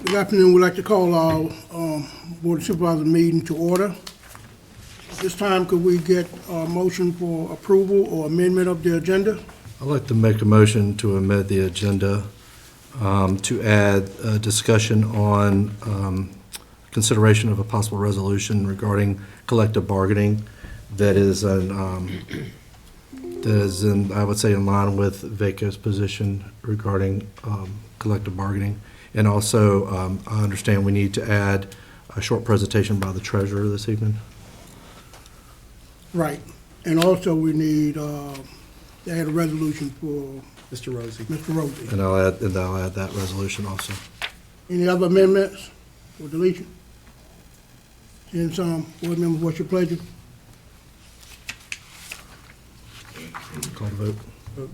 Good afternoon. We'd like to call our Board of Supervisors meeting to order. This time, could we get a motion for approval or amendment of the agenda? I'd like to make a motion to amend the agenda to add a discussion on consideration of a possible resolution regarding collective bargaining that is I would say, in line with VACO's position regarding collective bargaining. And also, I understand we need to add a short presentation by the treasurer this evening. Right. And also, we need to add a resolution for Mr. Rosie. Mr. Rosie. And I'll add that resolution also. Any other amendments or deletion? Seeing some, board members, what's your pleasure? Call the vote.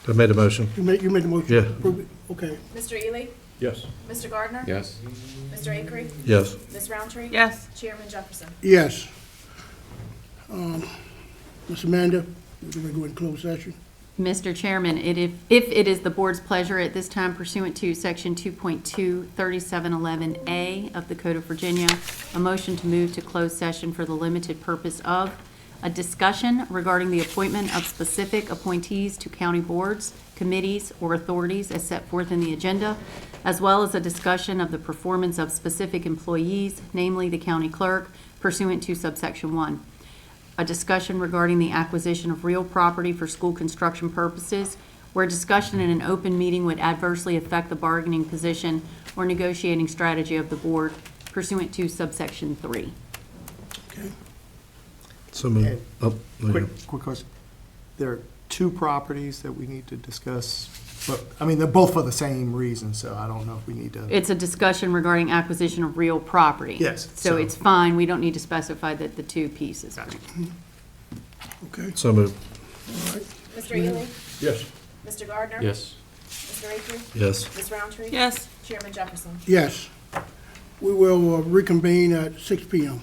I made a motion. You made the motion? Yeah. Approve it? Okay. Mr. Ely? Yes. Mr. Gardner? Yes. Mr. Acree? Yes. Ms. Roundtree? Yes. Chairman Jefferson? Yes. Ms. Amanda, we're going to go into closed session. Mr. Chairman, if it is the board's pleasure at this time pursuant to Section 2.23711A of the Code of Virginia, a motion to move to closed session for the limited purpose of a discussion regarding the appointment of specific appointees to county boards, committees, or authorities as set forth in the agenda, as well as a discussion of the performance of specific employees, namely the county clerk, pursuant to subsection 1. A discussion regarding the acquisition of real property for school construction purposes, where discussion in an open meeting would adversely affect the bargaining position or negotiating strategy of the board, pursuant to subsection 3. Okay. So moved. Oh, no, Quick yeah. question. There are two properties that we need to discuss, but, I mean, they're both for the same reason, so I don't know if we need to. It's a discussion regarding acquisition of real property. Yes, So so- it's fine, we don't need to specify that the two pieces. Okay. So moved. All right. Mr. Ely? Yes. Mr. Gardner? Yes. Mr. Acree? Yes. Ms. Roundtree? Yes. Chairman Jefferson? Yes. We will reconvene at 6 p.m.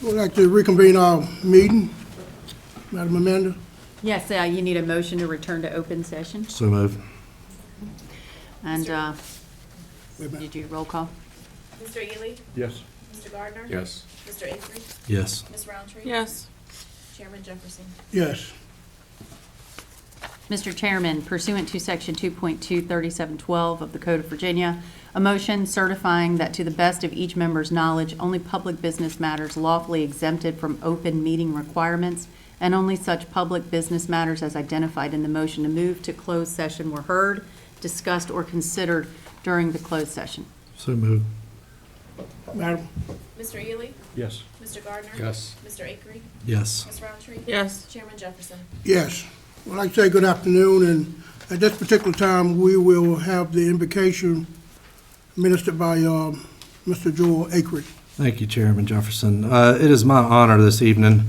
We'd like to reconvene our meeting. Madam Amanda? Yes, you need a motion to return to open session. So moved. And Wait a minute. did you roll call? Mr. Ely? Yes. Mr. Gardner? Yes. Mr. Avery? Yes. Ms. Roundtree? Yes. Chairman Jefferson? Yes. Mr. Chairman, pursuant to Section 2.23712 of the Code of Virginia, a motion certifying that to the best of each member's knowledge, only public business matters lawfully exempted from open meeting requirements and only such public business matters as identified in the motion to move to closed session were heard, discussed, or considered during the closed session. So moved. Madam? Mr. Ely? Yes. Mr. Gardner? Yes. Mr. Avery? Yes. Ms. Roundtree? Yes. Chairman Jefferson? Yes. I'd like to say good afternoon, and at this particular time, we will have the invocation ministered by Mr. Joel Akers. Thank you, Chairman Jefferson. It is my honor this evening,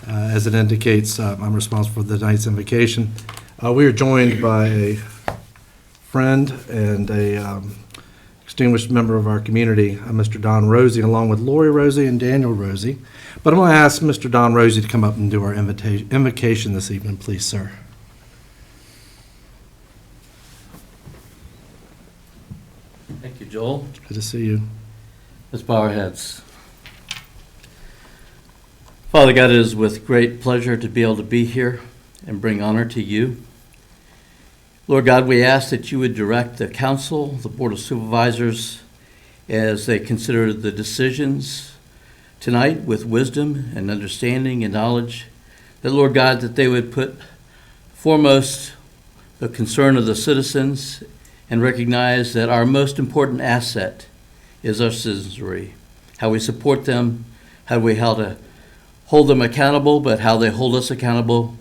as it indicates, I'm responsible for the night's invocation. We are joined by a friend and a distinguished member of our community, Mr. Don Rosie, along with Lori Rosie and Daniel Rosie. But I'm going to ask Mr. Don Rosie to come up and do our invocation this evening, please, sir. Thank you, Joel. Good to see you. Let's bow our heads. Father God, it is with great pleasure to be able to be here and bring honor to you. Lord God, we ask that you would direct the council, the Board of Supervisors, as they consider the decisions tonight with wisdom and understanding and knowledge, that, Lord God, that they would put foremost the concern of the citizens and recognize that our most important asset is our citizenry, how we support them, how to hold them accountable, but how they hold us accountable.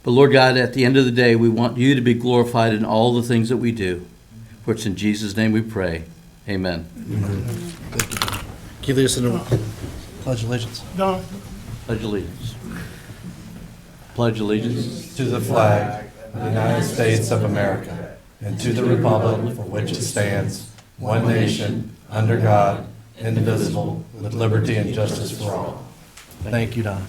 But Lord God, at the end of the day, we want you to be glorified in all the things that we do. For it's in Jesus' name we pray. Amen. Can you lead us in the pledge allegiance? Don? Pledge allegiance. Pledge allegiance. To the flag of the United States of America and to the republic for which it stands, one nation, under God, indivisible, with liberty and justice for all. Thank you, Don.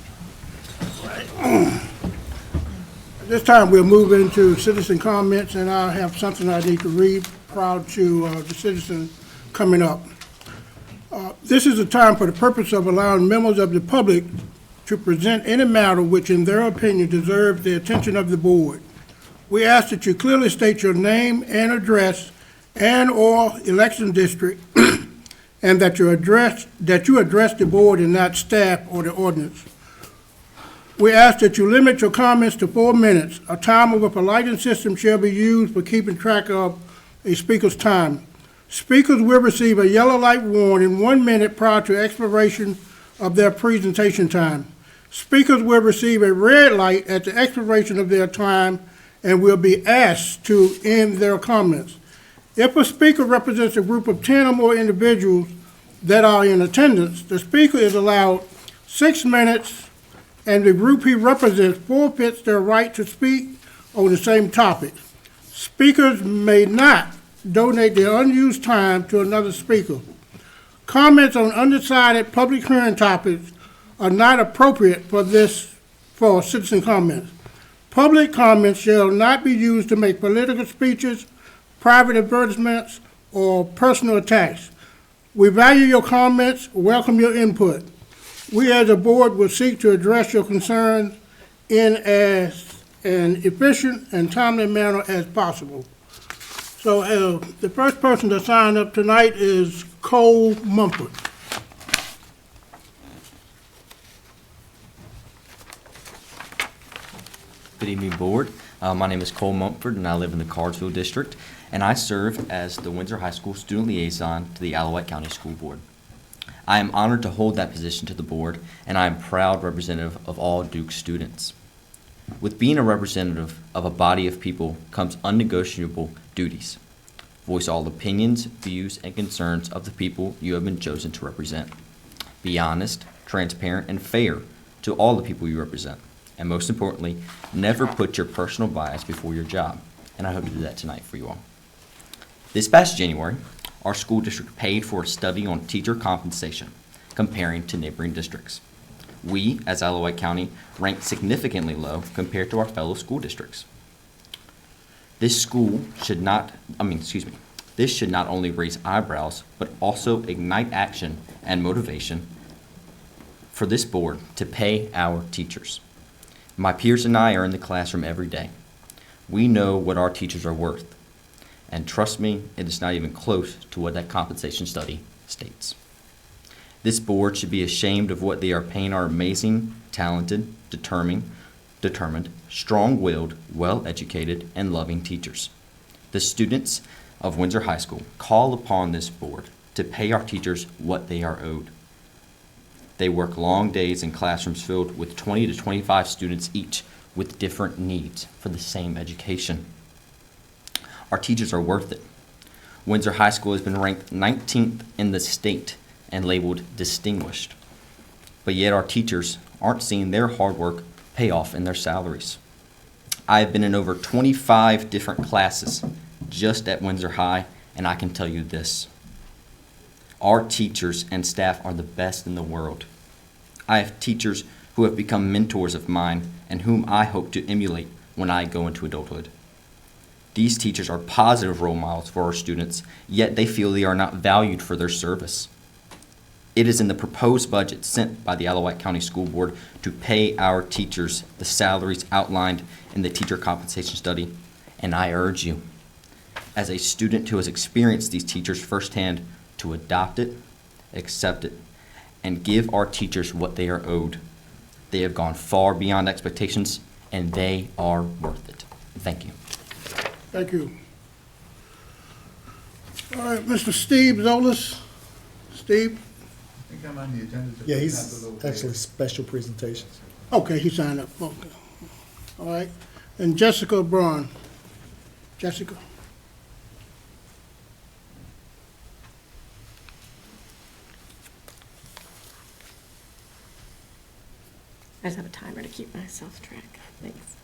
At this time, we'll move into citizen comments, and I have something I need to read prior to the citizen coming up. This is a time for the purpose of allowing members of the public to present any matter which, in their opinion, deserves the attention of the board. We ask that you clearly state your name and address and/or election district, and that you address the board and not staff or the ordinance. We ask that you limit your comments to 4 minutes. A timer with a lighting system shall be used for keeping track of a speaker's time. Speakers will receive a yellow light warning 1 minute prior to expiration of their presentation time. Speakers will receive a red light at the expiration of their time and will be asked to end their comments. If a speaker represents a group of 10 or more individuals that are in attendance, the speaker is allowed 6 minutes, and the group he represents forfeits their right to speak on the same topic. Speakers may not donate their unused time to another speaker. Comments on undecided public hearing topics are not appropriate for citizen comments. Public comments shall not be used to make political speeches, private advertisements, or personal attacks. We value your comments, welcome your input. We as a board will seek to address your concerns in as an efficient and timely manner as possible. So the first person to sign up tonight is Cole Mumford. Good evening, Board. My name is Cole Mumford, and I live in the Cartersville District, and I serve as the Windsor High School Student Liaison to the Allouette County School Board. I am honored to hold that position to the Board, and I am proud representative of all Duke students. With being a representative of a body of people comes unnegotiable duties. Voice all opinions, views, and concerns of the people you have been chosen to represent. Be honest, transparent, and fair to all the people you represent. And most importantly, never put your personal bias before your job. And I hope to do that tonight for you all. This past January, our school district paid for a study on teacher compensation, comparing to neighboring districts. we, as Allouette County, rank significantly low compared to our fellow school districts. This should not only raise eyebrows, but also ignite action and motivation for this board to pay our teachers. My peers and I are in the classroom every day. We know what our teachers are worth. And trust me, it is not even close to what that compensation study states. This board should be ashamed of what they are paying our amazing, talented, determined, strong-willed, well-educated, and loving teachers. The students of Windsor High School call upon this board to pay our teachers what they are owed. They work long days in classrooms filled with 20 to 25 students each with different needs for the same education. Our teachers are worth it. Windsor High School has been ranked 19th in the state and labeled distinguished. But yet our teachers aren't seeing their hard work pay off in their salaries. I have been in over 25 different classes just at Windsor High, and I can tell you this. Our teachers and staff are the best in the world. I have teachers who have become mentors of mine and whom I hope to emulate when I go into adulthood. These teachers are positive role models for our students, yet they feel they are not valued for their service. It is in the proposed budget sent by the Allouette County School Board to pay our teachers the salaries outlined in the teacher compensation study, and I urge you, as a student who has experienced these teachers firsthand, to adopt it, accept it, and give our teachers what they are owed. They have gone far beyond expectations, and they are worth it. Thank you. Thank you. All right, Mr. Steve Zolas. Steve? I think I'm on the agenda. Yeah, he's actually special presentations. Okay, he signed up. Okay. All right. And Jessica Braun. Jessica? I just have a timer to keep myself track. Thanks.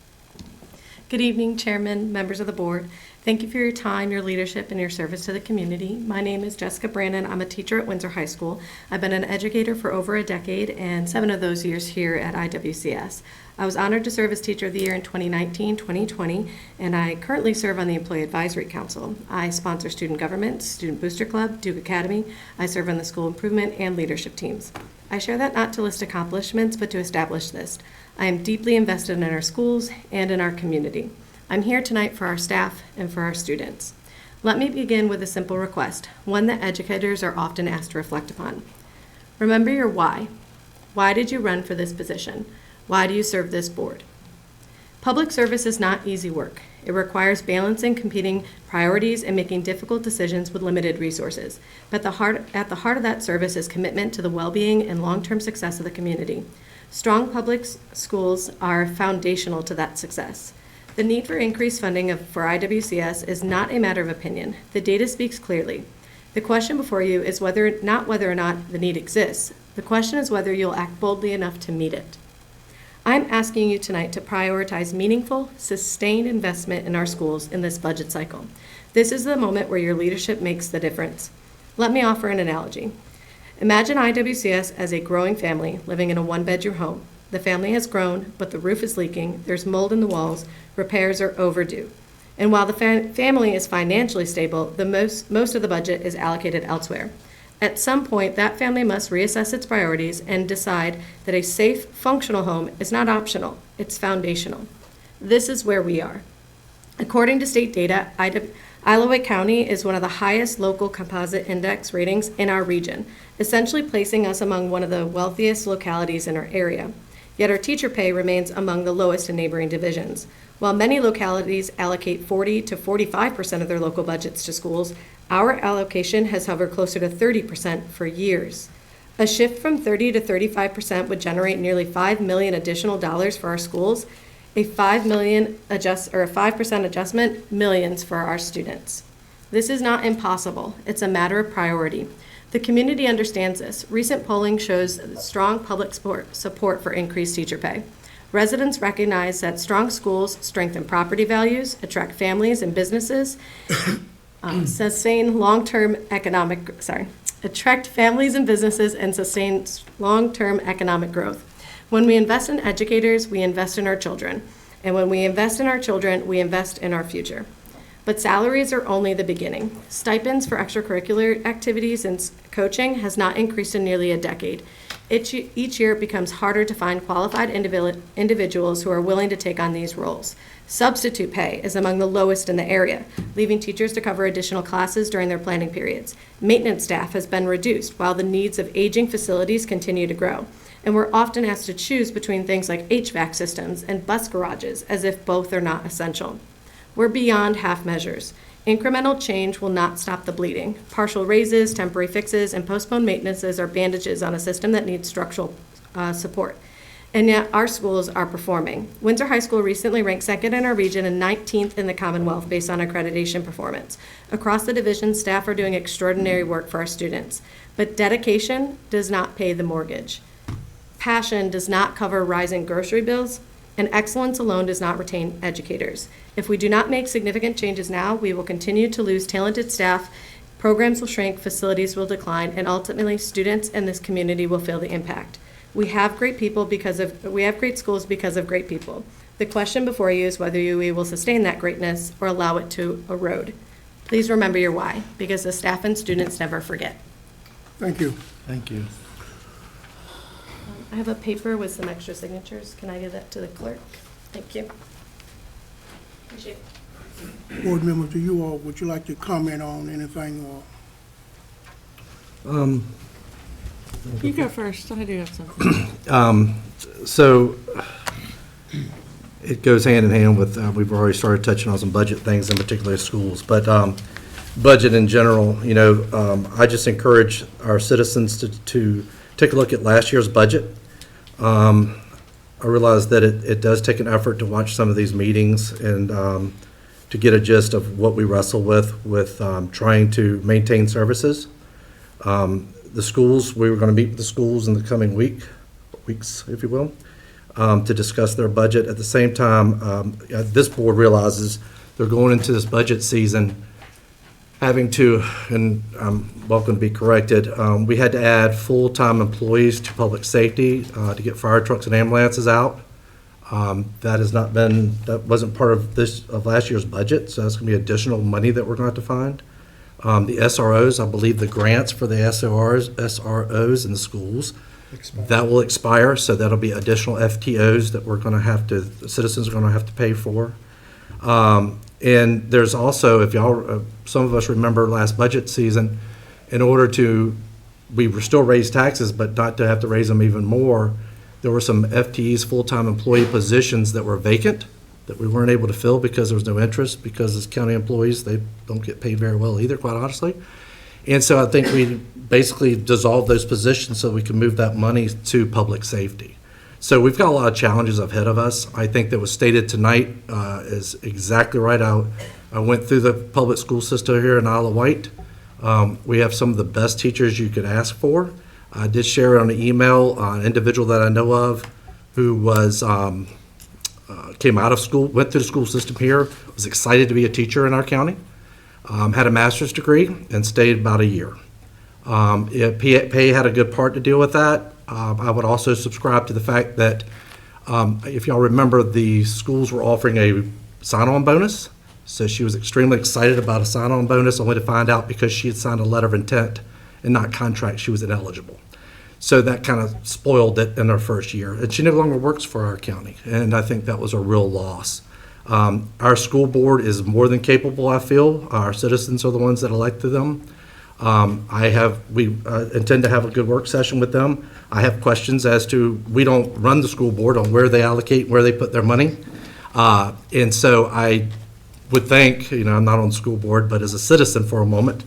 Good evening, Chairman, members of the board. Thank you for your time, your leadership, and your service to the community. My name is Jessica Brandon. I'm a teacher at Windsor High School. I've been an educator for over a decade, and 7 of those years here at IWCS. I was honored to serve as Teacher of the Year in 2019-2020, and I currently serve on the Employee Advisory Council. I sponsor student government, Student Booster Club, Duke Academy. I serve on the school improvement and leadership teams. I share that not to list accomplishments, but to establish this. I am deeply invested in our schools and in our community. I'm here tonight for our staff and for our students. Let me begin with a simple request, one that educators are often asked to reflect upon. Remember your why. Why did you run for this position? Why do you serve this board? Public service is not easy work. It requires balancing competing priorities and making difficult decisions with limited resources. But at the heart of that service is commitment to the well-being and long-term success of the community. Strong public schools are foundational to that success. The need for increased funding for IWCS is not a matter of opinion. The data speaks clearly. The question before you is not whether or not the need exists. The question is whether you'll act boldly enough to meet it. I'm asking you tonight to prioritize meaningful, sustained investment in our schools in this budget cycle. This is the moment where your leadership makes the difference. Let me offer an analogy. Imagine IWCS as a growing family living in a one-bedroom home. The family has grown, but the roof is leaking, there's mold in the walls, repairs are overdue. And while the family is financially stable, the most of the budget is allocated elsewhere. At some point, that family must reassess its priorities and decide that a safe, functional home is not optional, it's foundational. This is where we are. According to state data, Allouette County is one of the highest local composite index ratings in our region, essentially placing us among one of the wealthiest localities in our area. Yet our teacher pay remains among the lowest in neighboring divisions. While many localities allocate 40 to 45% of their local budgets to schools, our allocation has hovered closer to 30% for years. A shift from 30 to 35% would generate nearly $5 million additional dollars for our schools. A 5% adjustment, millions for our students. This is not impossible. It's a matter of priority. The community understands this. Recent polling shows strong public support for increased teacher pay. Residents recognize that strong schools strengthen property values, attract families and businesses, attract families and businesses, and sustain long-term economic growth. When we invest in educators, we invest in our children. And when we invest in our children, we invest in our future. But salaries are only the beginning. Stipends for extracurricular activities and coaching has not increased in nearly a decade. Each year it becomes harder to find qualified individuals who are willing to take on these roles. Substitute pay is among the lowest in the area, leaving teachers to cover additional classes during their planning periods. Maintenance staff has been reduced while the needs of aging facilities continue to grow. And we're often asked to choose between things like HVAC systems and bus garages, as if both are not essential. We're beyond half measures. Incremental change will not stop the bleeding. Partial raises, temporary fixes, and postponed maintenances are bandages on a system that needs structural support. And yet our schools are performing. Windsor High School recently ranked second in our region and 19th in the Commonwealth based on accreditation performance. Across the division, staff are doing extraordinary work for our students. But dedication does not pay the mortgage. Passion does not cover rising grocery bills, and excellence alone does not retain educators. If we do not make significant changes now, we will continue to lose talented staff, programs will shrink, facilities will decline, and ultimately students in this community will feel the impact. We have great schools because of great people. The question before you is whether we will sustain that greatness or allow it to erode. Please remember your why, because the staff and students never forget. Thank you. Thank you. I have a paper with some extra signatures. Can I give that to the clerk? Thank you. Appreciate it. Board members, do you all, would you like to comment on anything or? You go first. I do have something. So it goes hand in hand with, we've already started touching on some budget things, in particular schools, but budget in general, I just encourage our citizens to take a look at last year's budget. I realize that it does take an effort to watch some of these meetings and to get a gist of what we wrestle with trying to maintain services. The schools, we were going to meet with the schools in the coming weeks, if you will, to discuss their budget. At the same time, this board realizes they're going into this budget season having to, and I'm welcome to be corrected, we had to add full-time employees to public safety to get fire trucks and ambulances out. That wasn't part of last year's budget, so that's going to be additional money that we're going to have to find. The SROs, I believe the grants for the SROs in the schools, that will expire, so that'll be additional FTOs that the citizens are going to have to pay for. And there's also, if y'all, some of us remember last budget season, we were still raised taxes, but not to have to raise them even more. There were some FTEs, full-time employee positions that were vacant that we weren't able to fill because there was no interest, because as county employees, they don't get paid very well either, quite honestly. And so I think we basically dissolved those positions so we can move that money to public safety. So we've got a lot of challenges ahead of us. I think that was stated tonight is exactly right. I went through the public school system here in Isle of Wight. We have some of the best teachers you could ask for. I did share on an email an individual that I know of who was came out of school, went through the school system here, was excited to be a teacher in our county, had a master's degree, and stayed about a year. PA had a good part to deal with that. I would also subscribe to the fact that if y'all remember, the schools were offering a sign-on bonus. So she was extremely excited about a sign-on bonus, only to find out because she had signed a letter of intent and not contract, she was ineligible. So that kind of spoiled it in her first year. And she no longer works for our county, and I think that was a real loss. Our school board is more than capable, I feel. Our citizens are the ones that elected them. We intend to have a good work session with them. I have questions as to, we don't run the school board on where they allocate, where they put their money. And so I would think, I'm not on the school board, but as a citizen for a moment,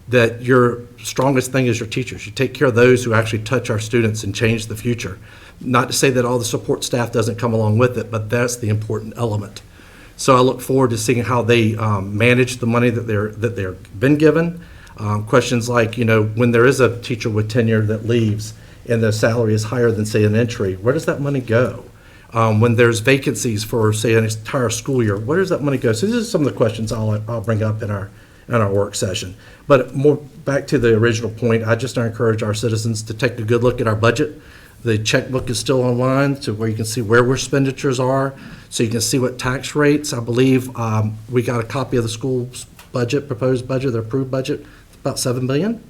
that your strongest thing is your teachers. You take care of those who actually touch our students and change the future. Not to say that all the support staff doesn't come along with it, but that's the important element. So I look forward to seeing how they manage the money that they're been given. Questions like, when there is a teacher with tenure that leaves and the salary is higher than, say, an entry, where does that money go? When there's vacancies for, say, an entire school year, where does that money go? So these are some of the questions I'll bring up in our work session. But more back to the original point, I just encourage our citizens to take a good look at our budget. The checkbook is still online, to where you can see where our expenditures are, so you can see what tax rates. I believe we got a copy of the school's budget, proposed budget, their approved budget, about $7 billion,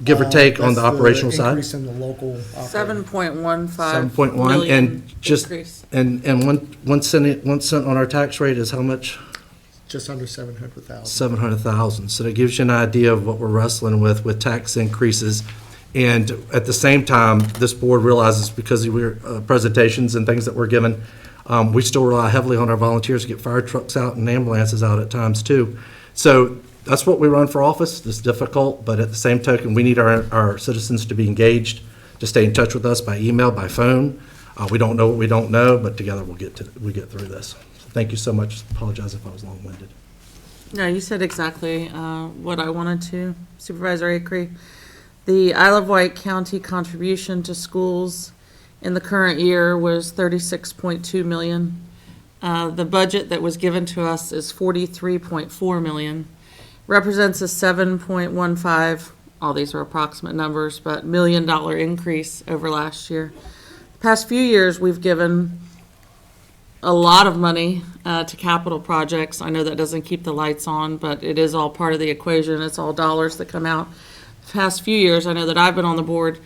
give or take on the That's operational side. Increase in the local. operating. 7.15 7.1, million and just, increase. and 1 cent on our tax rate is how much? Just under 700,000. 700,000. So that gives you an idea of what we're wrestling with tax increases. And at the same time, this board realizes, because of your presentations and things that we're given, we still rely heavily on our volunteers to get fire trucks out and ambulances out at times too. So that's what we run for office. It's difficult, but at the same token, we need our citizens to be engaged, to stay in touch with us by email, by phone. We don't know what we don't know, but together we get through this. So thank you so much. Apologize if I was long-winded. No, you said exactly what I wanted to, Supervisor Acree. The Isle of Wight County contribution to schools in the current year was $36.2 million. The budget that was given to us is $43.4 million. Represents a 7.15, all these are approximate numbers, but $1 million increase over last year. The past few years, we've given a lot of money to capital projects. I know that doesn't keep the lights on, but it is all part of the equation. It's all dollars that come out. The past few years, I know that I've been on the board,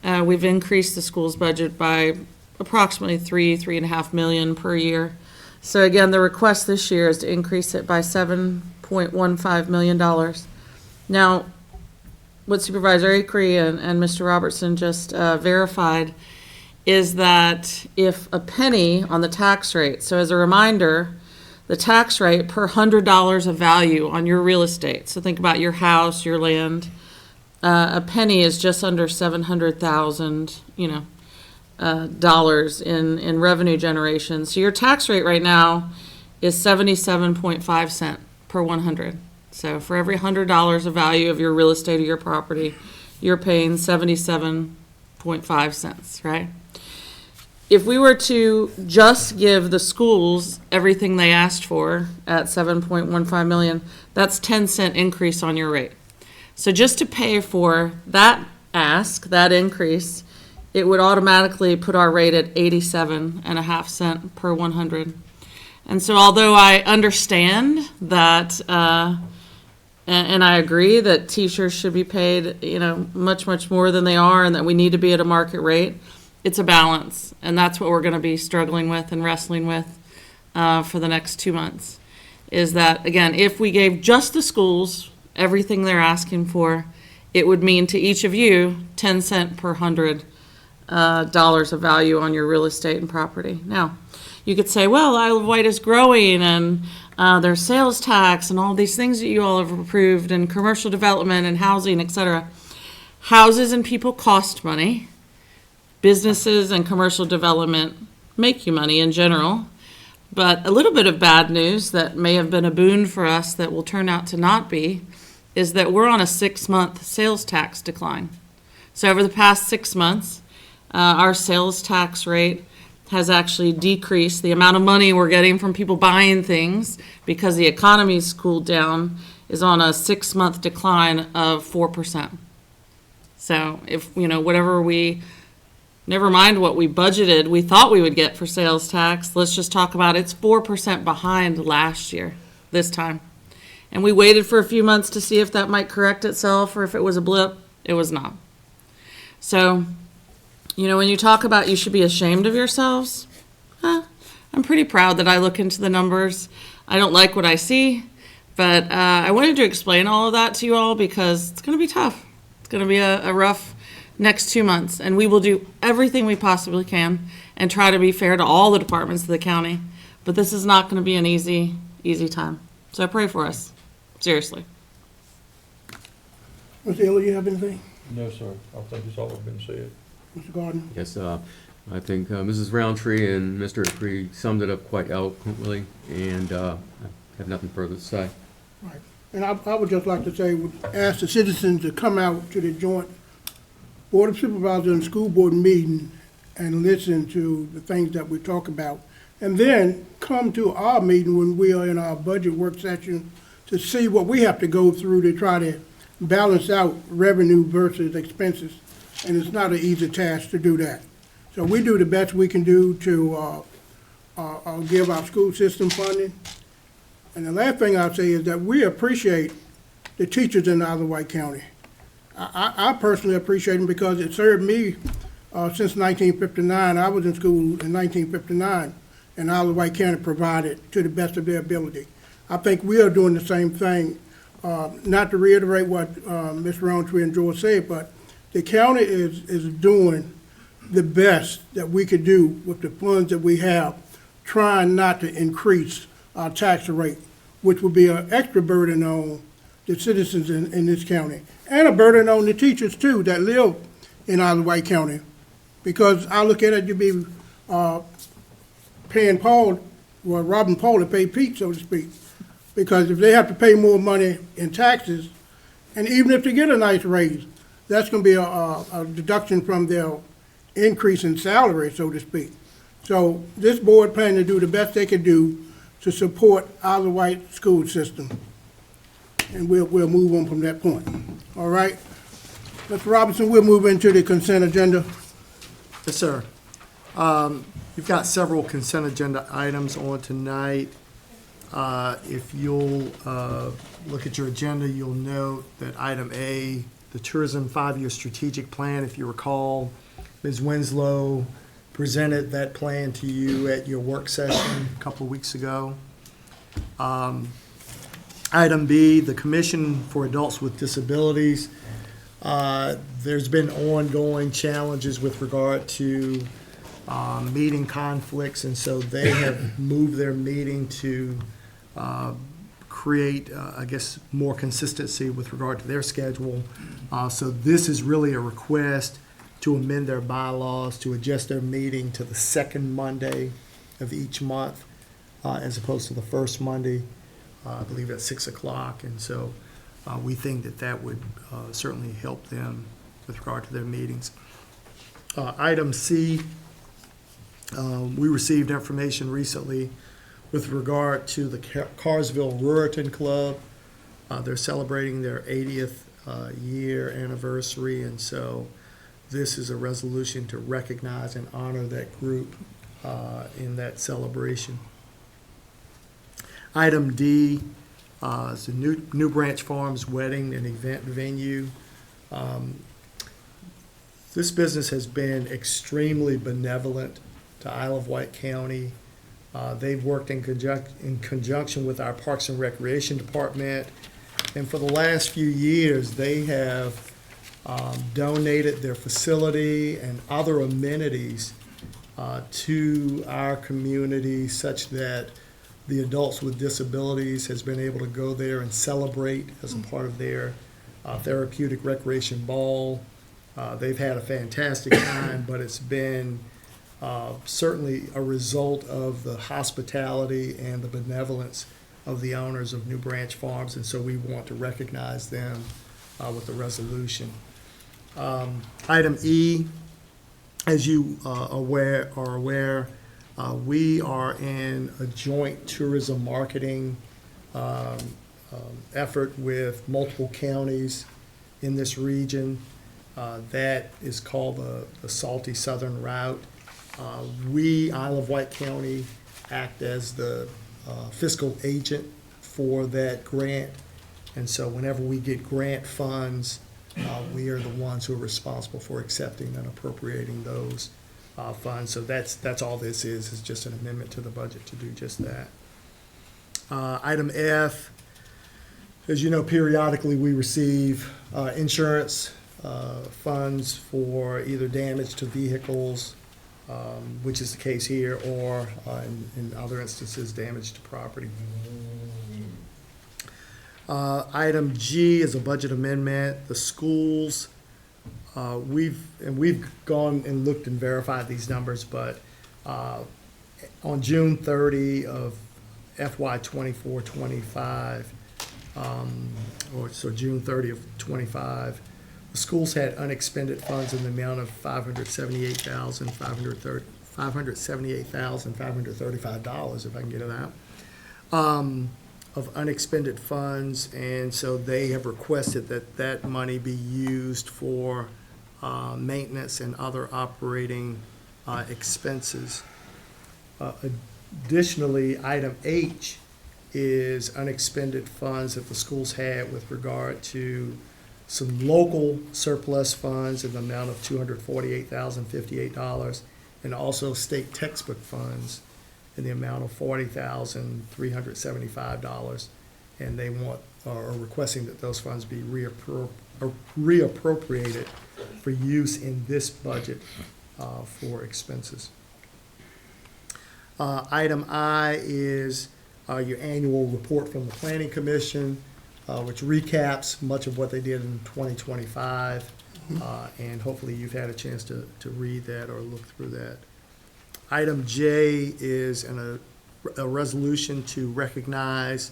we've increased the school's budget by approximately $3.5 million per year. So again, the request this year is to increase it by $7.15 million. Now, what Supervisor Acree and Mr. Robertson just verified is that if a penny on the tax rate, so as a reminder, the tax rate per $100 of value on your real estate, so think about your house, your land, a penny is just under $700,000, dollars in revenue generation. So your tax rate right now is 77.5 cents per 100. So for every $100 of value of your real estate or your property, you're paying 77.5 cents, right? If we were to just give the schools everything they asked for at 7.15 million, that's 10-cent increase on your rate. So just to pay for that ask, that increase, it would automatically put our rate at 87.5 cents per 100. And so although I understand that, and I agree that teachers should be paid, much, much more than they are, and that we need to be at a market rate, it's a balance. And that's what we're going to be struggling with and wrestling with for the next 2 months. Is that, again, if we gave just the schools everything they're asking for, it would mean to each of you 10 cents per $100 dollars of value on your real estate and property. Now, you could say, well, Isle of Wight is growing, and there's sales tax and all these things that you all have approved, and commercial development and housing, etc. Houses and people cost money. Businesses and commercial development make you money in general. But a little bit of bad news that may have been a boon for us that will turn out to not be is that we're on a 6-month sales tax decline. So over the past 6 months, our sales tax rate has actually decreased. The amount of money we're getting from people buying things because the economy's cooled down is on a 6-month decline of 4%. So if, whatever never mind what we budgeted, we thought we would get for sales tax, let's just talk about it's 4% behind last year, this time. And we waited for a few months to see if that might correct itself or if it was a blip. It was not. So, when you talk about you should be ashamed of yourselves, I'm pretty proud that I look into the numbers. I don't like what I see, but I wanted to explain all of that to you all because it's going to be tough. It's going to be a rough next 2 months, and we will do everything we possibly can and try to be fair to all the departments of the county. But this is not going to be an easy time. So pray for us. Seriously. Mr. Ely, you have anything? No, sir. I think it's all been said. Mr. Gardner? Yes, I think Mrs. Roundtree and Mr. Dupree summed it up quite eloquently, and I have nothing further to say. Right. And I would just like to say, ask the citizens to come out to the joint Board of Supervisors and School Board meeting and listen to the things that we talk about. And then come to our meeting when we are in our budget work session to see what we have to go through to try to balance out revenue versus expenses. And it's not an easy task to do that. So we do the best we can do to give our school system funding. And the last thing I'll say is that we appreciate the teachers in Isle of Wight County. I personally appreciate them because it served me since 1959. I was in school in 1959, and Isle of Wight County provided to the best of their ability. I think we are doing the same thing. Not to reiterate what Ms. Roundtree and George said, but the county is doing the best that we could do with the funds that we have, trying not to increase our tax rate, which would be an extra burden on the citizens in this county, and a burden on the teachers too that live in Isle of Wight County. Because I look at it, you'd be paying robbing Paul to pay Pete, so to speak. Because if they have to pay more money in taxes, and even if they get a nice raise, that's going to be a deduction from their increase in salary, so to speak. So this board planned to do the best they could do to support Isle of Wight school system. And we'll move on from that point. All right? Mr. Robinson, we'll move into the consent agenda. Yes, sir. You've got several consent agenda items on tonight. If you'll look at your agenda, you'll note that item A, the Tourism 5-Year Strategic Plan, if you recall, Ms. Winslow presented that plan to you at your work session a couple of weeks ago. Item B, the Commission for Adults with Disabilities. There's been ongoing challenges with regard to meeting conflicts, and so they have moved their meeting to create, I guess, more consistency with regard to their schedule. So this is really a request to amend their bylaws, to adjust their meeting to the second Monday of each month, as opposed to the first Monday, I believe at 6 o'clock. And so we think that that would certainly help them with regard to their meetings. Item C, we received information recently with regard to the Carsville Ruritan Club. They're celebrating their 80th year anniversary, and so this is a resolution to recognize and honor that group in that celebration. Item D is the New Branch Farms Wedding and Event Venue. This business has been extremely benevolent to Isle of Wight County. They've worked in conjunction with our Parks and Recreation Department, and for the last few years, they have donated their facility and other amenities to our community, such that the Adults with Disabilities has been able to go there and celebrate as a part of their therapeutic recreation ball. They've had a fantastic time, but it's been certainly a result of the hospitality and the benevolence of the owners of New Branch Farms, and so we want to recognize them with the resolution. Item E, as you are aware, we are in a joint tourism marketing effort with multiple counties in this region. That is called the Salty Southern Route. We, Isle of Wight County, act as the fiscal agent for that grant, and so whenever we get grant funds, we are the ones who are responsible for accepting and appropriating those funds. So that's all this is just an amendment to the budget to do just that. Item F, as you know, periodically we receive insurance funds for either damage to vehicles, which is the case here, or in other instances, damage to property. Item G is a budget amendment. The schools, we've gone and looked and verified these numbers, but on June 30 of FY 24-25, so June 30 of 25, the schools had unexpended funds in the amount of $578,535, if I can get it out, of unexpended funds, and so they have requested that that money be used for maintenance and other operating expenses. Additionally, item H is unexpended funds that the schools had with regard to some local surplus funds in the amount of $248,058, and also state textbook funds in the amount of $40,375. And they want, or are requesting that those funds be reappropriated for use in this budget for expenses. Item I is your annual report from the Planning Commission, which recaps much of what they did in 2025. And hopefully you've had a chance to read that or look through that. Item J is a resolution to recognize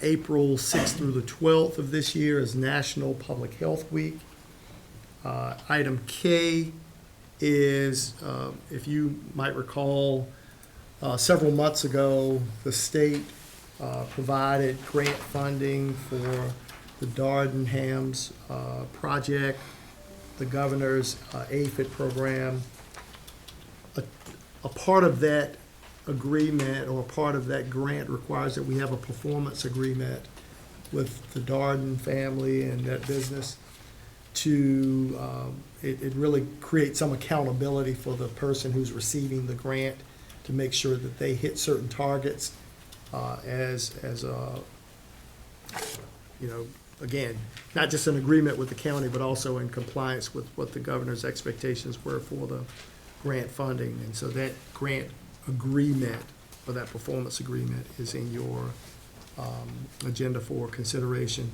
April 6th through the 12th of this year as National Public Health Week. Item K is, if you might recall, several months ago, the state provided grant funding for the Dardenhams project, the governor's AFID program. A part of that agreement or a part of that grant requires that we have a performance agreement with the Darden family and that business to, it really creates some accountability for the person who's receiving the grant to make sure that they hit certain targets again, not just an agreement with the county, but also in compliance with what the governor's expectations were for the grant funding. And so that grant agreement, or that performance agreement, is in your agenda for consideration,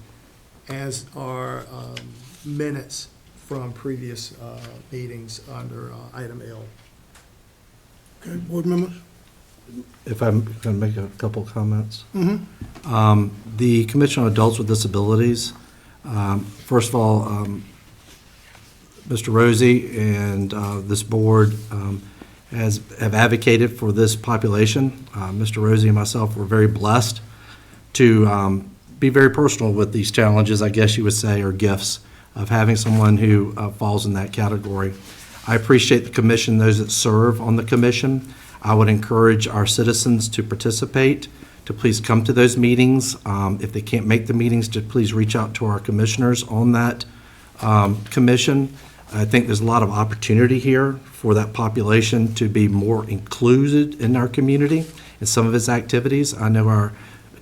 as are minutes from previous meetings under item L. Okay, board members? If I can make a couple comments. The Commission on Adults with Disabilities, first of all, Mr. Rosie and this board have advocated for this population. Mr. Rosie and myself were very blessed to be very personal with these challenges, I guess you would say, or gifts of having someone who falls in that category. I appreciate the commission, those that serve on the commission. I would encourage our citizens to participate, to please come to those meetings. If they can't make the meetings, to please reach out to our commissioners on that commission. I think there's a lot of opportunity here for that population to be more included in our community in some of its activities. I know our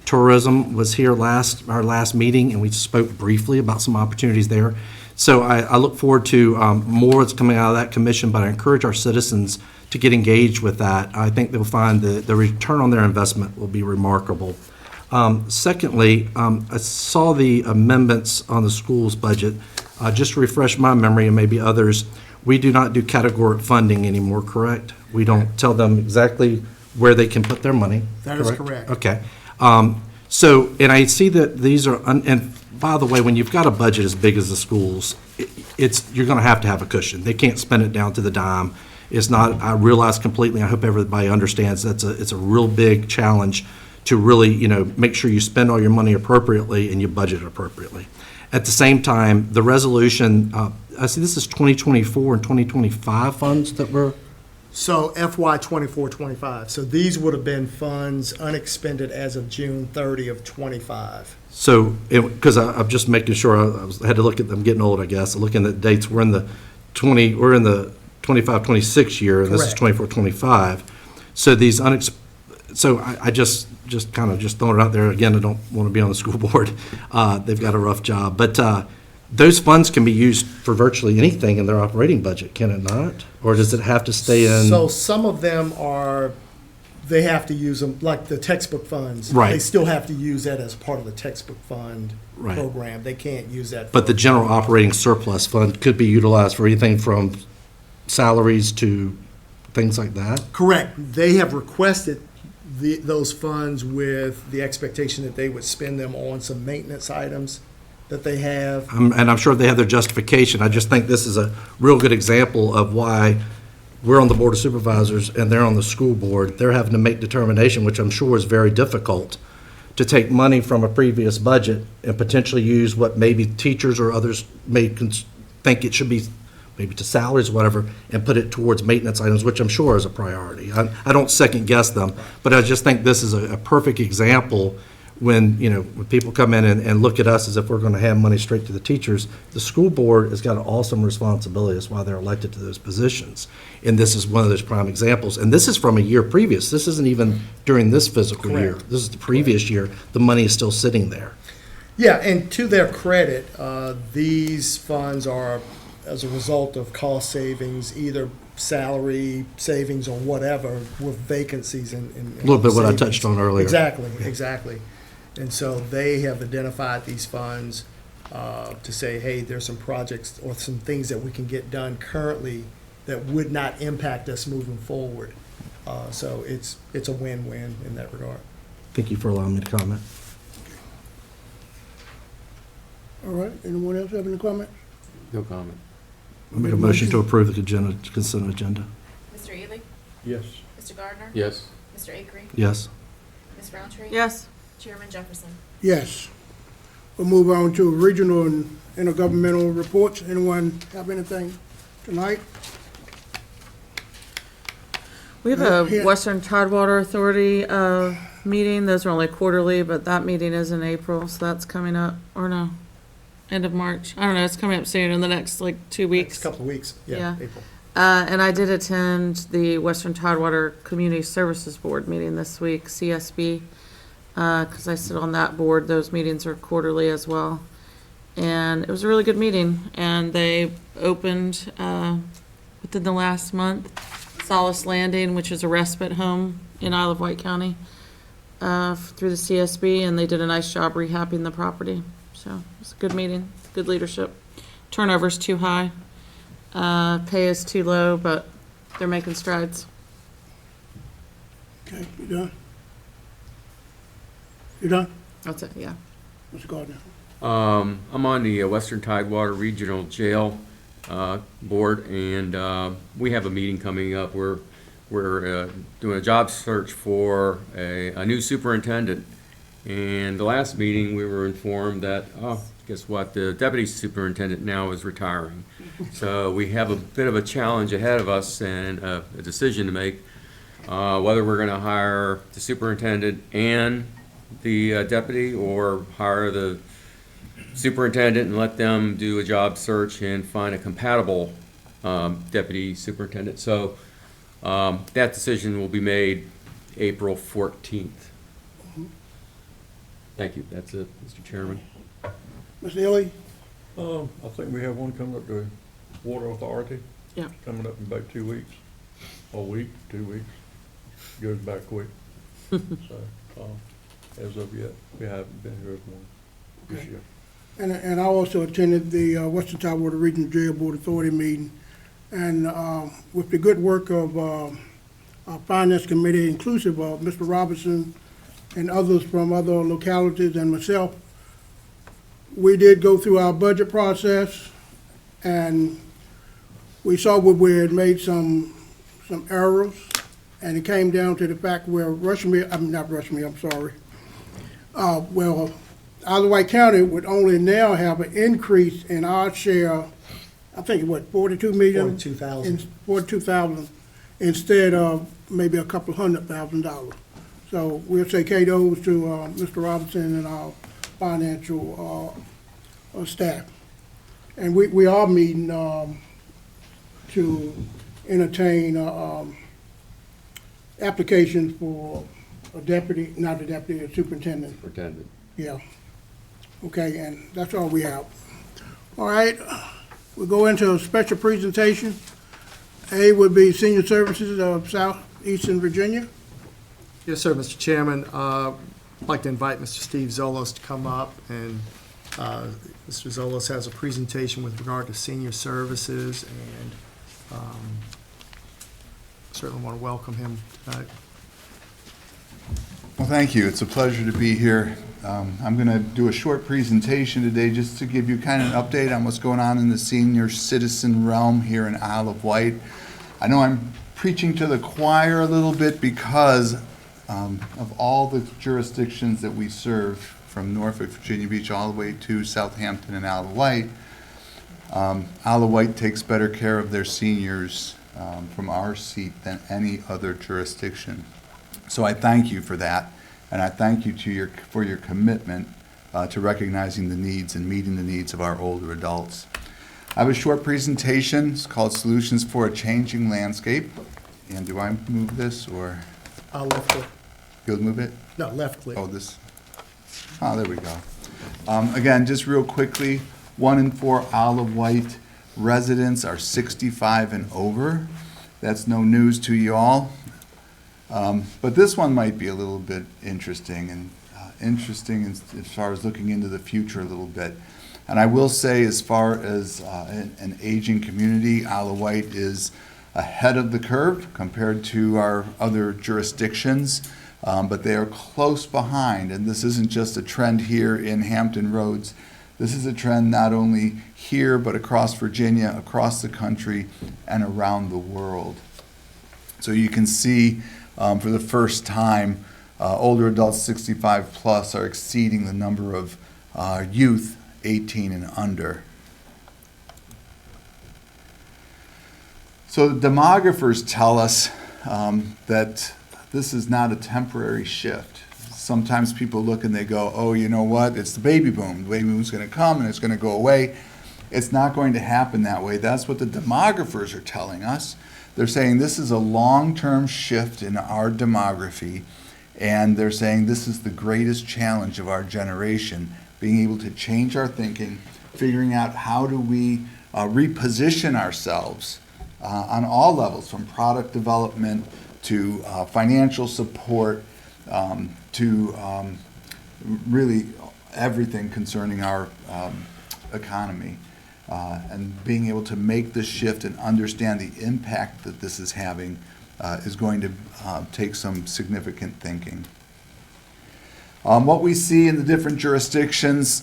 tourism was here our last meeting, and we spoke briefly about some opportunities there. So I look forward to more that's coming out of that commission, but I encourage our citizens to get engaged with that. I think they'll find the return on their investment will be remarkable. Secondly, I saw the amendments on the school's budget. Just to refresh my memory and maybe others, we do not do categoric funding anymore, correct? We don't tell them exactly where they can put their money. That is correct. Okay. So, and I see that these are, and by the way, when you've got a budget as big as the schools, you're going to have a cushion. They can't spend it down to the dime. It's not, I realize completely, I hope everybody understands it's a real big challenge to really, make sure you spend all your money appropriately and you budget appropriately. At the same time, the resolution, I see this is 2024 and 2025 funds that were. So FY 24-25. So these would have been funds unexpended as of June 30 of 25. So, because I'm just making sure, I had to look at them, getting old, I guess, looking at dates. We're in the 25-26 year, and this is Correct. 24-25. So these so I just kind of just throwing it out there again. I don't want to be on the school board. They've got a rough job, but those funds can be used for virtually anything in their operating budget, can it not? Or does it have to stay in? So some of them they have to use them, like the textbook funds. Right. They still have to use that as part of the textbook fund Right. program. They can't use that. But the general operating surplus fund could be utilized for anything from salaries to things like that? Correct. They have requested those funds with the expectation that they would spend them on some maintenance items that they have. And I'm sure they have their justification. I just think this is a real good example of why we're on the Board of Supervisors and they're on the school board. They're having to make determination, which I'm sure is very difficult, to take money from a previous budget and potentially use what maybe teachers or others may think it should be maybe to salaries, whatever, and put it towards maintenance items, which I'm sure is a priority. I don't second guess them, but I just think this is a perfect example when, you know, when people come in and look at us as if we're going to hand money straight to the teachers. The school board has got an awesome responsibility. That's why they're elected to those positions. And this is one of those prime examples. And this is from a year previous. This isn't even during this fiscal year. Correct. This is the previous year. The money is still sitting there. Yeah, and to their credit, these funds are as a result of cost savings, either salary savings or whatever, with vacancies and. A little bit what I touched on earlier. Exactly. And so they have identified these funds to say, hey, there's some projects or some things that we can get done currently that would not impact us moving forward. So it's a win-win in that regard. Thank you for allowing me to comment. All right, anyone else have any comments? No comment. I make a motion to approve the consent agenda. Mr. Ely? Yes. Mr. Gardner? Yes. Mr. Acree? Yes. Ms. Roundtree? Yes. Chairman Jefferson? Yes. We'll move on to regional and intergovernmental reports. Anyone have anything tonight? We have Yeah. a Western Tidewater Authority meeting. Those are only quarterly, but that meeting is in April, so that's coming up, or no, end of March. I don't know, it's coming up soon, in the next, like, 2 Next weeks. couple of weeks, Yeah. April. And I did attend the Western Tidewater Community Services Board meeting this week, CSB, because I sit on that board. Those meetings are quarterly as well. And it was a really good meeting, and they opened within the last month Solace Landing, which is a respite home in Isle of Wight County, through the CSB, and they did a nice job rehabbing the property. So it's a good meeting, good leadership. Turnover's too high. Pay is too low, but they're making strides. Okay, you done? You done? That's it, yeah. Mr. Gardner? I'm on the Western Tidewater Regional Jail Board, and we have a meeting coming up. We're doing a job search for a new superintendent. And the last meeting, we were informed that, guess what, the deputy superintendent now is retiring. So we have a bit of a challenge ahead of us and a decision to make, whether we're going to hire the superintendent and the deputy, or hire the superintendent and let them do a job search and find a compatible deputy superintendent. So that decision will be made April 14th. Thank you. That's it, Mr. Chairman. Mr. Ely? I think we have one coming up to Water Authority. Yeah. Coming up in about 2 weeks, a week, 2 weeks. Goes back quick. So, as of yet, we haven't been here for one this year. And I also attended the Western Tidewater Regional Jail Board Authority meeting. And with the good work of our Finance Committee, inclusive of Mr. Robinson and others from other localities and myself, we did go through our budget process, and we saw where we had made some errors, and it came down to the fact where well, Isle of Wight County would only now have an increase in our share, I think, what, 42 million? 42,000. 42,000, instead of maybe a couple $100,000. So we'll say kudos to Mr. Robinson and our financial staff. And we are meeting to entertain applications for a deputy, not a deputy, a superintendent. Superintendent. Yeah. Okay, and that's all we have. All right, we'll go into a special presentation. A would be Senior Services of Southeastern Virginia. Yes, sir, Mr. Chairman. I'd like to invite Mr. Steve Zolos to come up, and Mr. Zolos has a presentation with regard to senior services, and certainly want to welcome him tonight. Well, thank you. It's a pleasure to be here. I'm going to do a short presentation today just to give you kind of an update on what's going on in the senior citizen realm here in Isle of Wight. I know I'm preaching to the choir a little bit because of all the jurisdictions that we serve, from Norfolk, Virginia Beach, all the way to Southampton and Isle of Wight. Isle of Wight takes better care of their seniors from our seat than any other jurisdiction. So I thank you for that, and I thank you for your commitment to recognizing the needs and meeting the needs of our older adults. I have a short presentation. It's called Solutions for a Changing Landscape. And do I move this, or I'll left click. you'll move it? No, left click. Oh, this. Oh, there we go. Again, just real quickly, 1 in 4 Isle of Wight residents are 65 and over. That's no news to you all. But this one might be a little bit interesting, and interesting as far as looking into the future a little bit. And I will say, as far as an aging community, Isle of Wight is ahead of the curve compared to our other jurisdictions, but they are close behind. And this isn't just a trend here in Hampton Roads. This is a trend not only here, but across Virginia, across the country, and around the world. So you can see for the first time, older adults 65 plus are exceeding the number of youth 18 and under. So the demographers tell us that this is not a temporary shift. Sometimes people look and they go, oh, you know what, it's the baby boom. The baby boom's going to come and it's going to go away. It's not going to happen that way. That's what the demographers are telling us. They're saying this is a long-term shift in our demography, and they're saying this is the greatest challenge of our generation, being able to change our thinking, figuring out how do we reposition ourselves on all levels, from product development to financial support to really everything concerning our economy. And being able to make this shift and understand the impact that this is having is going to take some significant thinking. What we see in the different jurisdictions,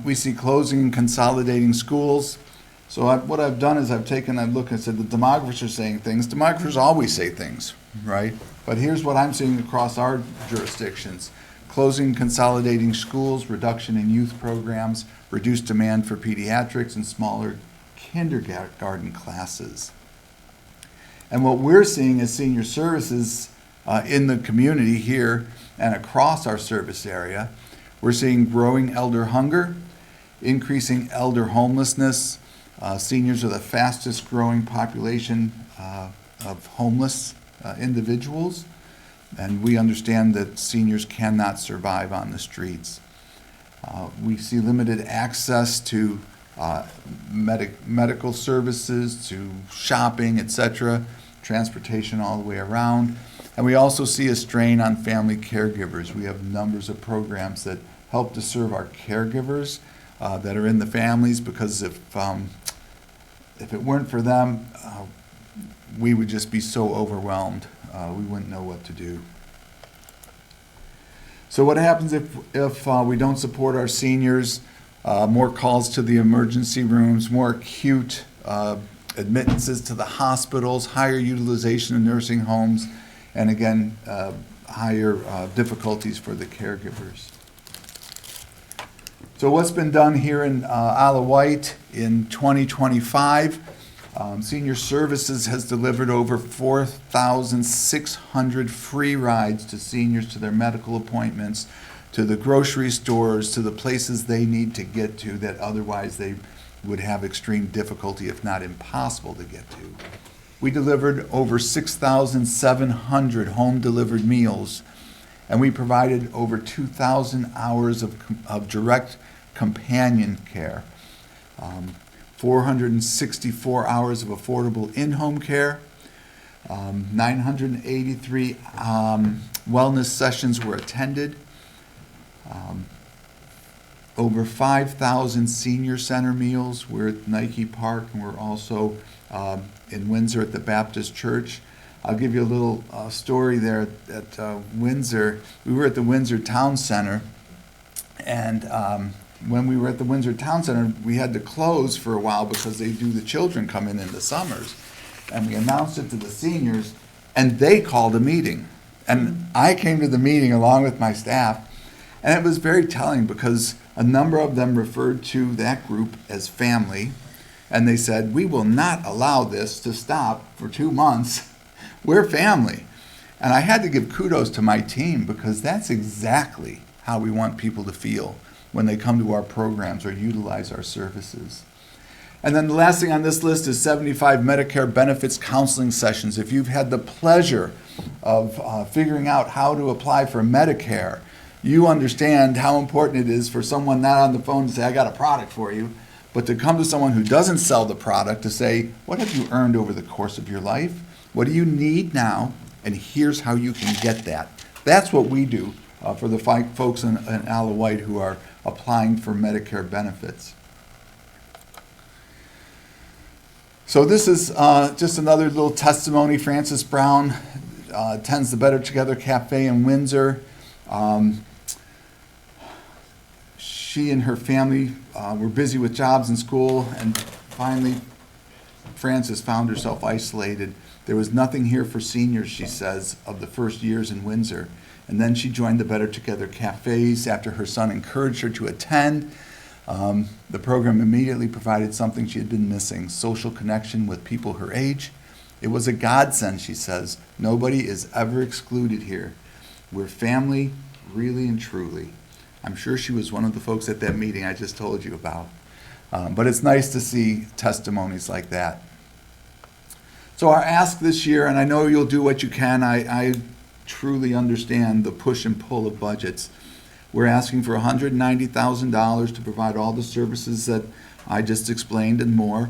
we see closing and consolidating schools. So what I've done is I've looked and said the demographers are saying things. Demographers always say things, right? But here's what I'm seeing across our jurisdictions. Closing and consolidating schools, reduction in youth programs, reduced demand for pediatrics, and smaller kindergarten classes. And what we're seeing as senior services in the community here and across our service area, we're seeing growing elder hunger, increasing elder homelessness. Seniors are the fastest growing population of homeless individuals. And we understand that seniors cannot survive on the streets. We see limited access to medical services, to shopping, etc., transportation all the way around. And we also see a strain on family caregivers. We have numbers of programs that help to serve our caregivers that are in the families, because if it weren't for them, we would just be so overwhelmed. We wouldn't know what to do. So what happens if we don't support our seniors? More calls to the emergency rooms, more acute admittances to the hospitals, higher utilization of nursing homes, and again, higher difficulties for the caregivers. So what's been done here in Isle of Wight in 2025? Senior Services has delivered over 4,600 free rides to seniors to their medical appointments, to the grocery stores, to the places they need to get to that otherwise they would have extreme difficulty, if not impossible, to get to. We delivered over 6,700 home-delivered meals, and we provided over 2,000 hours of direct companion care. 464 hours of affordable in-home care, 983 wellness sessions were attended, over 5,000 senior center meals. We're at Nike Park, and we're also in Windsor at the Baptist Church. I'll give you a little story there at Windsor. We were at the Windsor Town Center, and when we were at the Windsor Town Center, we had to close for a while because the children come in the summers. And we announced it to the seniors, and they called a meeting. And I came to the meeting along with my staff, and it was very telling because a number of them referred to that group as family. And they said, we will not allow this to stop for 2 months. We're family. And I had to give kudos to my team because that's exactly how we want people to feel when they come to our programs or utilize our services. And then the last thing on this list is 75 Medicare benefits counseling sessions. If you've had the pleasure of figuring out how to apply for Medicare, you understand how important it is for someone not on the phone to say, I got a product for you, but to come to someone who doesn't sell the product to say, what have you earned over the course of your life? What do you need now? And here's how you can get that. That's what we do for the folks in Isle of Wight who are applying for Medicare benefits. So this is just another little testimony. Frances Brown attends the Better Together Cafe in Windsor. She and her family were busy with jobs and school, and finally Frances found herself isolated. There was nothing here for seniors, she says, of the first years in Windsor. And then she joined the Better Together Cafes after her son encouraged her to attend. The program immediately provided something she had been missing, social connection with people her age. It was a godsend, she says. Nobody is ever excluded here. We're family, really and truly. I'm sure she was one of the folks at that meeting I just told you about. But it's nice to see testimonies like that. So our ask this year, and I know you'll do what you can, I truly understand the push and pull of budgets. We're asking for $190,000 to provide all the services that I just explained and more.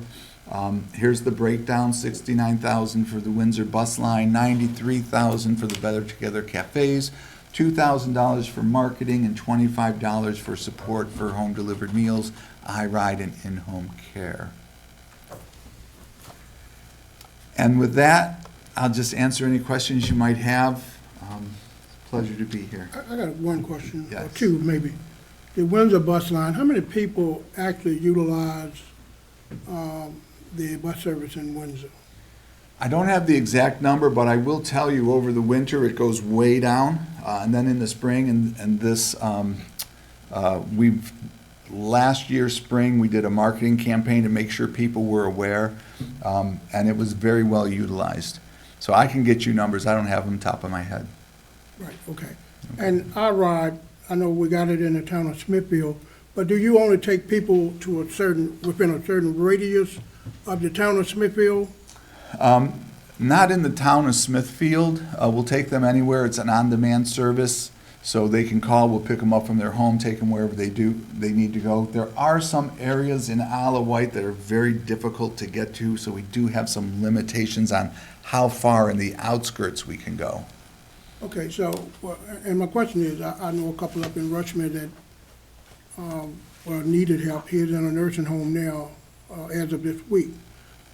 Here's the breakdown: $69,000 for the Windsor bus line, $93,000 for the Better Together Cafes, $2,000 for marketing, and $25 for support for home delivered meals, iRide, and in-home care. And with that, I'll just answer any questions you might have. Pleasure to be here. I got one question, or Yes. two maybe. The Windsor bus line, how many people actually utilize the bus service in Windsor? I don't have the exact number, but I will tell you over the winter it goes way down, and then in the spring and this, last year spring we did a marketing campaign to make sure people were aware, and it was very well utilized. So I can get you numbers. I don't have them top of my head. Right, okay. And iRide, I know we got it in the town of Smithfield, but do you only take people to within a certain radius of the town of Smithfield? Not in the town of Smithfield. We'll take them anywhere. It's an on-demand service, so they can call. We'll pick them up from their home, take them wherever they need to go. There are some areas in Isle of Wight that are very difficult to get to, so we do have some limitations on how far in the outskirts we can go. Okay, so, and my question is, I know a couple up in Rushmere that needed help. He's in a nursing home now as of this week,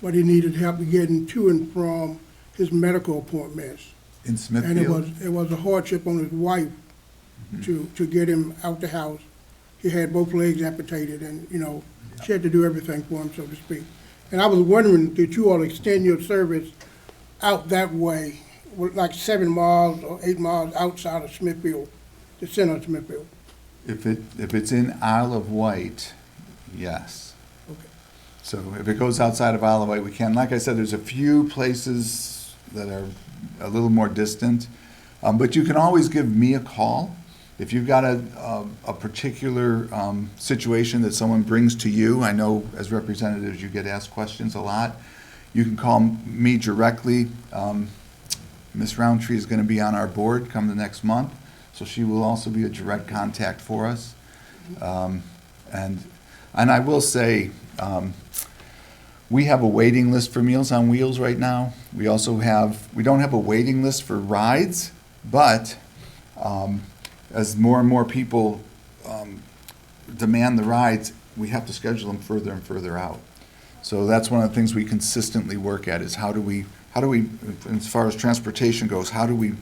but he needed help getting to and from his medical appointments. In Smithfield? And it was a hardship on his wife to get him out the house. He had both legs amputated and, she had to do everything for him, so to speak. And I was wondering, did you all extend your service out that way, like 7 miles or 8 miles outside of Smithfield, the center of Smithfield? If it's in Isle of Wight, yes. Okay. So if it goes outside of Isle of Wight, we can. Like I said, there's a few places that are a little more distant, but you can always give me a call. If you've got a particular situation that someone brings to you, I know as representatives you get asked questions a lot, you can call me directly. Ms. Roundtree is going to be on our board come the next month, so she will also be a direct contact for us. And I will say, we have a waiting list for Meals on Wheels right now. We don't have a waiting list for rides, but as more and more people demand the rides, we have to schedule them further and further out. So that's one of the things we consistently work at is how do we, as far as transportation goes, how do we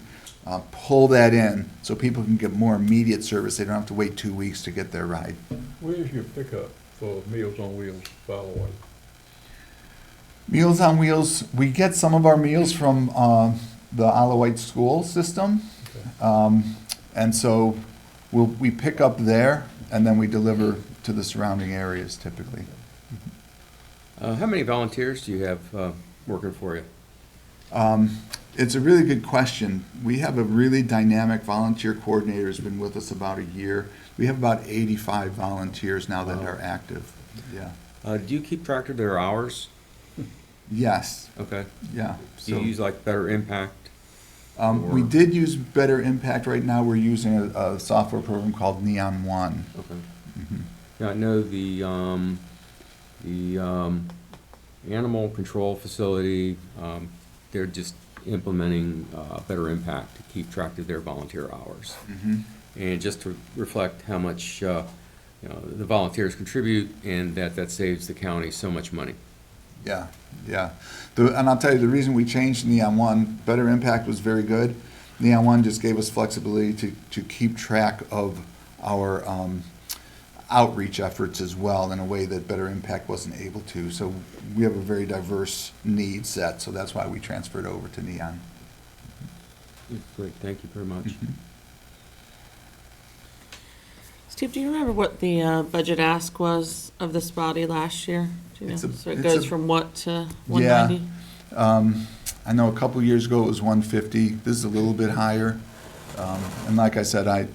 pull that in so people can get more immediate service? They don't have to wait 2 weeks to get their ride. Where's your pickup for Meals on Wheels, by the way? Meals on Wheels, we get some of our meals from the Isle of Wight school system. Okay. And so we pick up there and then we deliver to the surrounding areas typically. How many volunteers do you have working for you? It's a really good question. We have a really dynamic volunteer coordinator who's been with us about a year. We have about 85 volunteers now that are active. Yeah. Do you keep track of their hours? Yes. Okay. Yeah. Do you use like Better Impact? We did use Better Impact. Right now, we're using a software program called Neon One. Okay. Mhm. Yeah, I know the animal control facility, they're just implementing Better Impact to keep track of their volunteer hours. Mhm. And just to reflect how much, the volunteers contribute and that saves the county so much money. Yeah, yeah. And I'll tell you, the reason we changed Neon One, Better Impact was very good. Neon One just gave us flexibility to keep track of our outreach efforts as well in a way that Better Impact wasn't able to. So we have a very diverse need set, so that's why we transferred over to Neon. Great, thank you very much. Mhm. Steve, do you remember what the budget ask was of this body last year? Do you know? It's a- So it it's goes a- from what to Yeah. 190? I know a couple years ago it was 150. This is a little bit higher. And like I said, I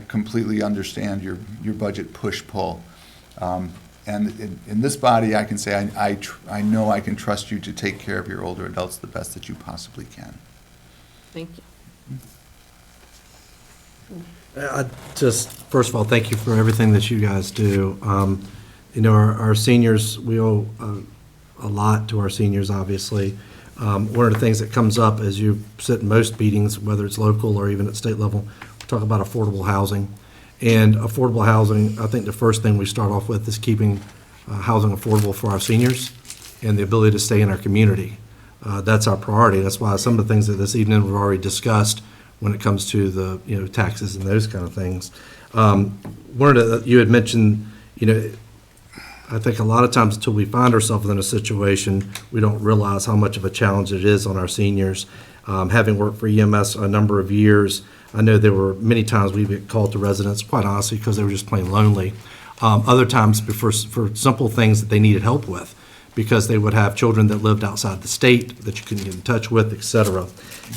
completely understand your budget push-pull. And in this body, I can say I know I can trust you to take care of your older adults the best that you possibly can. Thank you. First of all, thank you for everything that you guys do. Our seniors, we owe a lot to our seniors, obviously. One of the things that comes up as you sit in most meetings, whether it's local or even at state level, we talk about affordable housing. And affordable housing, I think the first thing we start off with is keeping housing affordable for our seniors and the ability to stay in our community. That's our priority. That's why some of the things that this evening we've already discussed when it comes to the, taxes and those kind of things. You had mentioned, I think a lot of times until we find ourselves in a situation, we don't realize how much of a challenge it is on our seniors. Having worked for EMS a number of years, I know there were many times we get called to residents, quite honestly, because they were just plain lonely. Other times for simple things that they needed help with, because they would have children that lived outside the state that you couldn't get in touch with, et cetera.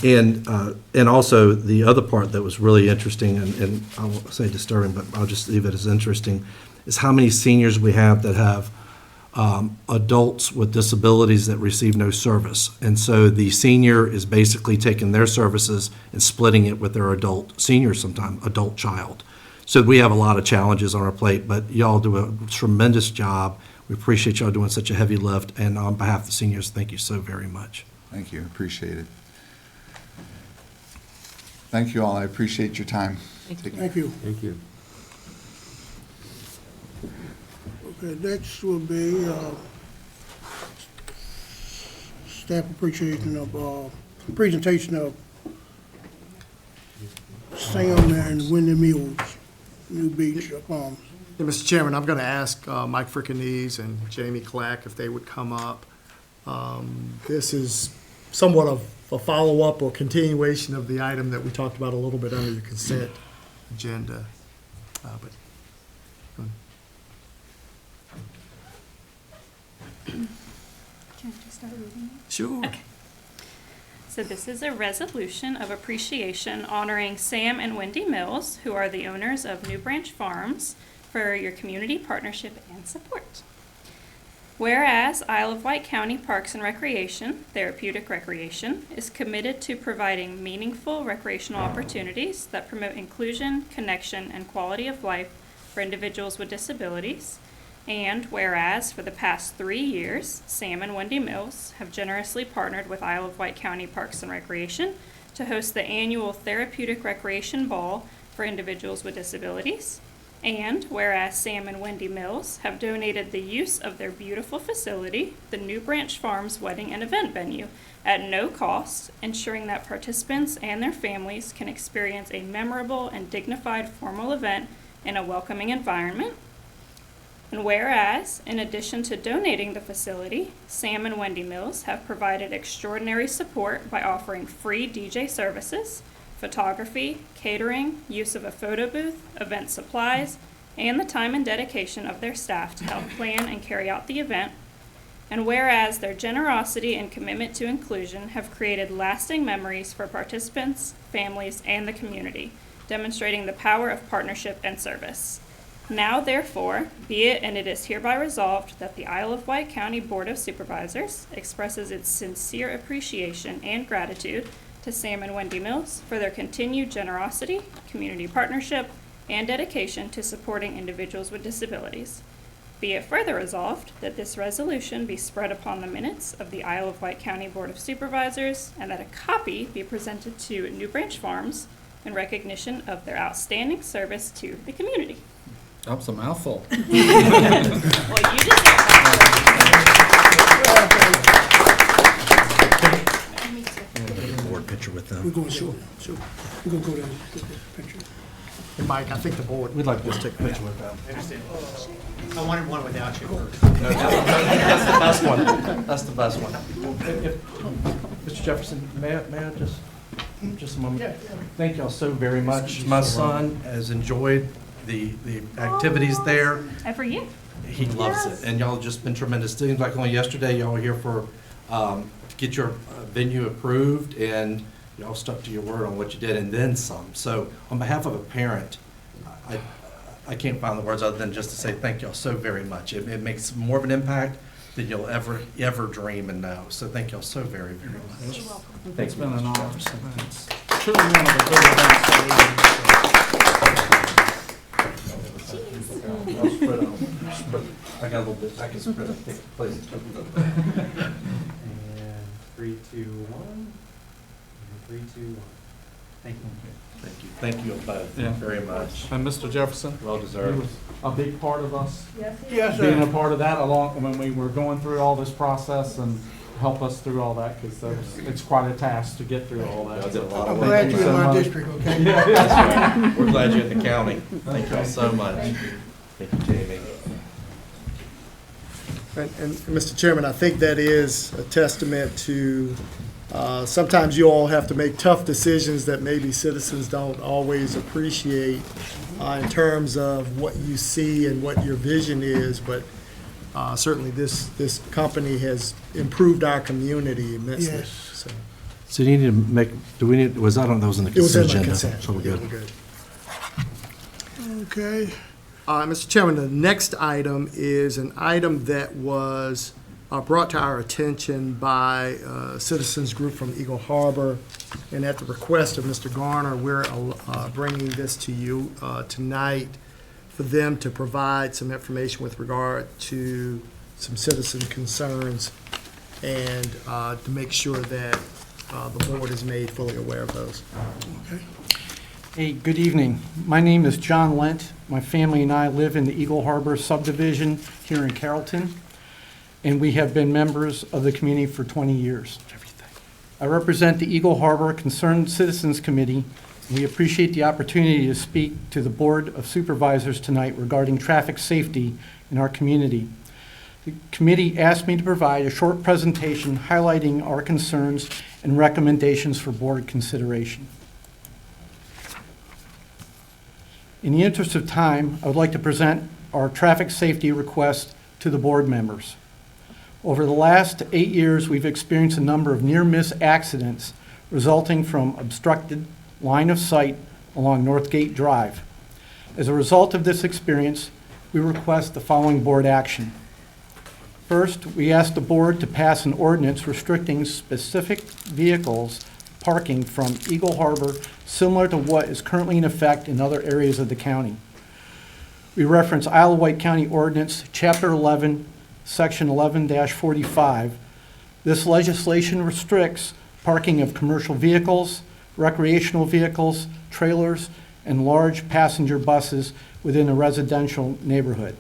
And also the other part that was really interesting, and I won't say disturbing, but I'll just leave it as interesting, is how many seniors we have that have adults with disabilities that receive no service. And so the senior is basically taking their services and splitting it with their sometimes adult child. So we have a lot of challenges on our plate, but y'all do a tremendous job. We appreciate y'all doing such a heavy lift, and on behalf of the seniors, thank you so very much. Thank you, appreciate it. Thank you all, I appreciate your time. Thank Take care. Thank you. Thank you. Okay, next will be staff appreciation of, presentation of Sam and Wendy Mills, New Beach Farms. Yeah, Mr. Chairman, I'm going to ask Mike Frickanese and Jamie Clack if they would come up. This is somewhat of a follow-up or continuation of the item that we talked about a little bit under the consent agenda. But go ahead. Can I just start reading it? Sure. Okay. So this is a resolution of appreciation honoring Sam and Wendy Mills, who are the owners of New Branch Farms, for your community partnership and support. Whereas Isle of Wight County Parks and Recreation, Therapeutic Recreation, is committed to providing meaningful recreational opportunities that promote inclusion, connection, and quality of life for individuals with disabilities. And whereas for the past 3 years, Sam and Wendy Mills have generously partnered with Isle of Wight County Parks and Recreation to host the annual Therapeutic Recreation Ball for individuals with disabilities. And whereas Sam and Wendy Mills have donated the use of their beautiful facility, the New Branch Farms Wedding and Event Venue, at no cost, ensuring that participants and their families can experience a memorable and dignified formal event in a welcoming environment. And whereas, in addition to donating the facility, Sam and Wendy Mills have provided extraordinary support by offering free DJ services, photography, catering, use of a photo booth, event supplies, and the time and dedication of their staff to help plan and carry out the event. And whereas their generosity and commitment to inclusion have created lasting memories for participants, families, and the community, demonstrating the power of partnership and service. Now, therefore, be it and it is hereby resolved that the Isle of Wight County Board of Supervisors expresses its sincere appreciation and gratitude to Sam and Wendy Mills for their continued generosity, community partnership, and dedication to supporting individuals with disabilities. Be it further resolved that this resolution be spread upon the minutes of the Isle of Wight County Board of Supervisors and that a copy be presented to New Branch Farms in recognition of their outstanding service to the community. That was a mouthful. Well, you just Board picture with them. We're going, sure. We're going to go down and get this picture. And Mike, I think the board. We'd like to just take a picture with them. I wanted one without you first. That's the best one. That's the best one. Mr. Jefferson, may I just a moment? Thank y'all so very much. My son has enjoyed the activities there. And for you. He loves it, and y'all have just been tremendous. Seems like only yesterday y'all were here for, to get your venue approved, and y'all stuck to your word on what you did, and then some. So on behalf of a parent, I can't find the words other than just to say thank y'all so very much. It makes more of an impact than you'll ever dream and know. So thank y'all so very, very much. It's been an honor. It's truly one of the good events I got a little bit, I can spread it, take a place. And 3, 2, 1. And 3, 2, 1. Thank you. Thank you. Thank you both Yeah. very much. And Mr. Jefferson, Well he deserved. was a big part of us Yes, being a sir. part of that along when we were going through all this process and help us through all that because it's quite a task to get through all that. Y'all did a lot I'm of glad you're in my much. district, okay? That's right. We're glad you're in the county. Thank y'all so much. Thank you, Jamie. And Mr. Chairman, I think that is a testament to, sometimes you all have to make tough decisions that maybe citizens don't always appreciate in terms of what you see and what your vision is, but certainly this company has improved our community immensely. Yes. So, So you need to make, do we need, was, I don't know, that was in the it was in consent my agenda. consent. So we're Yeah, good. Okay. Mr. Chairman, the next item is an item that was brought to our attention by a citizens group from Eagle Harbor, and at the request of Mr. Garner, we're bringing this to you tonight for them to provide some information with regard to some citizen concerns and to make sure that the board is made fully aware of those. Okay. Hey, good evening. My name is John Lent. My family and I live in the Eagle Harbor subdivision here in Carrollton, and we have been members of the community for 20 years. I represent the Eagle Harbor Concerned Citizens Committee, and we appreciate the opportunity to speak to the Board of Supervisors tonight regarding traffic safety in our community. The committee asked me to provide a short presentation highlighting our concerns and recommendations for board consideration. In the interest of time, I would like to present our traffic safety request to the board members. Over the last 8 years, we've experienced a number of near-miss accidents resulting from obstructed line of sight along Northgate Drive. As a result of this experience, we request the following board action. First, we ask the board to pass an ordinance restricting specific vehicles parking from Eagle Harbor similar to what is currently in effect in other areas of the county. We reference Isle of Wight County Ordinance, Chapter 11, Section 11-45. This legislation restricts parking of commercial vehicles, recreational vehicles, trailers, and large passenger buses within a residential neighborhood.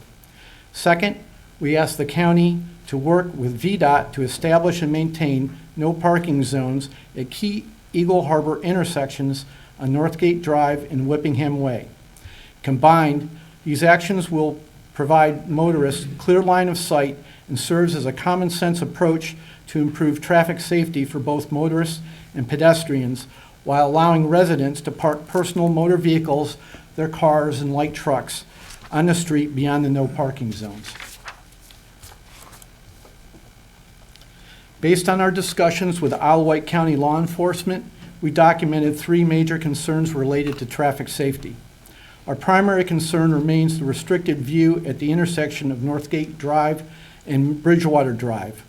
Second, we ask the county to work with VDOT to establish and maintain no parking zones at key Eagle Harbor intersections on Northgate Drive and Whippingham Way. Combined, these actions will provide motorists clear line of sight and serves as a common sense approach to improve traffic safety for both motorists and pedestrians while allowing residents to park personal motor vehicles, their cars, and light trucks on the street beyond the no parking zones. Based on our discussions with Isle of Wight County law enforcement, we documented 3 major concerns related to traffic safety. Our primary concern remains the restricted view at the intersection of Northgate Drive and Bridgewater Drive.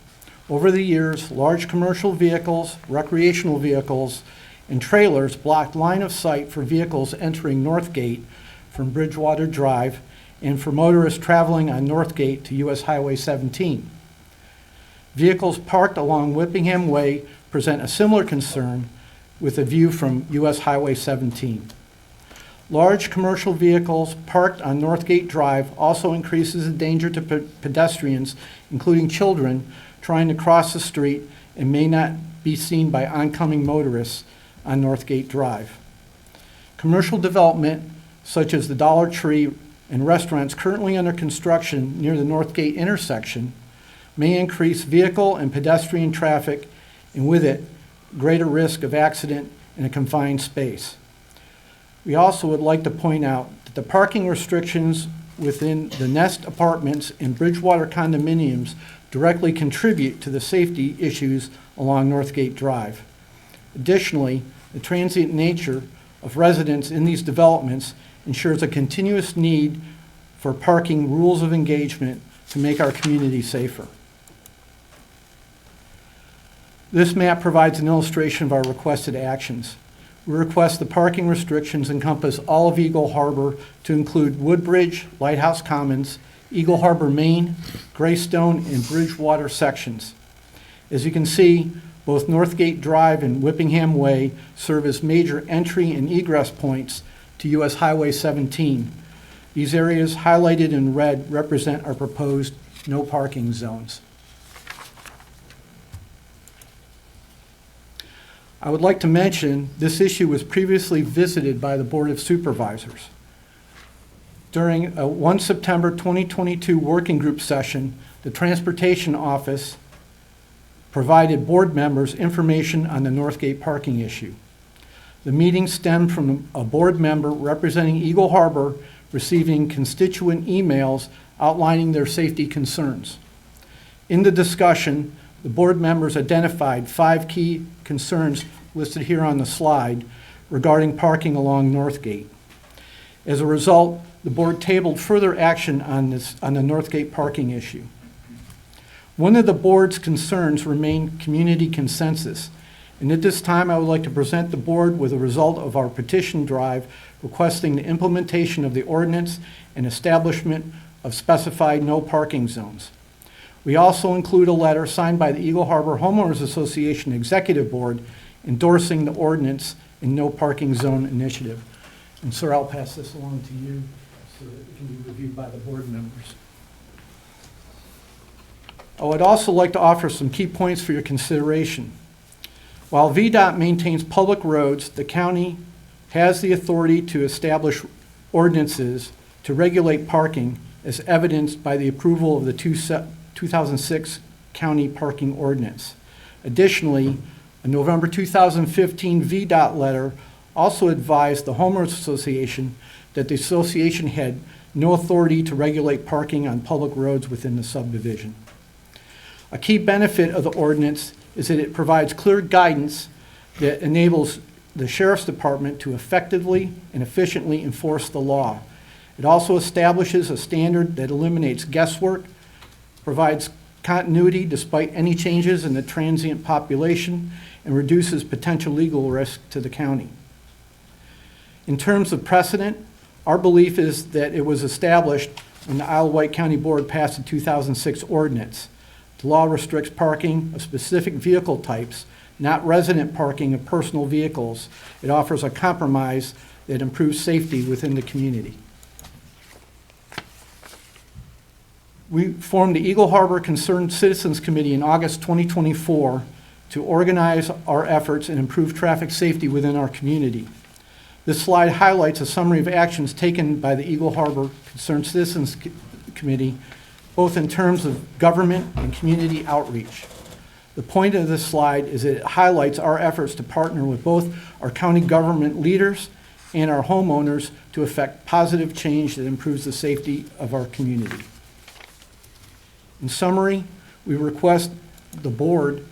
Over the years, large commercial vehicles, recreational vehicles, and trailers blocked line of sight for vehicles entering Northgate from Bridgewater Drive and for motorists traveling on Northgate to US Highway 17. Vehicles parked along Whippingham Way present a similar concern with a view from US Highway 17. Large commercial vehicles parked on Northgate Drive also increases the danger to pedestrians, including children, trying to cross the street and may not be seen by oncoming motorists on Northgate Drive. Commercial development, such as the Dollar Tree and restaurants currently under construction near the Northgate intersection, may increase vehicle and pedestrian traffic, and with it, greater risk of accident in a confined space. We also would like to point out that the parking restrictions within the Nest Apartments and Bridgewater condominiums directly contribute to the safety issues along Northgate Drive. Additionally, the transient nature of residents in these developments ensures a continuous need for parking rules of engagement to make our community safer. This map provides an illustration of our requested actions. We request the parking restrictions encompass all of Eagle Harbor to include Woodbridge, Lighthouse Commons, Eagle Harbor Main, Greystone, and Bridgewater sections. As you can see, both Northgate Drive and Whippingham Way serve as major entry and egress points to US Highway 17. These areas highlighted in red represent our proposed no parking zones. I would like to mention this issue was previously visited by the Board of Supervisors. During a 1 September 2022 working group session, the Transportation Office provided board members information on the Northgate parking issue. The meeting stemmed from a board member representing Eagle Harbor receiving constituent emails outlining their safety concerns. In the discussion, the board members identified 5 key concerns listed here on the slide regarding parking along Northgate. As a result, the board tabled further action on the Northgate parking issue. One of the board's concerns remained community consensus, and at this time I would like to present the board with a result of our petition drive requesting the implementation of the ordinance and establishment of specified no parking zones. We also include a letter signed by the Eagle Harbor Homeowners Association Executive Board endorsing the ordinance and no parking zone initiative. And sir, I'll pass this along to you so that it can be reviewed by the board members. I would also like to offer some key points for your consideration. While VDOT maintains public roads, the county has the authority to establish ordinances to regulate parking as evidenced by the approval of the 2006 county parking ordinance. Additionally, a November 2015 VDOT letter also advised the Homeowners Association that the association had no authority to regulate parking on public roads within the subdivision. A key benefit of the ordinance is that it provides clear guidance that enables the Sheriff's Department to effectively and efficiently enforce the law. It also establishes a standard that eliminates guesswork, provides continuity despite any changes in the transient population, and reduces potential legal risk to the county. In terms of precedent, our belief is that it was established when the Isle of Wight County Board passed the 2006 ordinance. The law restricts parking of specific vehicle types, not resident parking of personal vehicles. It offers a compromise that improves safety within the community. We formed the Eagle Harbor Concerned Citizens Committee in August 2024 to organize our efforts and improve traffic safety within our community. This slide highlights a summary of actions taken by the Eagle Harbor Concerned Citizens Committee, both in terms of government and community outreach. The point of this slide is that it highlights our efforts to partner with both our county government leaders and our homeowners to effect positive change that improves the safety of our community. In summary, we request the board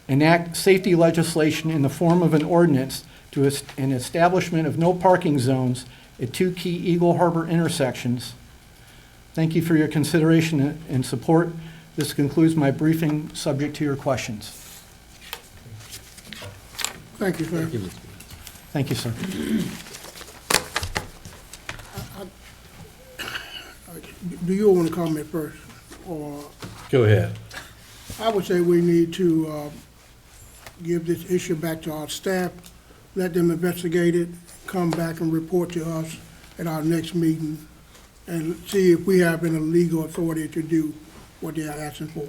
enact safety legislation in the form of an ordinance to an establishment of no parking zones at 2 key Eagle Harbor intersections. Thank you for your consideration and support. This concludes my briefing, subject to your questions. Thank you, sir. Thank you, sir. Do you want to comment first? Or Go ahead. I would say we need to give this issue back to our staff, let them investigate it, come back and report to us at our next meeting, and see if we have any legal authority to do what they are asking for.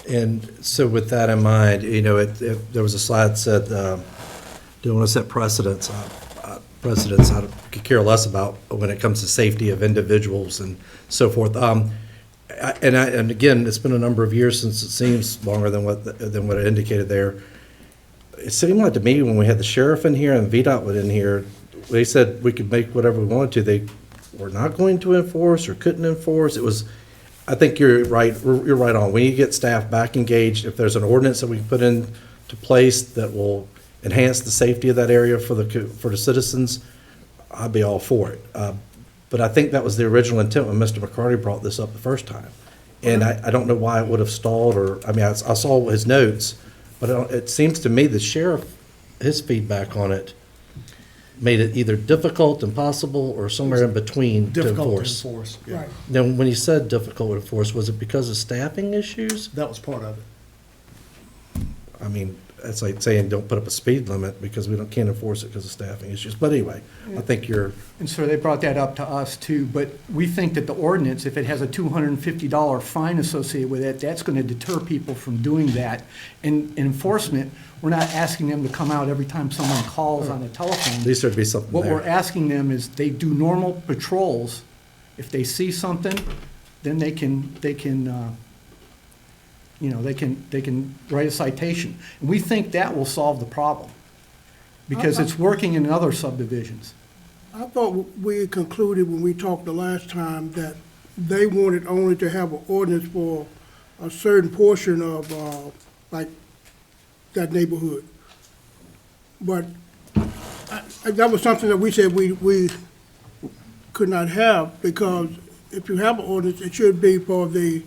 And so with that in mind, you know, there was a slide that said, don't want to set precedents. Precedents I could care less about when it comes to safety of individuals and so forth. And again, it's been a number of years since it seems longer than what it indicated there. It seemed like to me when we had the sheriff in here and VDOT was in here, they said we could make whatever we wanted to. They were not going to enforce or couldn't enforce. It was, I think you're right. You're right on. We need to get staff back engaged. If there's an ordinance that we can put into place that will enhance the safety of that area for the citizens, I'd be all for it. But I think that was the original intent when Mr. McCarty brought this up the first time. And I don't know why it would have stalled or, I mean, I saw his notes, but it seems to me the sheriff, his feedback on it made it either difficult, impossible, or somewhere in between to enforce. Difficult to enforce, yeah. Right. Now, when you said difficult to enforce, was it because of staffing issues? That was part of it. I mean, it's like saying don't put up a speed limit because we can't enforce it because of staffing issues. But anyway, I think you're, And so they brought that up to us too, but we think that the ordinance, if it has a $250 fine associated with it, that's going to deter people from doing that. And enforcement, we're not asking them to come out every time someone calls on the telephone. at least there'd be something What we're there. asking them is they do normal patrols. If they see something, then they can write a citation. And we think that will solve the problem because it's working in other subdivisions. I thought we concluded when we talked the last time that they wanted only to have an ordinance for a certain portion of, like, that neighborhood. But that was something that we said we could not have, because if you have an ordinance, it should be for the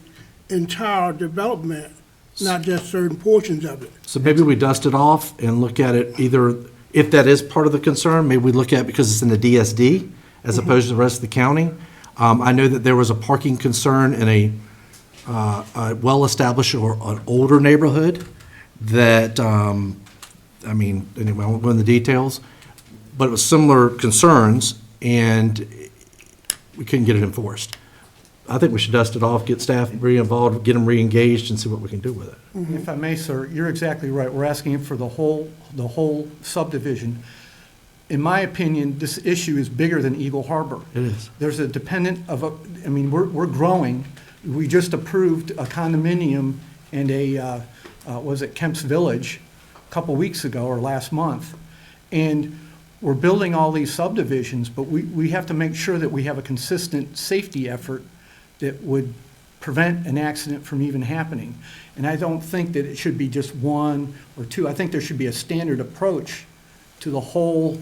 entire development, not just certain portions of it. So maybe we dust it off and look at it either, if that is part of the concern, maybe we look at it because it's in the DSD as opposed to the rest of the county. I know that there was a parking concern in a well-established or an older neighborhood that, I mean, anyway, I won't go into the details, but it was similar concerns and we couldn't get it enforced. I think we should dust it off, get staff re-involved, get them re-engaged and see what we can do with it. If I may, sir, you're exactly right. We're asking for the whole subdivision. In my opinion, this issue is bigger than Eagle Harbor. It is. There's a dependent of I mean, we're growing. We just approved a condominium and was it Kemp's Village a couple weeks ago or last month. And we're building all these subdivisions, but we have to make sure that we have a consistent safety effort that would prevent an accident from even happening. And I don't think that it should be just one or two. I think there should be a standard approach to the whole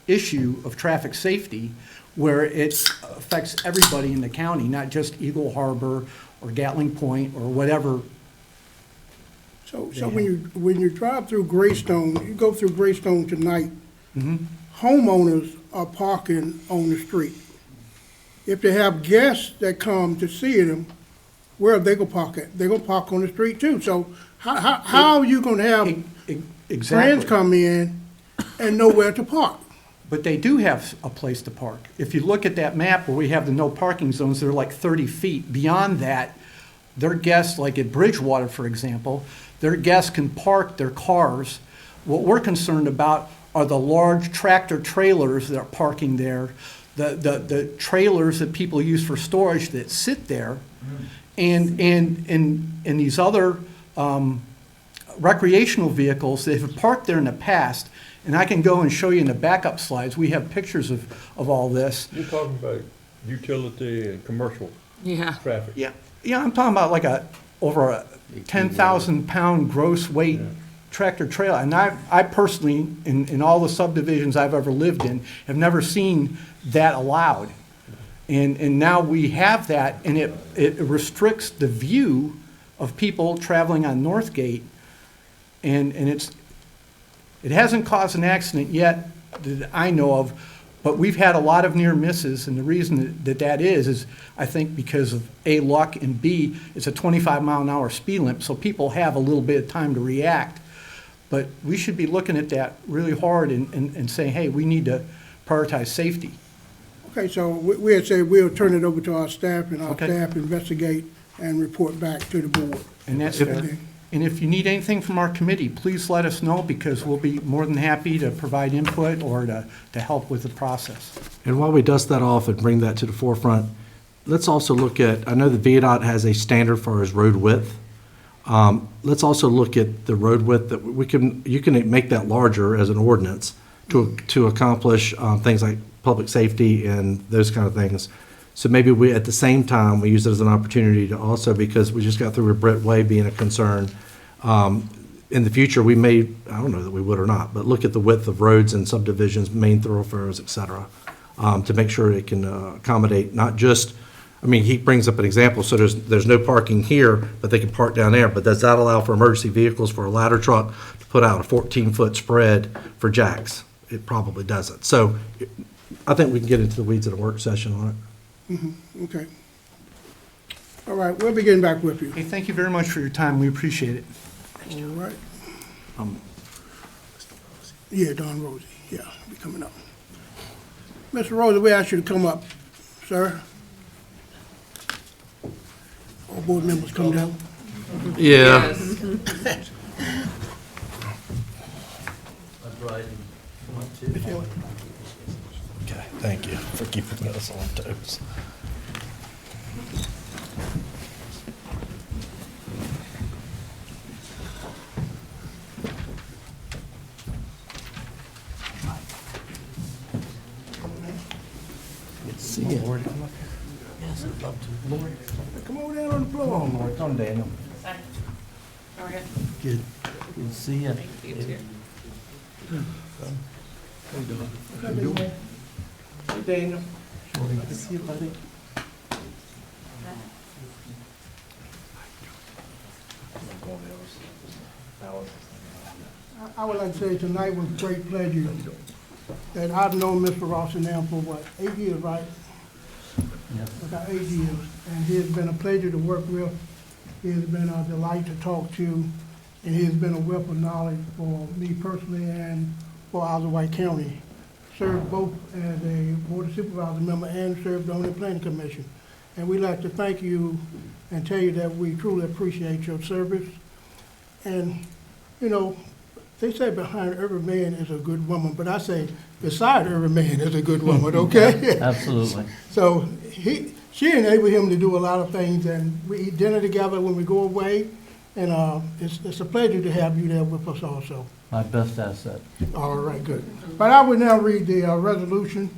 issue of traffic safety where it affects everybody in the county, not just Eagle Harbor or Gatling Point or whatever. So when you drive through Greystone, you go through Greystone tonight, homeowners are parking on the street. If they have guests that come to see them, where are they gonna park at? They're gonna park on the street too. So how are you gonna have friends Exactly. come in and nowhere to park? But they do have a place to park. If you look at that map where we have the no parking zones, they're like 30 feet. Beyond that, their guests, like at Bridgewater, for example, their guests can park their cars. What we're concerned about are the large tractor trailers that are parking there, the trailers that people use for storage that sit there, and these other recreational vehicles that have parked there in the past. And I can go and show you in the backup slides. We have pictures of all this. You're talking about utility and commercial Yeah. traffic. Yeah, I'm talking about like a over a 10,000-pound gross weight tractor trailer. And I personally, in all the subdivisions I've ever lived in, have never seen that allowed. And now we have that, and it restricts the view of people traveling on Northgate. And it hasn't caused an accident yet that I know of, but we've had a lot of near misses, and the reason that is I think because of A, luck, and B, it's a 25-mile-an-hour speed limit, so people have a little bit of time to react. But we should be looking at that really hard and saying, hey, we need to prioritize safety. Okay, so we'll say we'll turn it over to our staff, and our Okay. staff investigate and report back to the board. And that's fair. And if you need anything from our committee, please let us know, because we'll be more than happy to provide input or to help with the process. And while we dust that off and bring that to the forefront, let's also look at, I know the VDOT has a standard for its road width. Let's also look at the road width that you can make that larger as an ordinance to accomplish things like public safety and those kind of things. So maybe we, at the same time, we use it as an opportunity to also, because we just got through with Brett Way being a concern, in the future, we may, I don't know that we would or not, but look at the width of roads and subdivisions, main thoroughfares, et cetera, to make sure it can accommodate not just, I mean, he brings up an example, so there's no parking here, but they can park down there, but does that allow for emergency vehicles, for a ladder truck to put out a 14-foot spread for jacks? It probably doesn't. So I think we can get into the weeds at a work session on it. Okay. All right, we'll be getting back with you. Hey, thank you very much for your time. We appreciate it. All right. Yeah, Don Rosie, yeah, be coming up. Mr. Rosie, we ask you to come up, sir. All board members come down. Yeah. Okay, thank you for keeping us on toes. Good to see you. Yes, I'd love to. Lori, Come on down on the floor. come on, Lori, come Daniel. How are you? Good. Good to see you. Hey, Daniel. Good to see you, buddy. I would like to say tonight was great pleasure that I've known Mr. Rossi now for what, 8 years, right? About 8 years, and he has been a pleasure to work with. He has been a delight to talk to, and he has been a wealth of knowledge for me personally and for Isle of Wight County. Served both as a Board of Supervisors member and served on the Planning Commission. And we'd like to thank you and tell you that we truly appreciate your service. And, you know, they say behind every man is a good woman, but I say beside every man is a good woman, okay? Absolutely. So she enabled him to do a lot of things, and we eat dinner together when we go away, and it's a pleasure to have you there with us also. My best asset. All right, good. But I will now read the resolution.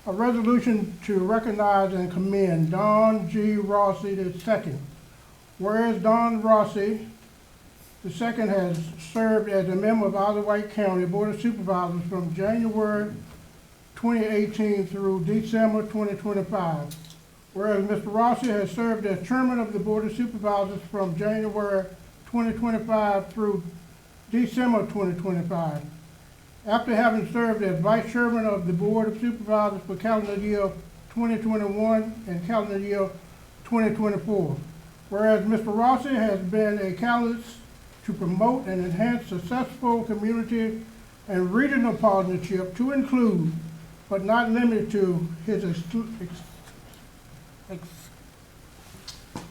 A resolution to recognize and commend Don G. Rossi II. Whereas Don Rossi II has served as a member of Isle of Wight County Board of Supervisors from January 2018 through December 2025. Whereas Mr. Rossi has served as chairman of the Board of Supervisors from January 2025 through December 2025. After having served as vice chairman of the Board of Supervisors for calendar year 2021 and calendar year 2024. Whereas Mr. Rossi has been a catalyst to promote and enhance successful community and regional partnership to include, but not limited to, his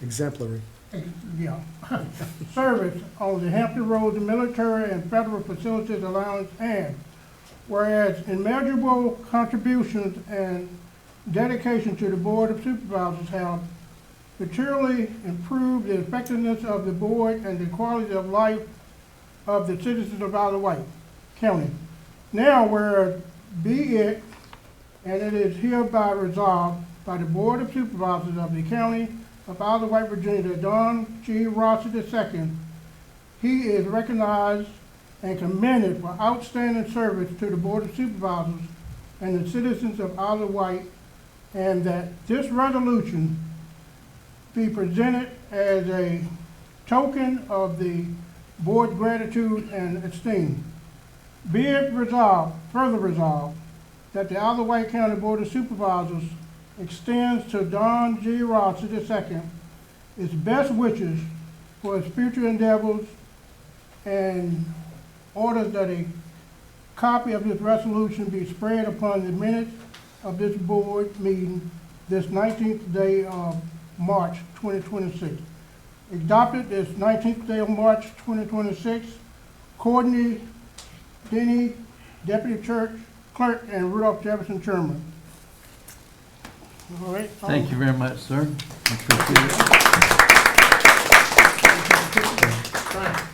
Exemplary. service on the Hampton Roads Military and Federal Facilities Allowance, and whereas immeasurable contributions and dedication to the Board of Supervisors have materially improved the effectiveness of the board and the quality of life of the citizens of Isle of Wight County. Now, whereas be it, and it is hereby resolved by the Board of Supervisors of the County of Isle of Wight, Virginia, to Don G. Rossi II. He is recognized and commended for outstanding service to the Board of Supervisors and the citizens of Isle of Wight, and that this resolution be presented as a token of the board's gratitude and esteem. Be it resolved, further resolved, that the Isle of Wight County Board of Supervisors extends to Don G. Rossi II its best wishes for his future endeavors and orders that a copy of this resolution be spread upon the minutes of this board meeting this 19th day of March 2026. Adopted this 19th day of March 2026, Courtney Denny, Deputy Church Clerk, and Rudolph Jefferson, Chairman. All right. Thank you very much, sir. I appreciate it.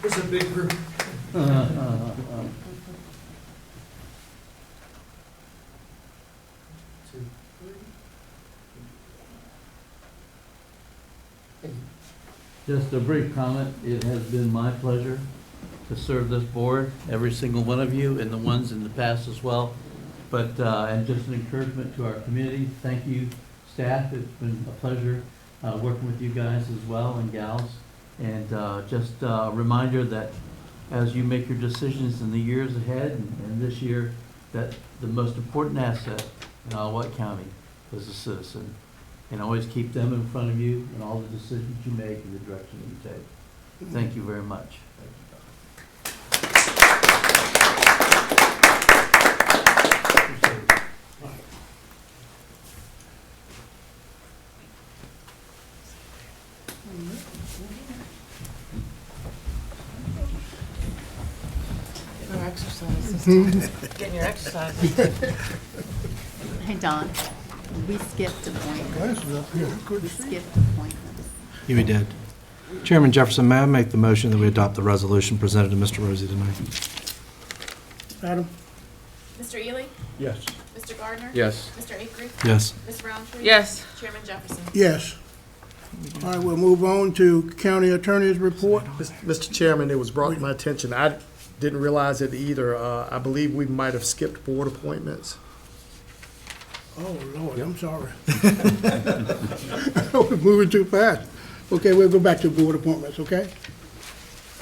It's a big group. Just a brief comment. It has been my pleasure to serve this board, every single one of you, and the ones in the past as well. But, and just an encouragement to our community. Thank you, staff. It's been a pleasure working with you guys as well and gals. And just a reminder that as you make your decisions in the years ahead and this year, that the most important asset in Isle of Wight County is a citizen. And always keep them in front of you in all the decisions you make and the direction that you take. Thank you very much. No exercise. Getting your exercise. Hey, Don, we skipped appointments. Glasses up here. We skipped appointments. Yeah, we did. Chairman Jefferson, may I make the motion that we adopt the resolution presented to Mr. Rosie tonight? Adam? Mr. Ely? Yes. Mr. Gardner? Yes. Mr. Acree? Yes. Ms. Roundtree? Yes. Chairman Jefferson? Yes. All right, we'll move on to County Attorney's report. Mr. Chairman, it was brought to my attention, I didn't realize it either. I believe we might have skipped board appointments. Oh, Lord, I'm sorry. We're moving too fast. Okay, we'll go back to board appointments, okay?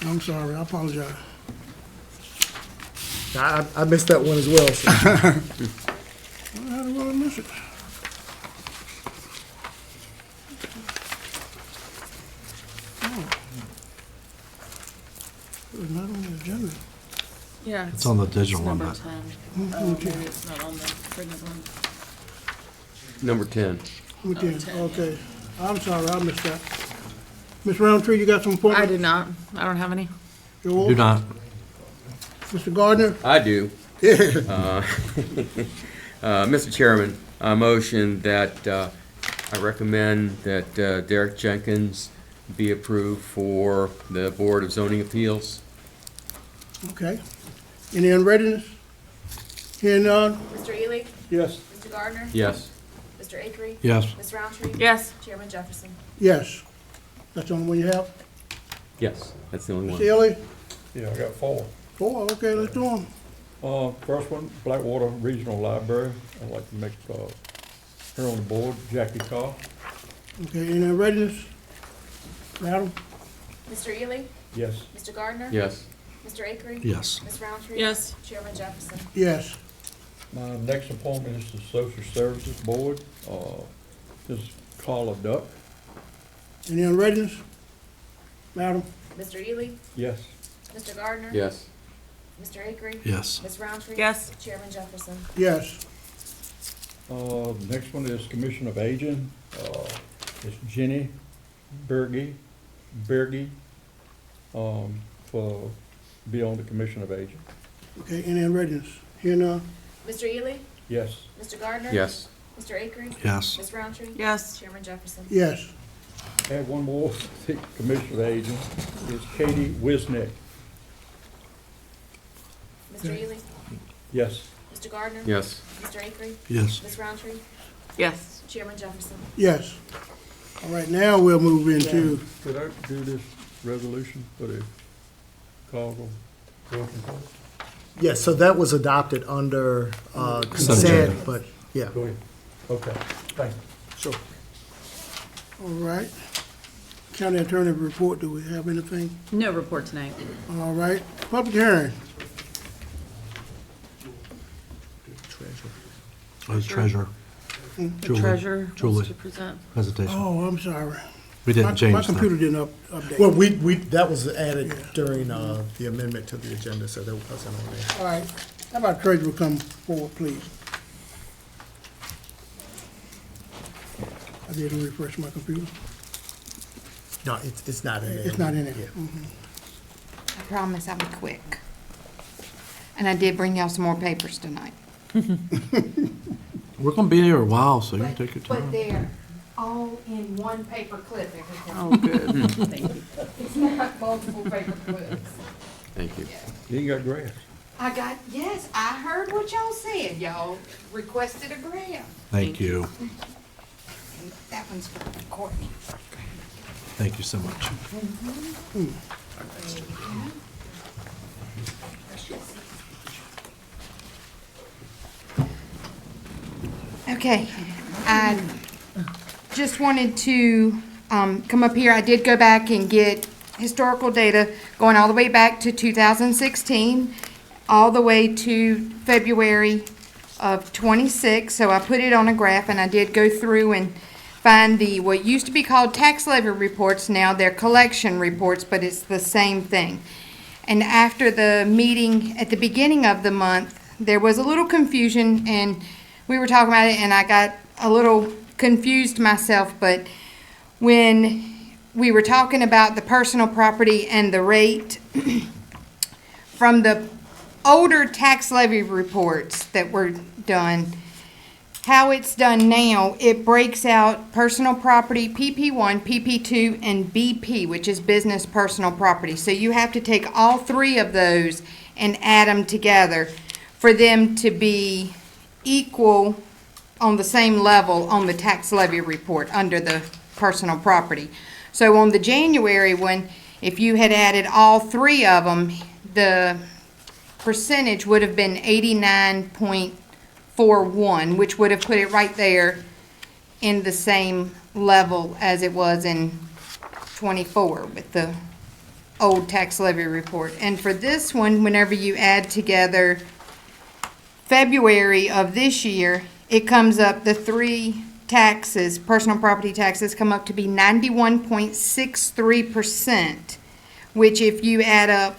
I'm sorry, I apologize. I missed that one as well, so. How do I miss it? Oh. It was not on the agenda. Yeah. It's on the digital one, Number but 10. Oh, maybe it's not on the printed one. Number 10. Okay, okay. I'm sorry, I missed that. Ms. Roundtree, you got some appointments? I did not. I don't have any. Joel? do not. Mr. Gardner? I do. Yeah. Mr. Chairman, I motion that I recommend that Derek Jenkins be approved for the Board of Zoning Appeals. Okay. Any unreadiness? Hearing none? Mr. Ely? Yes. Mr. Gardner? Yes. Mr. Acree? Yes. Ms. Roundtree? Yes. Chairman Jefferson? Yes. That's the only one you have? Yes, that's the only Mr. one. Ely? Yeah, I got 4. Four, okay, let's do them. First one, Blackwater Regional Library. I'd like to make her on the board, Jackie Carr. Okay, any unreadiness? Madam? Mr. Ely? Yes. Mr. Gardner? Yes. Mr. Acree? Yes. Ms. Roundtree? Yes. Chairman Jefferson? Yes. My next appointment is the Social Services Board. This is Carla Duck. Any unreadiness? Madam? Mr. Ely? Yes. Mr. Gardner? Yes. Mr. Acree? Yes. Ms. Roundtree? Yes. Chairman Jefferson? Yes. The next one is Commission of Aging. It's Jenny Berge, for be on the Commission of Aging. Okay, any unreadiness? Hearing none? Mr. Ely? Yes. Mr. Gardner? Yes. Mr. Acree? Yes. Ms. Roundtree? Yes. Chairman Jefferson? Yes. Add one more, the Commission of Aging is Katie Wisnick. Mr. Ely? Yes. Mr. Gardner? Yes. Mr. Acree? Yes. Ms. Roundtree? Yes. Chairman Jefferson? Yes. All right, now we'll move into, Could I do this resolution for the Cargill broken part? Yes, so that was adopted under consent, agenda. but, yeah. Go ahead. Okay, thank you. Sure. all right. County Attorney report, do we have anything? No report tonight. All right, public hearing. Treasurer. The Julie. treasurer Julie. wants to present. Presentation. Oh, I'm sorry. We didn't My change computer that. didn't update. Well, that was added during the amendment to the agenda, so that wasn't on there. All right, how about treasurer come forward, please? I didn't refresh my computer. No, it's not in there. It's not in it. Yeah. Mhm. I promise I'll be quick. And I did bring y'all some more papers tonight. We're gonna be here a while, so you can take your But time. they're all in one paper clip, everything. Oh, good. Thank you. It's not multiple paper clips. Thank you. You ain't got grass. Yes, I heard what y'all said. Y'all requested a graph. Thank you. That one's for Courtney. Thank you so much. Okay, I just wanted to come up here. I did go back and get historical data going all the way back to 2016, all the way to February of '26. So I put it on a graph, and I did go through and find what used to be called tax levy reports. Now they're collection reports, but it's the same thing. And after the meeting at the beginning of the month, there was a little confusion, and we were talking about it, and I got a little confused myself, but when we were talking about the personal property and the rate from the older tax levy reports that were done, how it's done now, it breaks out personal property, PP1, PP2, and BP, which is business personal property. So you have to take all three of those and add them together for them to be equal on the same level on the tax levy report under the personal property. So on the January one, if you had added all three of them, the percentage would have been 89.41, which would have put it right there in the same level as it was in 24 with the old tax levy report. And for this one, whenever you add together February of this year, it comes up, the three taxes, personal property taxes, come up to be 91.63%, which if you add up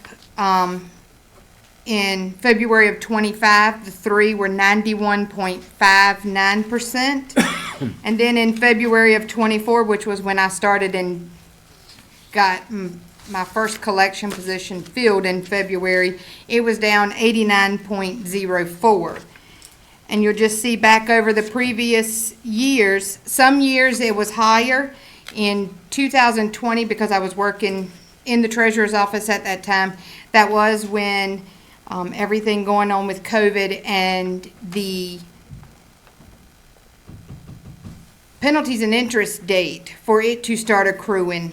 in February of 25, the three were 91.59%. And then in February of 24, which was when I started and got my first collection position filled in February, it was down 89.04. And you'll just see back over the previous years, some years it was higher. In 2020, because I was working in the treasurer's office at that time, that was when everything going on with COVID and the penalties and interest date for it to start accruing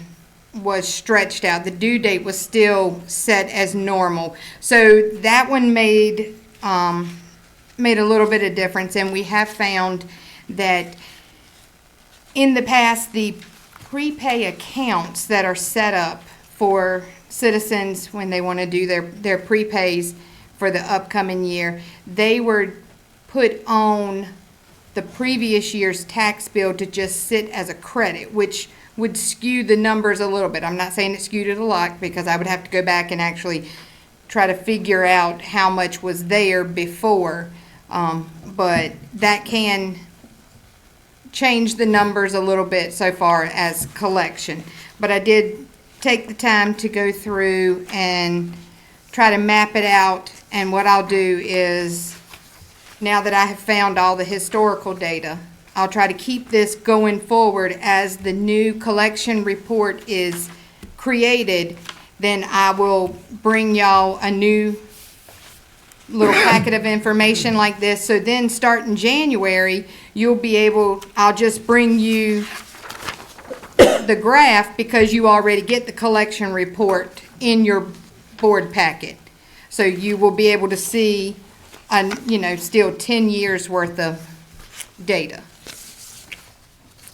was stretched out. The due date was still set as normal. So that one made a little bit of difference, and we have found that in the past, the prepay accounts that are set up for citizens when they want to do their prepays for the upcoming year, they were put on the previous year's tax bill to just sit as a credit, which would skew the numbers a little bit. I'm not saying it skewed it a lot, because I would have to go back and actually try to figure out how much was there before, but that can change the numbers a little bit so far as collection. But I did take the time to go through and try to map it out, and what I'll do is, now that I have found all the historical data, I'll try to keep this going forward as the new collection report is created. Then I will bring y'all a new little packet of information like this. So then starting January, you'll be able, I'll just bring you the graph because you already get the collection report in your board packet. So you will be able to see, still 10 years worth of data.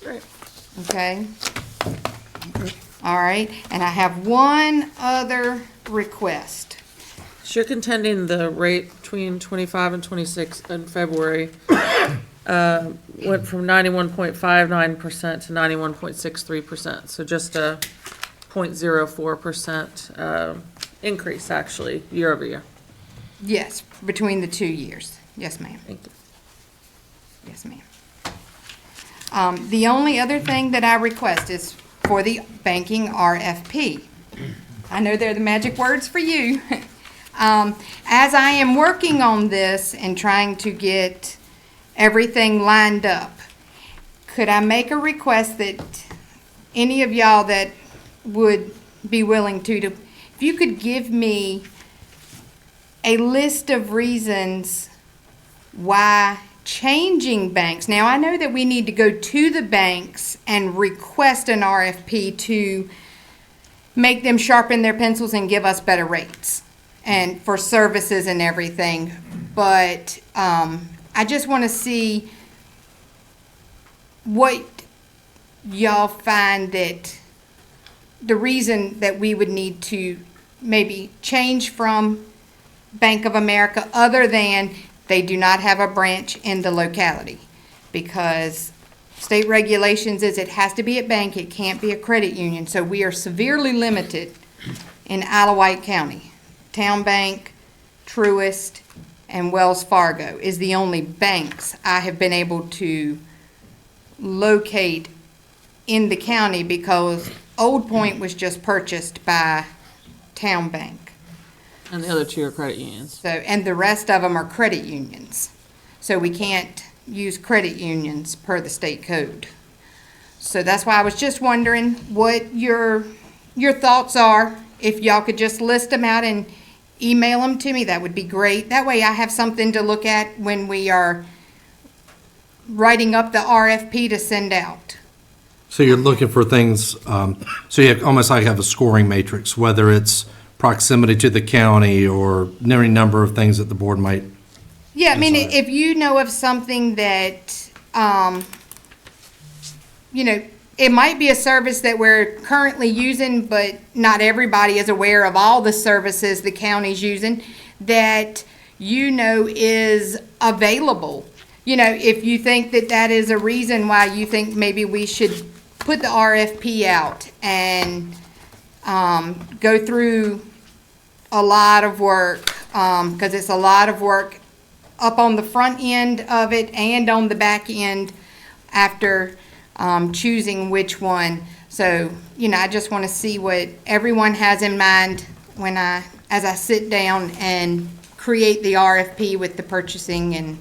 Great. Okay? All right, and I have one other request. So you're contending the rate between 25 and 26 in February went from 91.59% to 91.63%. So just a 0.04% increase, actually, year over year. Yes, between the 2 years. Yes, ma'am. Thank you. Yes, ma'am. The only other thing that I request is for the banking RFP. I know they're the magic words for you. As I am working on this and trying to get everything lined up, could I make a request that any of y'all that would be willing to, if you could give me a list of reasons why changing banks. Now, I know that we need to go to the banks and request an RFP to make them sharpen their pencils and give us better rates and for services and everything. But I just want to see what y'all find that the reason that we would need to maybe change from Bank of America other than they do not have a branch in the locality, because state regulations is it has to be a bank, it can't be a credit union. So we are severely limited in Isle of Wight County. Town Bank, Truist, and Wells Fargo is the only banks I have been able to locate in the county because Old Point was just purchased by Town Bank. And the other two are credit unions. So, and the rest of them are credit unions. So we can't use credit unions per the state code. So that's why I was just wondering what your thoughts are. If y'all could just list them out and email them to me, that would be great. That way I have something to look at when we are writing up the RFP to send out. So you're looking for things, so you almost like have a scoring matrix, whether it's proximity to the county or any number of things that the board might. Yeah, I mean, Inside. if you know of something that, it might be a service that we're currently using, but not everybody is aware of all the services the county's using that is available. If you think that that is a reason why you think maybe we should put the RFP out and go through a lot of work, because it's a lot of work up on the front end of it and on the back end after choosing which one. So, I just want to see what everyone has in mind as I sit down and create the RFP with the purchasing and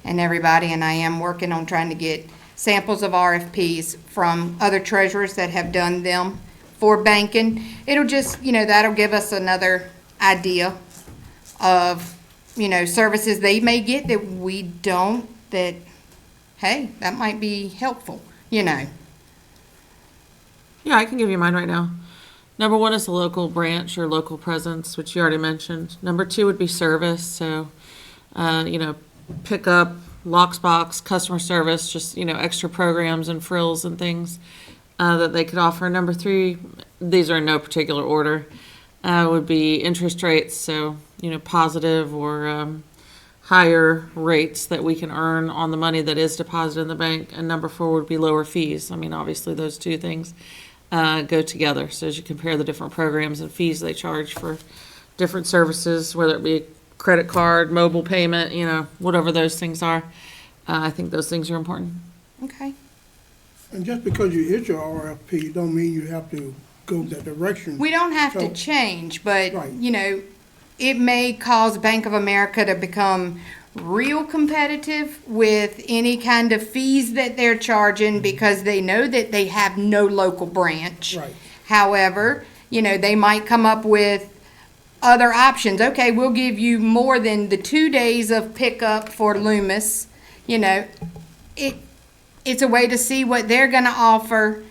everybody. And I am working on trying to get samples of RFPs from other treasurers that have done them for banking. It'll just, that'll give us another idea of, services they may get that we don't, that, hey, that might be helpful, Yeah, I can give you mine right now. Number one is the local branch or local presence, which you already mentioned. Number two would be service, so, pick up, locks box, customer service, just, extra programs and frills and things that they could offer. Number three, these are in no particular order, would be interest rates, so, positive or higher rates that we can earn on the money that is deposited in the bank. And number four would be lower fees. I mean, obviously, those two things go together. So as you compare the different programs and fees they charge for different services, whether it be credit card, mobile payment, whatever those things are, I think those things are important. Okay. And just because you issue a RFP, don't mean you have to go that direction. We don't have to So- change, but, Right. it may cause Bank of America to become real competitive with any kind of fees that they're charging because they know that they have no local branch. Right. However, they might come up with other options. Okay, we'll give you more than the 2 days of pickup for Loomis. It's a way to see what they're gonna offer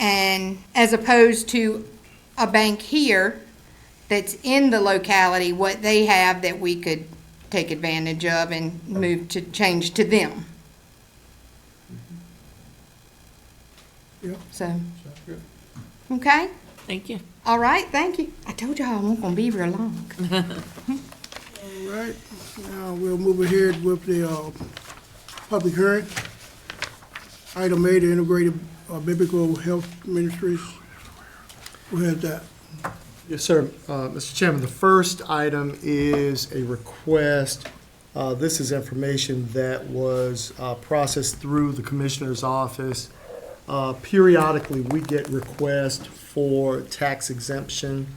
And as opposed to a bank here that's in the locality, what they have that we could take advantage of and change to them. Yeah. So, Sounds good. okay? Thank you. All right, thank you. I told y'all I wasn't gonna be real long. All right, now we'll move ahead with the public hearing. Item A, the Integrated Biblical Health Ministries. Who has that? Yes, sir. Mr. Chairman, the first item is a request. This is information that was processed through the Commissioner's office. Periodically, we get requests for tax exemption,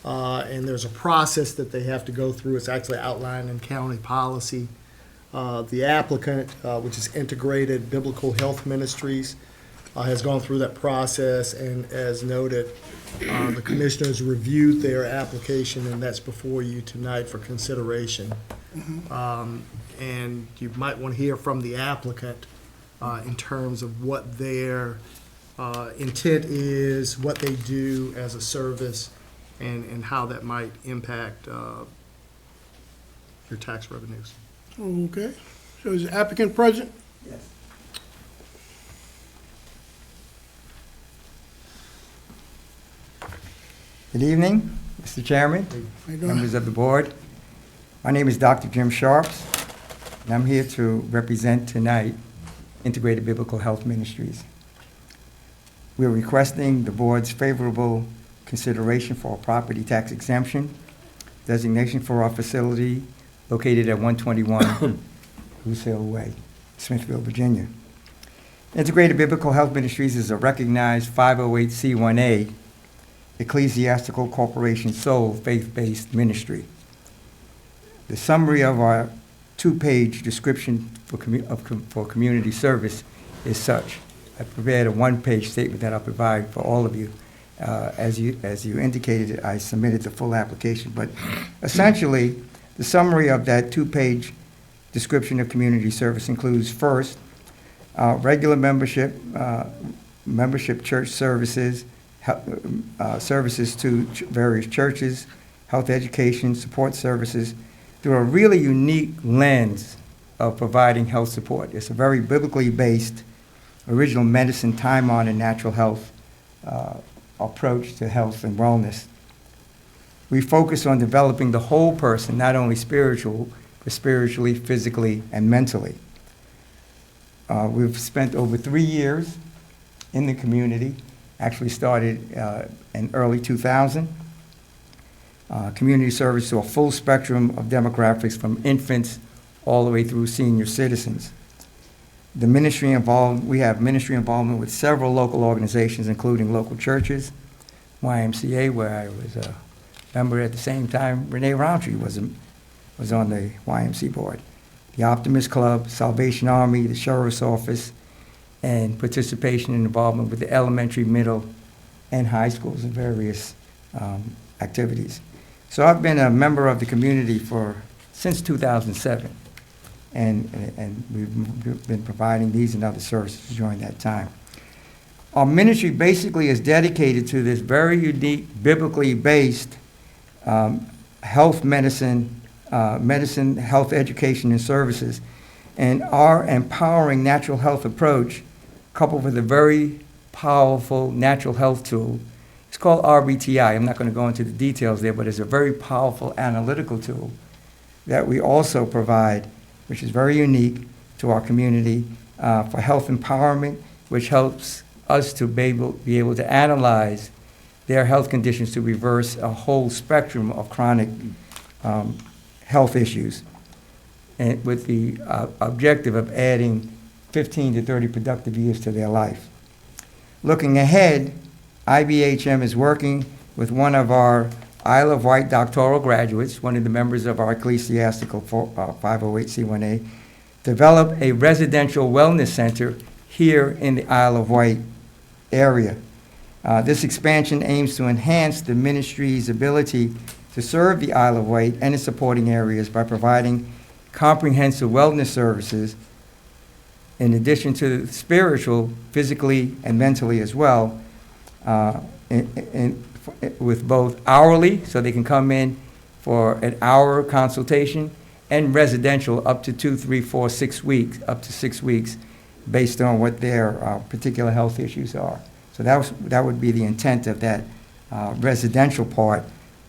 and there's a process that they have to go through. It's actually outlined in county policy. The applicant, which is Integrated Biblical Health Ministries, has gone through that process, and as noted, the commissioners reviewed their application, and that's before you tonight for consideration. And you might want to hear from the applicant in terms of what their intent is, what they do as a service, and how that might impact your tax revenues. Okay, so is the applicant present? Yes. Good evening, Mr. Chairman, How you doing? members of the board. My name is Dr. Jim Sharps, and I'm here to represent tonight Integrated Biblical Health Ministries. We're requesting the board's favorable consideration for a property tax exemption designation for our facility located at 121 Goose Hill Way, Smithville, Virginia. Integrated Biblical Health Ministries is a recognized 508c1a ecclesiastical corporation sole faith-based ministry. The summary of our two-page description for community service is such. I prepared a one-page statement that I'll provide for all of you. As you indicated, I submitted the full application, but essentially, the summary of that two-page description of community service includes, first, regular membership church services, services to various churches, health education, support services, through a really unique lens of providing health support. It's a very biblically based, original medicine, time-honored natural health approach to health and wellness. We focus on developing the whole person, not only spiritual, but spiritually, physically, and mentally. We've spent over 3 years in the community, actually started in early 2000. Community service to a full spectrum of demographics from infants all the way through senior citizens. The ministry involved, we have ministry involvement with several local organizations, including local churches, YMCA, where I was a member at the same time Renee Roundtree was on the YMCA board, the Optimist Club, Salvation Army, the Sheriff's Office, and participation and involvement with the elementary, middle, and high schools in various activities. So I've been a member of the community since 2007, and we've been providing these and other services during that time. Our ministry basically is dedicated to this very unique, biblically based health medicine, health education, and services. And our empowering natural health approach, coupled with a very powerful natural health tool, it's called RBTI. I'm not going to go into the details there, but it's a very powerful analytical tool that we also provide, which is very unique to our community for health empowerment, which helps us to be able to analyze their health conditions to reverse a whole spectrum of chronic health issues, and with the objective of adding 15 to 30 productive years to their life. Looking ahead, IBHM is working with one of our Isle of Wight doctoral graduates, one of the members of our ecclesiastical 508c1a, develop a residential wellness center here in the Isle of Wight area. This expansion aims to enhance the ministry's ability to serve the Isle of Wight and its supporting areas by providing comprehensive wellness services in addition to spiritual, physically, and mentally as well, with both hourly, so they can come in for an hour consultation, and residential up to 2, 3, 4, 6 weeks, up to 6 weeks, based on what their particular health issues are. So that would be the intent of that residential part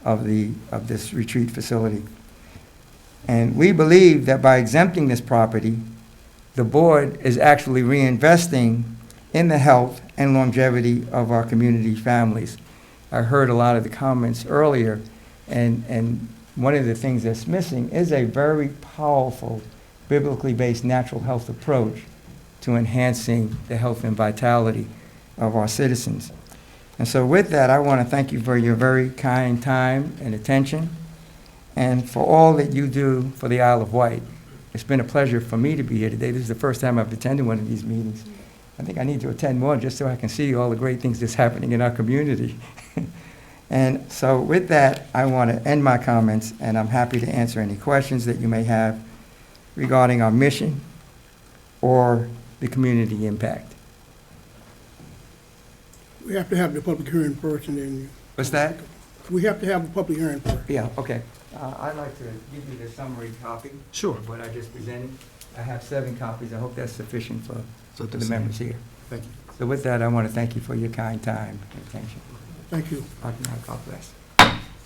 of this retreat facility. And we believe that by exempting this property, the board is actually reinvesting in the health and longevity of our community families. I heard a lot of the comments earlier, and one of the things that's missing is a very powerful, biblically based natural health approach to enhancing the health and vitality of our citizens. And so with that, I want to thank you for your very kind time and attention, and for all that you do for the Isle of Wight. It's been a pleasure for me to be here today. This is the first time I've attended one of these meetings. I think I need to attend more just so I can see all the great things that's happening in our community. And so with that, I want to end my comments, and I'm happy to answer any questions that you may have regarding our mission or the community impact. We have to have the public hearing first, and then. What's that? We have to have a public hearing first. Yeah, okay. I'd like to give you the summary copy. Sure. Of what I just presented. I have 7 copies. I hope that's sufficient for the the members here. Thank you. So with that, I want to thank you for your kind time and attention. Thank you. God bless.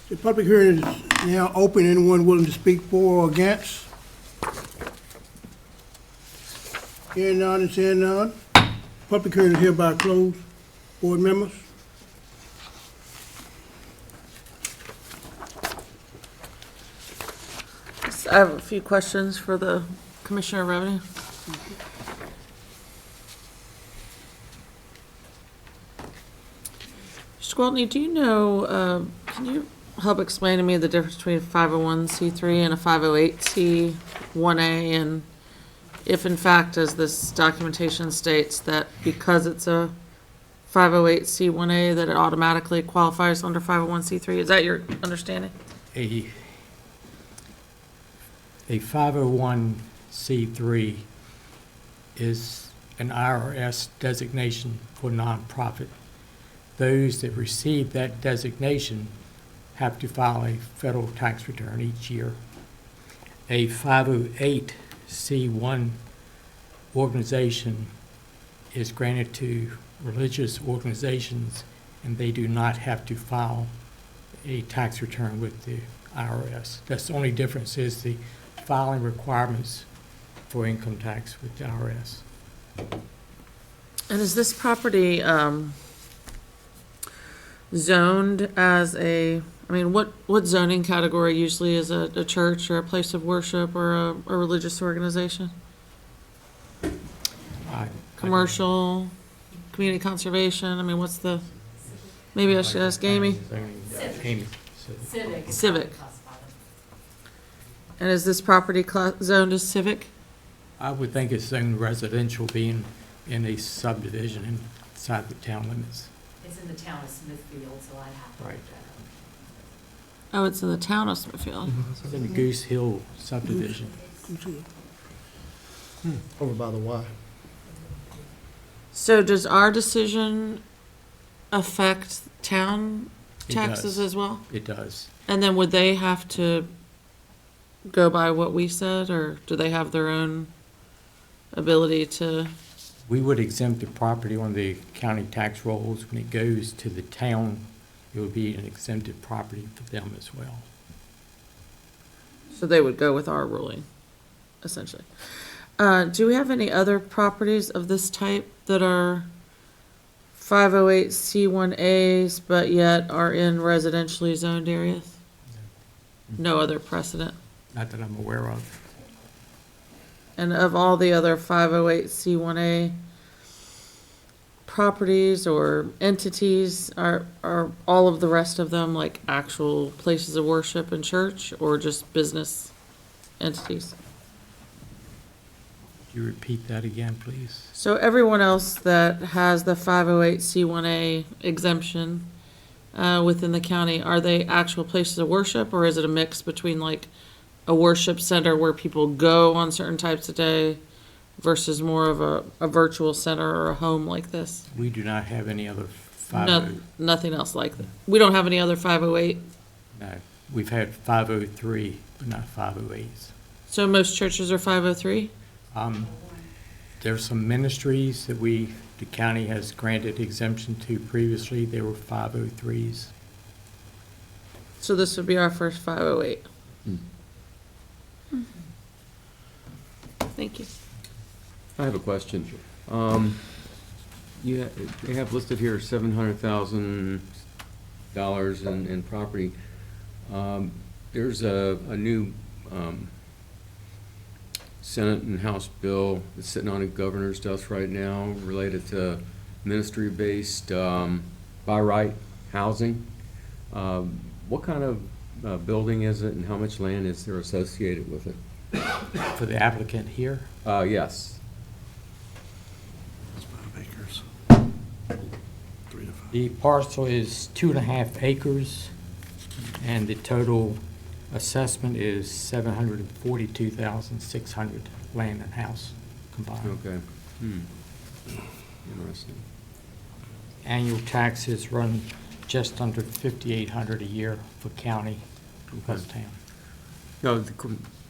The public hearing is now open. Anyone willing to speak for or against? Hearing none and seeing none. Public hearing is hereby closed. Board members? I have a few questions for the Commissioner of Revenue. Mr. Gwaltney, do you know, can you help explain to me the difference between a 501c3 and a 508c1a, and if in fact, as this documentation states, that because it's a 508c1a, that it automatically qualifies under 501c3? Is that your understanding? A 501c3 is an IRS designation for nonprofit. Those that receive that designation have to file a federal tax return each year. A 508c1 organization is granted to religious organizations, and they do not have to file a tax return with the IRS. That's the only difference, is the filing requirements for income tax with the IRS. And is this property zoned as a, I mean, what zoning category usually is a church or a place of worship or a religious organization? Commercial, community conservation, I mean, what's the, maybe I should ask Amy? Civic. And is this property zoned as civic? I would think it's zoned residential, being in a subdivision inside the town limits. It's in the town of Smithfield, so I'd have to Right. look that up. Oh, it's in the town of Smithfield. It's in the Goose Hill subdivision. Over by the Y. So does our decision affect town It taxes does. as well? It does. And then would they have to go by what we said, or do they have their own ability to? We would exempt the property on the county tax rolls. When it goes to the town, it would be an exempted property for them as well. So they would go with our ruling, essentially. Do we have any other properties of this type that are 508c1as, but yet are in residentially zoned areas? No other precedent? Not that I'm aware of. And of all the other 508c1a properties or entities, are all of the rest of them like actual places of worship and church, or just business entities? Could you repeat that again, please? So everyone else that has the 508c1a exemption within the county, are they actual places of worship, or is it a mix between like a worship center where people go on certain types of day versus more of a virtual center or a home like this? We do not have any other Nothing else like that. We don't have any other 508. No, we've had 503, but not 508s. So most churches are 503? There's some ministries that the county has granted exemption to previously. They were 503s. So this would be our first 508. Thank you. I have a question. They have listed here $700,000 in property. There's a new Senate and House bill that's sitting on a governor's desk right now related to ministry-based by right housing. What kind of building is it, and how much land is there associated with it? For the applicant here, Yes. It's 5 acres. 3 to 5. the parcel is 2.5 acres, and the total assessment is 742,600 land and house combined. Okay. Interesting. Annual taxes run just under 5,800 a year for county plus town. No,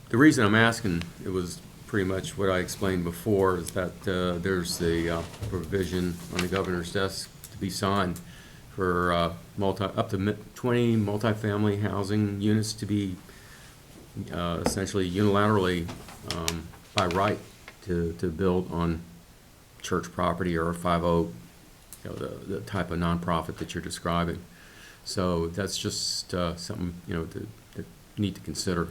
the reason I'm asking, it was pretty much what I explained before, is that there's the provision on the governor's desk to be signed for up to 20 multifamily housing units to be essentially unilaterally by right to build on church property or a 5-0, the type of nonprofit that you're describing. So that's just something, that you need to consider.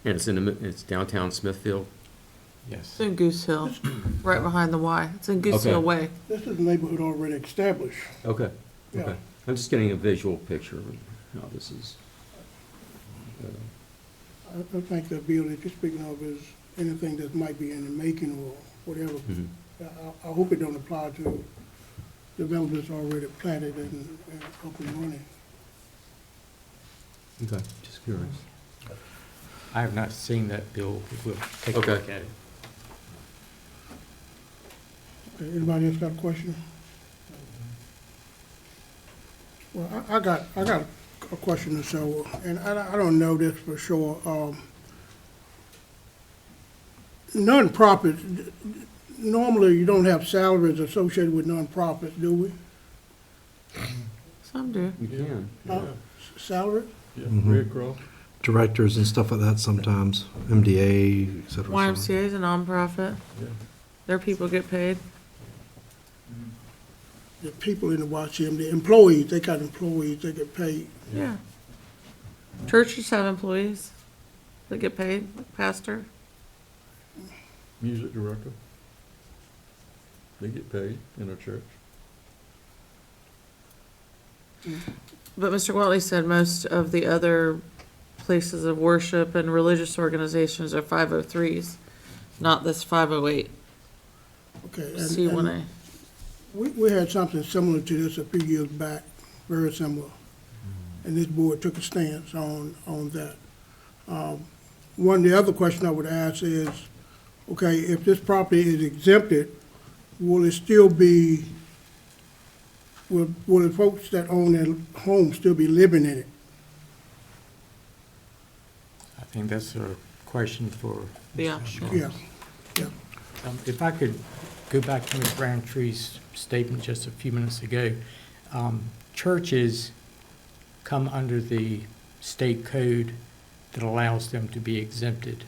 And it's downtown Smithfield. Yes. It's in Goose Hill, right behind the Y. It's in Goose Okay. Hill Way. This is a neighborhood already established. Okay. Yeah. Okay. I'm just getting a visual picture of how this is. I think the bill that you're speaking of is anything that might be in the making or whatever. Mhm. I hope it don't apply to developers already planted and up and running. Okay, just curious. I have not seen that bill, but we'll take a Okay. look at it. Okay, anybody else got a question? Well, I got a question or so, and I don't know this for sure. Nonprofits, normally you don't have salaries associated with nonprofits, do we? Some do. You can. Salary? Yeah, Mhm. Red Cross. Directors and stuff like that sometimes, MDA, et cetera. YMCA is a nonprofit. Yeah. Their people get paid. The people in the YCM, the employees, they got employees, they get paid. Yeah. Churches have employees that get paid, like pastor. Music director. They get paid in our church. But Mr. Watley said most of the other places of worship and religious organizations are 503s, not this 508. Okay. C1A. We had something similar to this a few years back, very similar. And this board took a stance on that. One, the other question I would ask is, okay, if this property is exempted, will it still be, will the folks that own their home still be living in it? I think that's a question for Yeah. Mr. Sharp. Yeah, yeah. If I could go back to Ms. Brown-Tree's statement just a few minutes ago, churches come under the state code that allows them to be exempted.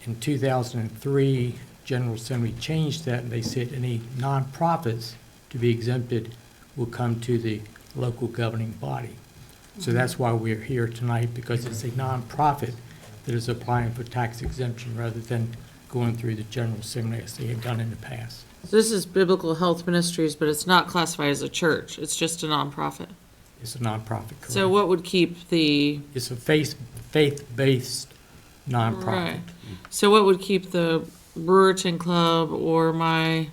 In 2003, General Assembly changed that, and they said any nonprofits to be exempted will come to the local governing body. So that's why we're here tonight, because it's a nonprofit that is applying for tax exemption rather than going through the General Assembly as they have done in the past. So this is Biblical Health Ministries, but it's not classified as a church. It's just a nonprofit. It's a nonprofit, correct? So what would keep the, It's a faith-based nonprofit. right. So what would keep the Brewerton Club or my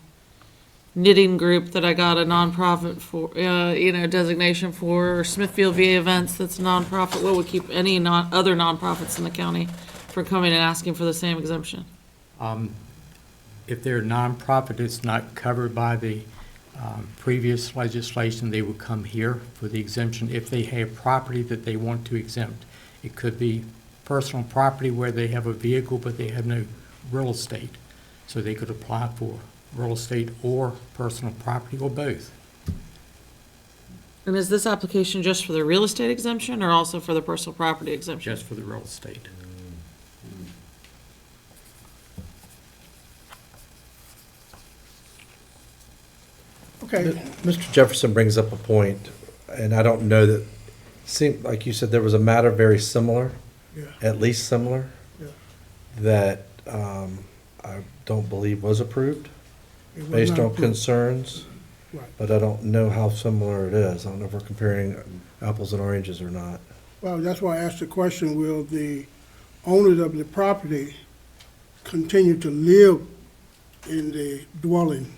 knitting group that I got a nonprofit for, designation for, or Smithfield VA Events that's a nonprofit, what would keep any other nonprofits in the county from coming and asking for the same exemption? If they're a nonprofit, it's not covered by the previous legislation, they would come here for the exemption if they have property that they want to exempt. It could be personal property where they have a vehicle but they have no real estate. So they could apply for real estate or personal property or both. And is this application just for the real estate exemption or also for the personal property exemption? Just for the real estate. Okay, Mr. Jefferson brings up a point, and I don't know that, seemed, like you said, there was a matter very similar, yeah, at least similar, yeah. that I don't believe was approved It was based not on approved. concerns, Right. but I don't know how similar it is. I don't know if we're comparing apples and oranges or not. Well, that's why I asked the question, will the owners of the property continue to live in the dwelling?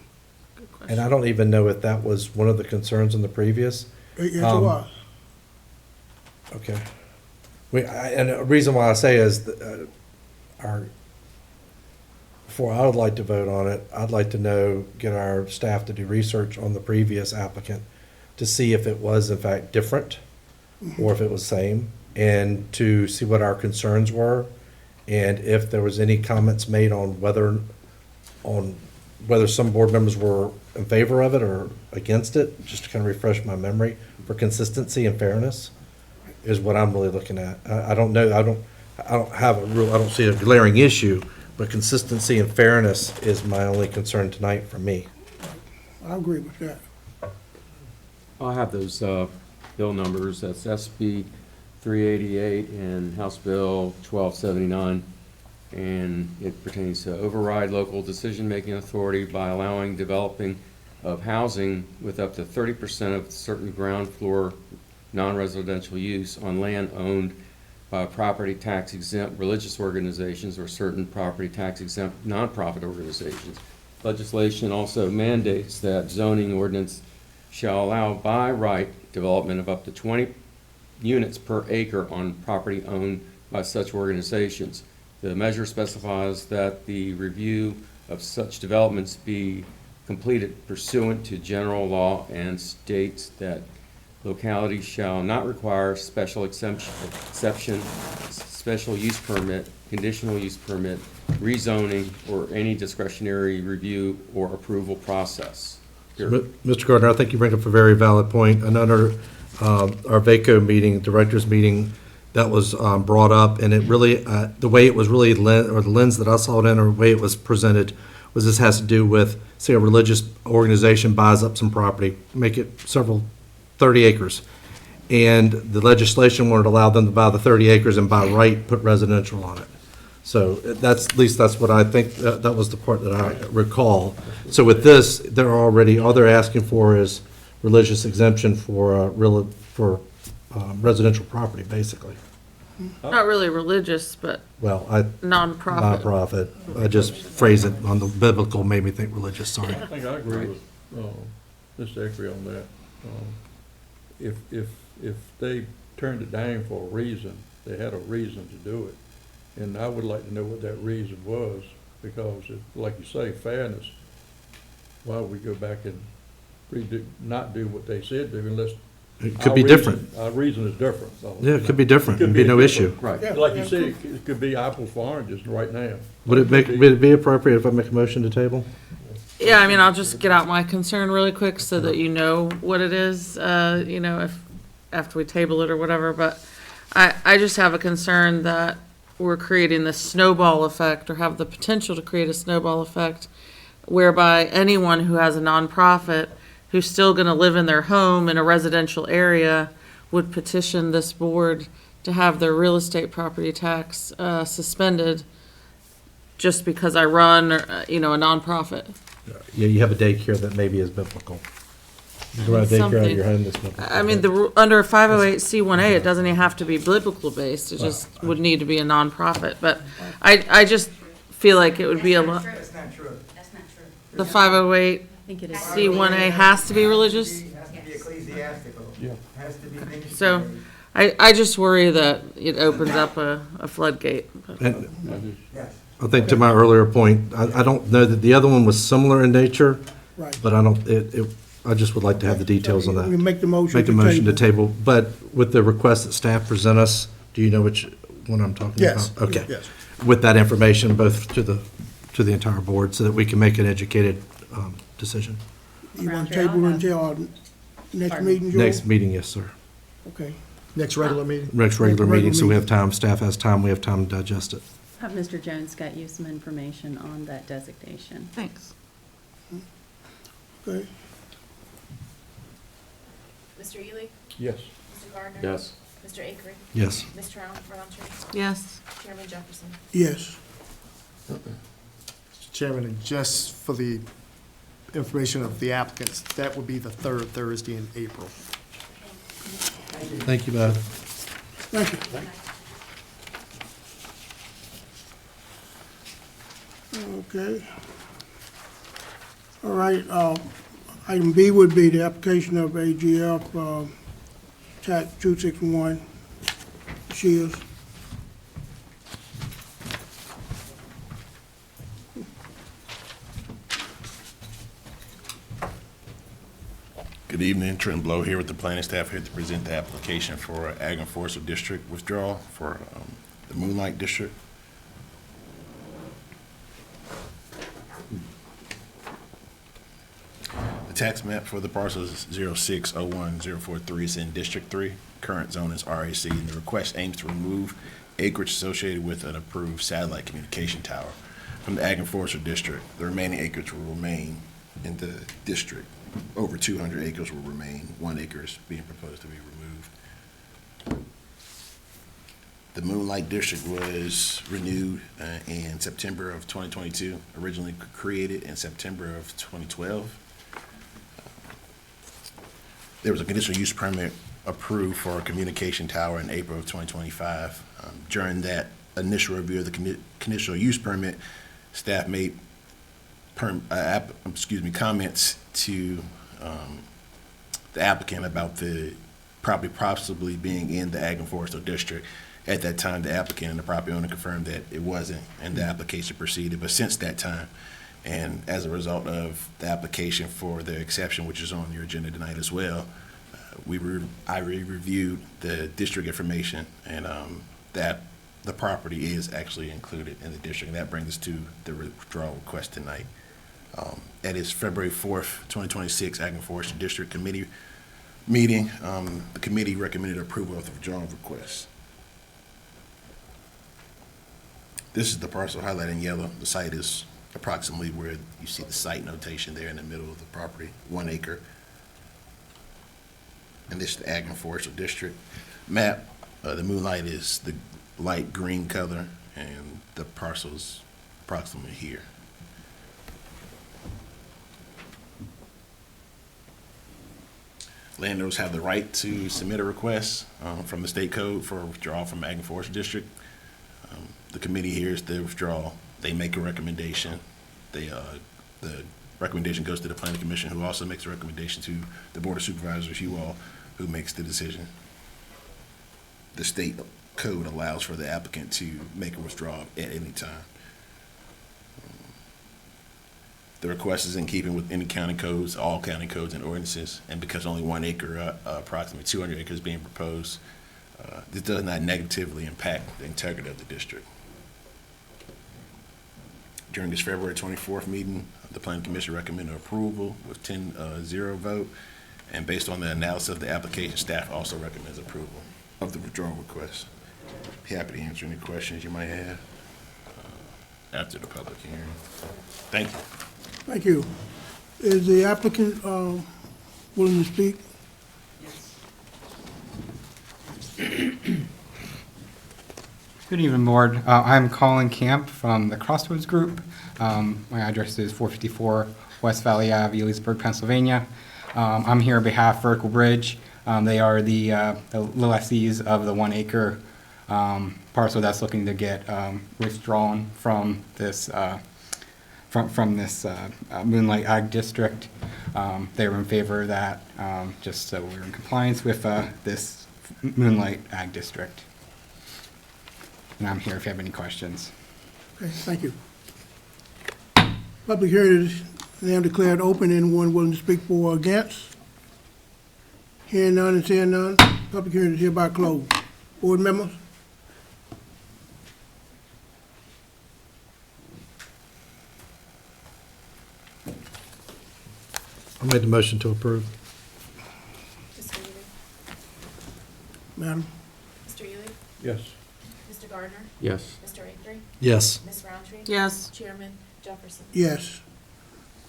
And I don't even know if that was one of the concerns in the previous. Yes, it Um, was. Okay. And the reason why I say is, before I would like to vote on it, I'd like to know, get our staff to do research on the previous applicant to see if it was in fact different or if it was same, and to see what our concerns were, and if there was any comments made on whether some board members were in favor of it or against it, just to kind of refresh my memory for consistency and fairness, is what I'm really looking at. I don't know, I don't see a glaring issue, but consistency and fairness is my only concern tonight for me. I agree with that. I'll have those bill numbers. That's SB 388 and House Bill 1279. And it pertains to override local decision-making authority by allowing developing of housing with up to 30% of certain ground floor non-residential use on land owned by property tax exempt religious organizations or certain property tax exempt nonprofit organizations. Legislation also mandates that zoning ordinance shall allow by right development of up to 20 units per acre on property owned by such organizations. The measure specifies that the review of such developments be completed pursuant to general law and states that localities shall not require special exception, special use permit, conditional use permit, rezoning, or any discretionary review or approval process. Mr. Gardner, I think you bring up a very valid point. Another, our VACO meeting, directors meeting, that was brought up, and it really, the way it was really, or the lens that I saw it in, or the way it was presented, was this has to do with, say, a religious organization buys up some property, make it 30 acres, and the legislation wanted to allow them to buy the 30 acres and by right put residential on it. So that's, at least that's what I think, that was the part that I recall. So with this, all they're asking for is religious exemption for residential property, basically. Not really religious, but Well, nonprofit. nonprofit. I just phrase it on the biblical, made me think religious, sorry. I think I agree with Mr. Eckery on that. If they turned it down for a reason, they had a reason to do it. And I would like to know what that reason was, because like you say, fairness, why would we go back and not do what they said do unless. It could be different. Our reason is different. So, Yeah, it could be different. It could It'd be no different. issue. Right. Yeah. Like you said, it could be apples for oranges right now. Would it be appropriate if I make a motion to table? Yeah, I mean, I'll just get out my concern really quick so that you know what it is, if, after we table it or whatever, but I just have a concern that we're creating this snowball effect, or have the potential to create a snowball effect, whereby anyone who has a nonprofit who's still gonna live in their home in a residential area would petition this board to have their real estate property tax suspended just because I run, a nonprofit. Yeah, you have a daycare that maybe is biblical. You can run a daycare out of Something. your home that's biblical. I mean, under 508C1A, it doesn't even have to be biblical based, it just would need to be a nonprofit, but I just feel like it would be a lot. That's not true. That's not true. The 508C1A I think it is. has to be religious? It has to be ecclesiastical. Yeah. It has to be ministry. So, I just worry that it opens up a floodgate. And Yes. I think to my earlier point, I don't know that the other one was similar in nature, Right. but I don't, I just would like to have the details on that. We make the motion Make a to motion to table. table, but with the request that staff present us, do you know which one I'm talking about? Yes, Okay. yes. With that information, both to the entire board, so that we can make an educated decision. You want to table until our next meeting, Joel? Next meeting, yes, sir. Okay. Next regular meeting? Next regular regular meeting, so we have meeting. time, staff has time, we have time to digest it. Have Mr. Jones got you some information on that designation? Thanks. Okay. Mr. Ely? Yes. Mr. Gardner? Yes. Mr. Akery? Yes. Ms. Roundtree? Yes. Chairman Jefferson? Yes. Mr. Chairman, and just for the information of the applicants, that would be the third Thursday in April. Thank you, Bob. Thank you. Okay. All right, item B would be the application of AGF, TAC 261, Shields. Good evening, Trent Blow here with the planning staff here to present the application for Ag and Forestry District withdrawal for the Moonlight District. The tax map for the parcel is 0601043. It's in District 3. Current zone is RAC, and the request aims to remove acreage associated with an approved satellite communication tower from the Ag and Forestry District. The remaining acreage will remain in the district. Over 200 acres will remain. 1 acre is being proposed to be removed. The Moonlight District was renewed in September of 2022, originally created in September of 2012. There was a conditional use permit approved for a communication tower in April of 2025. During that initial review of the conditional use permit, staff made comments to the applicant about the property possibly being in the Ag and Forestry District. At that time, the applicant and the property owner confirmed that it wasn't, and the application proceeded. But since that time, and as a result of the application for the exception, which is on your agenda tonight as well, I reviewed the district information, and that the property is actually included in the district. And that brings us to the withdrawal request tonight. At its February 4th, 2026 Ag and Forestry District Committee meeting, the committee recommended approval of the withdrawal request. This is the parcel highlighted in yellow. The site is approximately where you see the site notation there in the middle of the property, 1 acre. And this is the Ag and Forestry District map. The Moonlight is the light green color, and the parcel's approximately here. Landowners have the right to submit a request from the state code for withdrawal from Ag and Forestry District. The committee hears the withdrawal. They make a recommendation. The recommendation goes to the planning commission, who also makes a recommendation to the board of supervisors, you all, who makes the decision. The state code allows for the applicant to make a withdrawal at any time. The request is in keeping with any county codes, all county codes and ordinances, and because only 1 acre, approximately 200 acres being proposed, this does not negatively impact the integrity of the district. During this February 24th meeting, the Planning Commission recommended approval with 10-0 vote, and based on the analysis of the application, staff also recommends approval of the withdrawal request. Be happy to answer any questions you might have after the public hearing. Thank you. Thank you. Is the applicant willing to speak? Good evening, Board. I'm Colin Camp from the Crossroads Group. My address is 454 West Valley Ave, Ellisburg, Pennsylvania. I'm here on behalf of Vertical Bridge. They are the lessees of the 1 acre parcel that's looking to get withdrawn from this Moonlight Ag District. They were in favor of that, just so we're in compliance with this Moonlight Ag District. And I'm here if you have any questions. Okay, thank you. Public hearing is Now declared open. Anyone willing to speak for or against? Hearing none and seeing none, public hearing is hereby closed. Board members? I made the motion to approve. Mr. Ely? Madam? Mr. Ely? Yes. Mr. Gardner? Yes. Mr. Avery? Yes. Ms. Roundtree? Yes. Chairman Jefferson? Yes.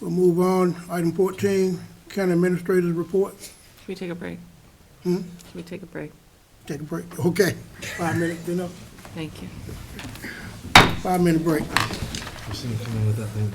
We'll move on. Item 14, County Administrator's Report. Can we take a break? Hmm? Can we take a break? Take a break. Okay. 5 minutes, enough. Thank you. 5-minute break. You see him coming with that thing?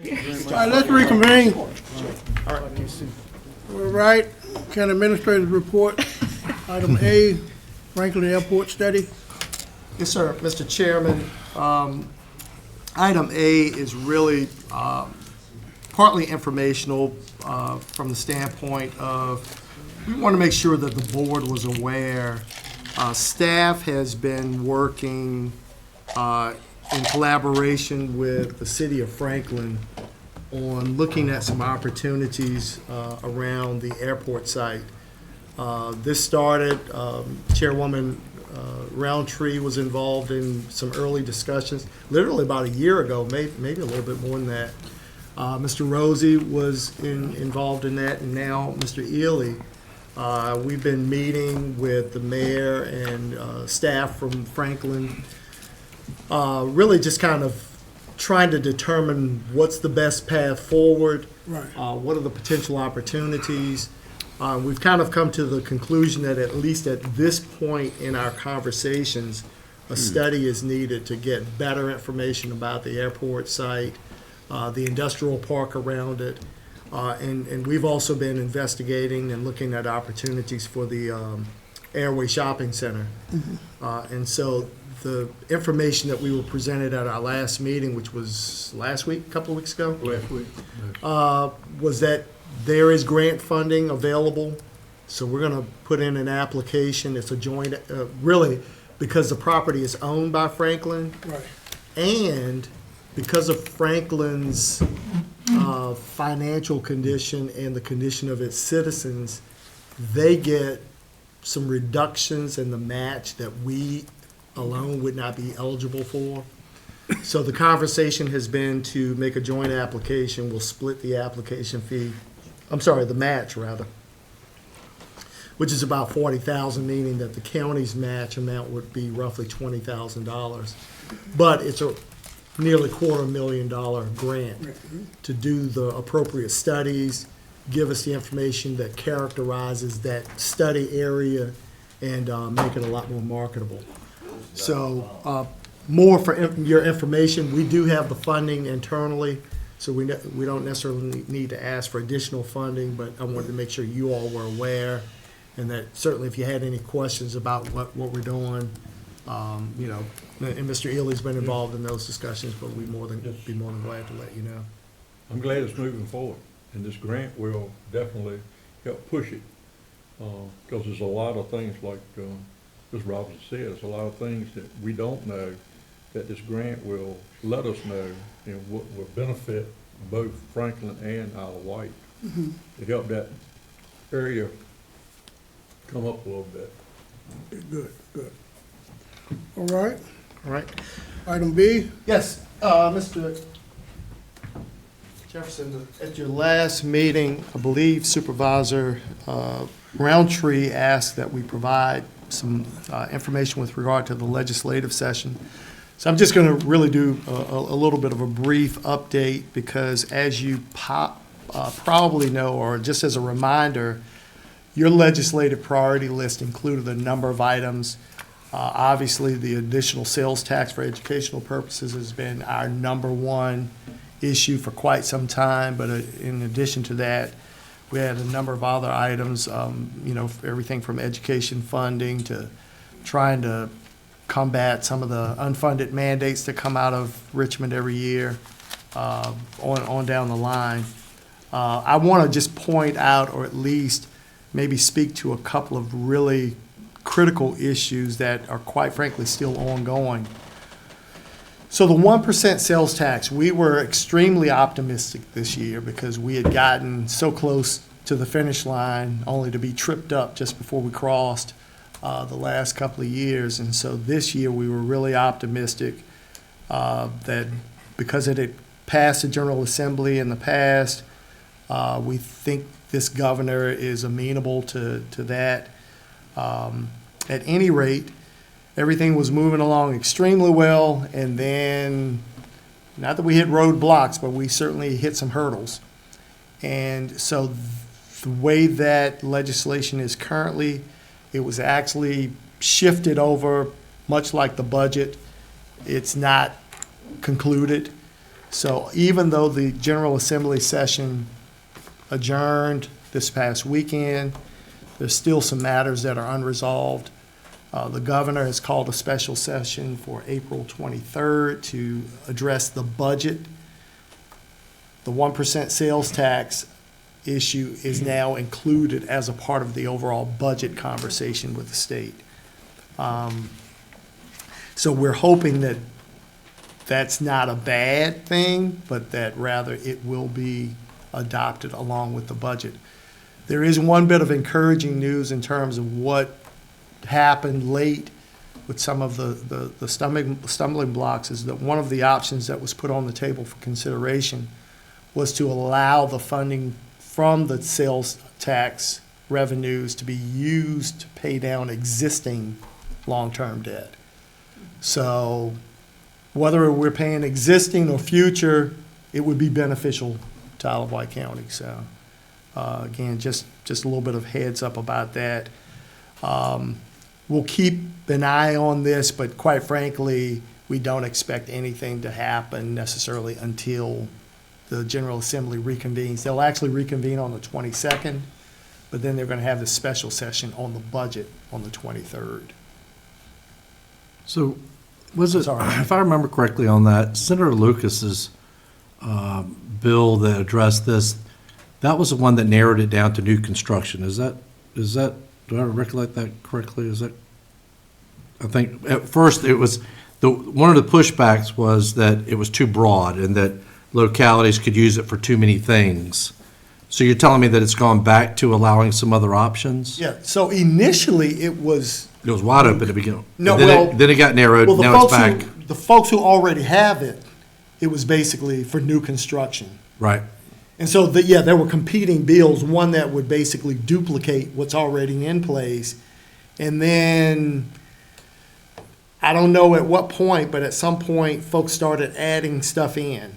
All right, let's reconvene. All right, PC. All right, County Administrator's Report, item A, Franklin Airport Study. Yes, sir, Mr. Chairman. Item A is really partly informational from the standpoint of, we want to make sure that the board was aware. Staff has been working in collaboration with the city of Franklin on looking at some opportunities around the airport site. This started, Chairwoman Roundtree was involved in some early discussions, literally about a year ago, maybe a little bit more than that. Mr. Rosie was involved in that, and now Mr. Ely. We've been meeting with the mayor and staff from Franklin, really just kind of trying to determine what's the best path forward. Right. What are the potential opportunities? We've kind of come to the conclusion that at least at this point in our conversations, a study is needed to get better information about the airport site, the industrial park around it, and we've also been investigating and looking at opportunities for the Airway Shopping Center. And so the information that we were presented at our last meeting, which was last week, a couple of weeks ago? Last week. Was that there is grant funding available, so we're going to put in an application. It's a joint, really, because the property is owned by Franklin, Right. and because of Franklin's financial condition and the condition of its citizens, they get some reductions in the match that we alone would not be eligible for. So the conversation has been to make a joint application. We'll split the application fee, the match rather, which is about $40,000, meaning that the county's match amount would be roughly $20,000. But it's a nearly $250,000 grant to do the appropriate studies, give us the information that characterizes that study area, and make it a lot more marketable. So more for your information, we do have the funding internally, so we don't necessarily need to ask for additional funding, but I wanted to make sure you all were aware, and that certainly if you had any questions about what we're doing, and Mr. Ely's been involved in those discussions, but we'd be more than glad to let you know. I'm glad it's moving forward, and this grant will definitely help push it. Because there's a lot of things like Ms. Robinson said, there's a lot of things that we don't know that this grant will let us know, and what will benefit both Franklin and Isle of Wight to help that area come up a little bit. Good. All right, All right. item B. Yes, Mr. Jefferson, at your last meeting, I believe Supervisor Roundtree asked that we provide some information with regard to the legislative session. So I'm just going to really do a little bit of a brief update, because as you probably know, or just as a reminder, your legislative priority list included a number of items. Obviously, the additional sales tax for educational purposes has been our number one issue for quite some time, but in addition to that, we had a number of other items, everything from education funding to trying to combat some of the unfunded mandates that come out of Richmond every year, on down the line. I want to just point out, or at least maybe speak to a couple of really critical issues that are quite frankly still ongoing. So the 1% sales tax, we were extremely optimistic this year because we had gotten so close to the finish line only to be tripped up just before we crossed the last couple of years. And so this year we were really optimistic that because it had passed the General Assembly in the past, we think this governor is amenable to that. At any rate, everything was moving along extremely well, and then, not that we hit roadblocks, but we certainly hit some hurdles. And so the way that legislation is currently, it was actually shifted over, much like the budget. It's not concluded. So even though the General Assembly session adjourned this past weekend, there's still some matters that are unresolved. The governor has called a special session for April 23rd to address the budget. The 1% sales tax issue is now included as a part of the overall budget conversation with the state. So we're hoping that that's not a bad thing, but that rather it will be adopted along with the budget. There is one bit of encouraging news in terms of what happened late with some of the stumbling blocks, is that one of the options that was put on the table for consideration was to allow the funding from the sales tax revenues to be used to pay down existing long-term debt. So whether we're paying existing or future, it would be beneficial to Isle of Wight County. So again, just a little bit of heads up about that. We'll keep an eye on this, but quite frankly, we don't expect anything to happen necessarily until the General Assembly reconvenes. They'll actually reconvene on the 22nd, but then they're going to have this special session on the budget on the 23rd. So was it, Sorry. if I remember correctly on that, Senator Lucas's bill that addressed this, that was the one that narrowed it down to new construction. Is that, do I recollect that correctly? Is that, I think at first it was, one of the pushbacks was that it was too broad and that localities could use it for too many things. So you're telling me that it's gone back to allowing some other options? Yeah, so initially it was. It was wide open to begin with. No, Then it got narrowed, well, the now it's folks back. the folks who already have it, it was basically for new construction. Right. And so, there were competing bills, one that would basically duplicate what's already in place. And then, I don't know at what point, but at some point, folks started adding stuff in.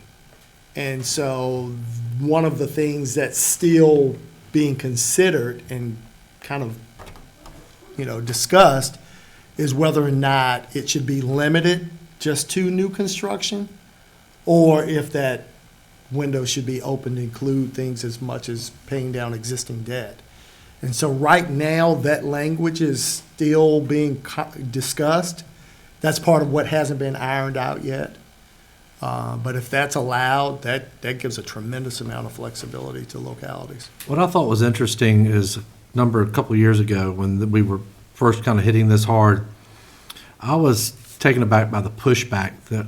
And so, one of the things that's still being considered and kind of, discussed is whether or not it should be limited just to new construction, or if that window should be open to include things as much as paying down existing debt. And so right now, that language is still being discussed. That's part of what hasn't been ironed out yet. But if that's allowed, that gives a tremendous amount of flexibility to localities. What I thought was interesting is a couple of years ago when we were first kind of hitting this hard, I was taken aback by the pushback that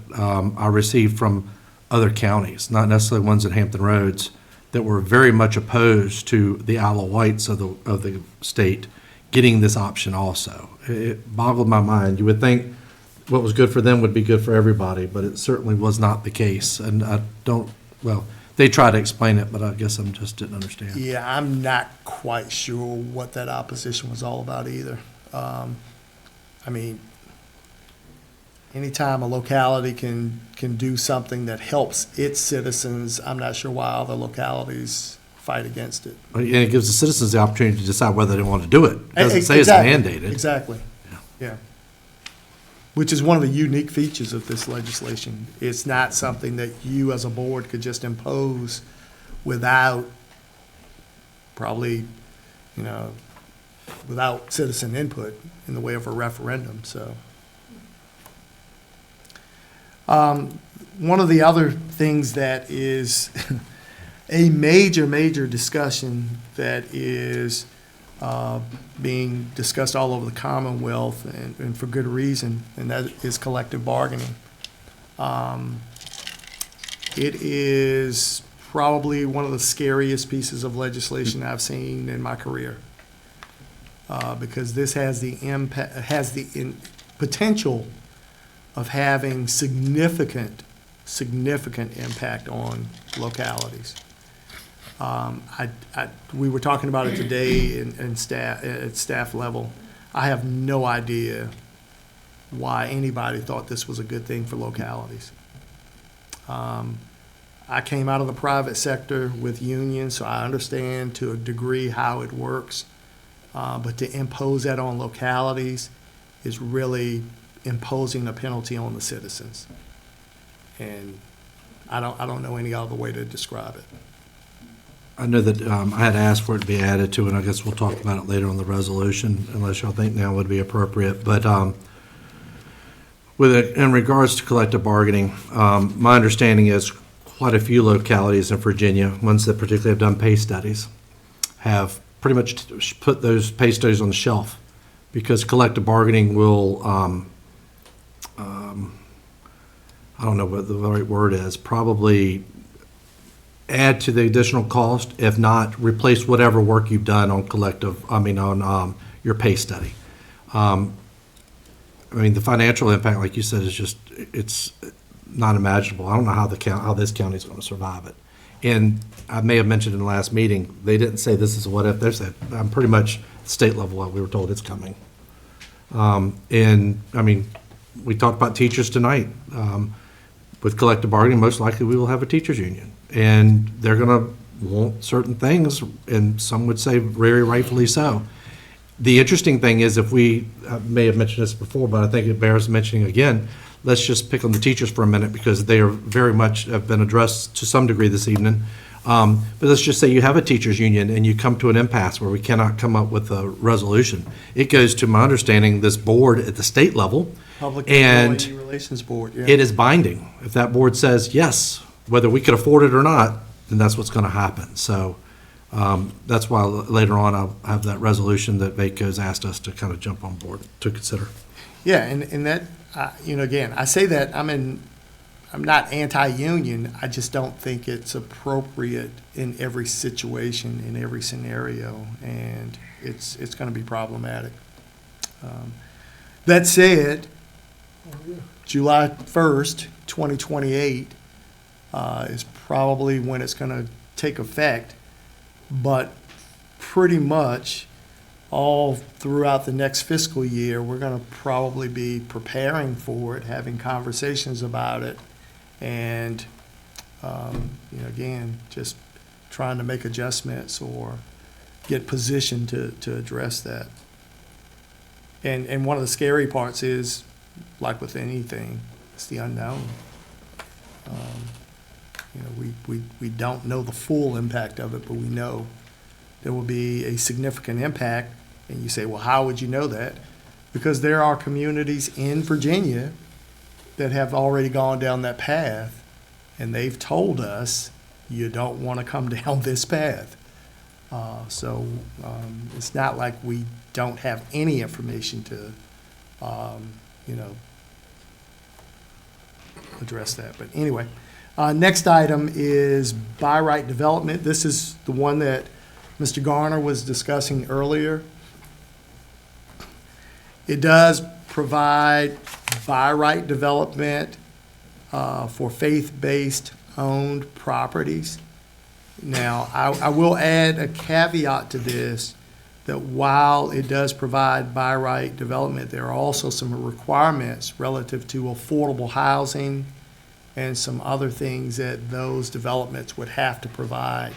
I received from other counties, not necessarily ones in Hampton Roads, that were very much opposed to the Isle of Wights of the state getting this option also. It boggled my mind. You would think what was good for them would be good for everybody, but it certainly was not the case. And they tried to explain it, but I guess I just didn't understand. Yeah, I'm not quite sure what that opposition was all about either. Anytime a locality can do something that helps its citizens, I'm not sure why other localities fight against it. And it gives the citizens the opportunity to decide whether they want to do it. It doesn't say it's mandated. Exactly, yeah. Which is one of the unique features of this legislation. It's not something that you as a board could just impose without without citizen input in the way of a referendum, so. One of the other things that is a major discussion that is being discussed all over the Commonwealth, and for good reason, and that is collective bargaining. It is probably one of the scariest pieces of legislation I've seen in my career, because this has the potential of having significant impact on localities. We were talking about it today at staff level. I have no idea why anybody thought this was a good thing for localities. I came out of the private sector with unions, so I understand to a degree how it works. But to impose that on localities is really imposing a penalty on the citizens. And I don't know any other way to describe it. I know that I had asked for it to be added to, and I guess we'll talk about it later on the resolution, unless y'all think now would be appropriate. But in regards to collective bargaining, my understanding is quite a few localities in Virginia, ones that particularly have done pay studies, have pretty much put those pay studies on the shelf because collective bargaining will, I don't know what the right word is, probably add to the additional cost, if not replace whatever work you've done on your pay study. The financial impact, like you said, is just, it's not imaginable. I don't know how this county is going to survive it. And I may have mentioned in the last meeting, they didn't say this is a what if, they said, I'm pretty much state level, we were told it's coming. We talked about teachers tonight. With collective bargaining, most likely we will have a teachers union. And they're going to want certain things, and some would say very rightfully so. The interesting thing is, if we may have mentioned this before, but I think it bears mentioning again, let's just pick on the teachers for a minute because they are very much have been addressed to some degree this evening. But let's just say you have a teachers union and you come to an impasse where we cannot come up with a resolution. It goes to my understanding this board at the state level. Public And Employee Relations Board, yeah. it is binding. If that board says yes, whether we could afford it or not, then that's what's going to happen. So that's why later on I'll have that resolution that VACO's asked us to kind of jump on board to consider. Yeah, and that, again, I say that I'm not anti-union. I just don't think it's appropriate in every situation, in every scenario, and it's going to be problematic. That said, July 1st, 2028 is probably when it's going to take effect, but pretty much all throughout the next fiscal year, we're going to probably be preparing for it, having conversations about it, and again, just trying to make adjustments or get positioned to address that. And one of the scary parts is, like with anything, it's the unknown. We don't know the full impact of it, but we know there will be a significant impact. And you say, well, how would you know that? Because there are communities in Virginia that have already gone down that path, and they've told us, you don't want to come down this path. So it's not like we don't have any information to, address that. But anyway, next item is by right development. This is the one that Mr. Garner was discussing earlier. It does provide by right development for faith-based owned properties. Now, I will add a caveat to this, that while it does provide by right development, there are also some requirements relative to affordable housing and some other things that those developments would have to provide.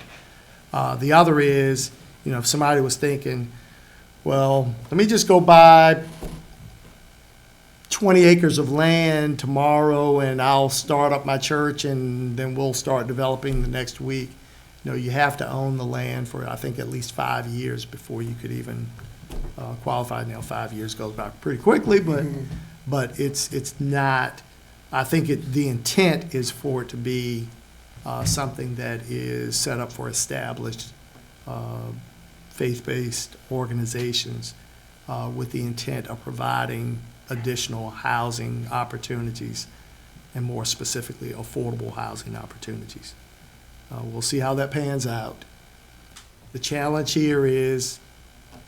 The other is, if somebody was thinking, well, let me just go buy 20 acres of land tomorrow and I'll start up my church and then we'll start developing the next week. You have to own the land for, I think, at least 5 years before you could even qualify. Now, 5 years goes by pretty quickly, but it's not, I think the intent is for it to be something that is set up for established faith-based organizations with the intent of providing additional housing opportunities and more specifically affordable housing opportunities. We'll see how that pans out. The challenge here is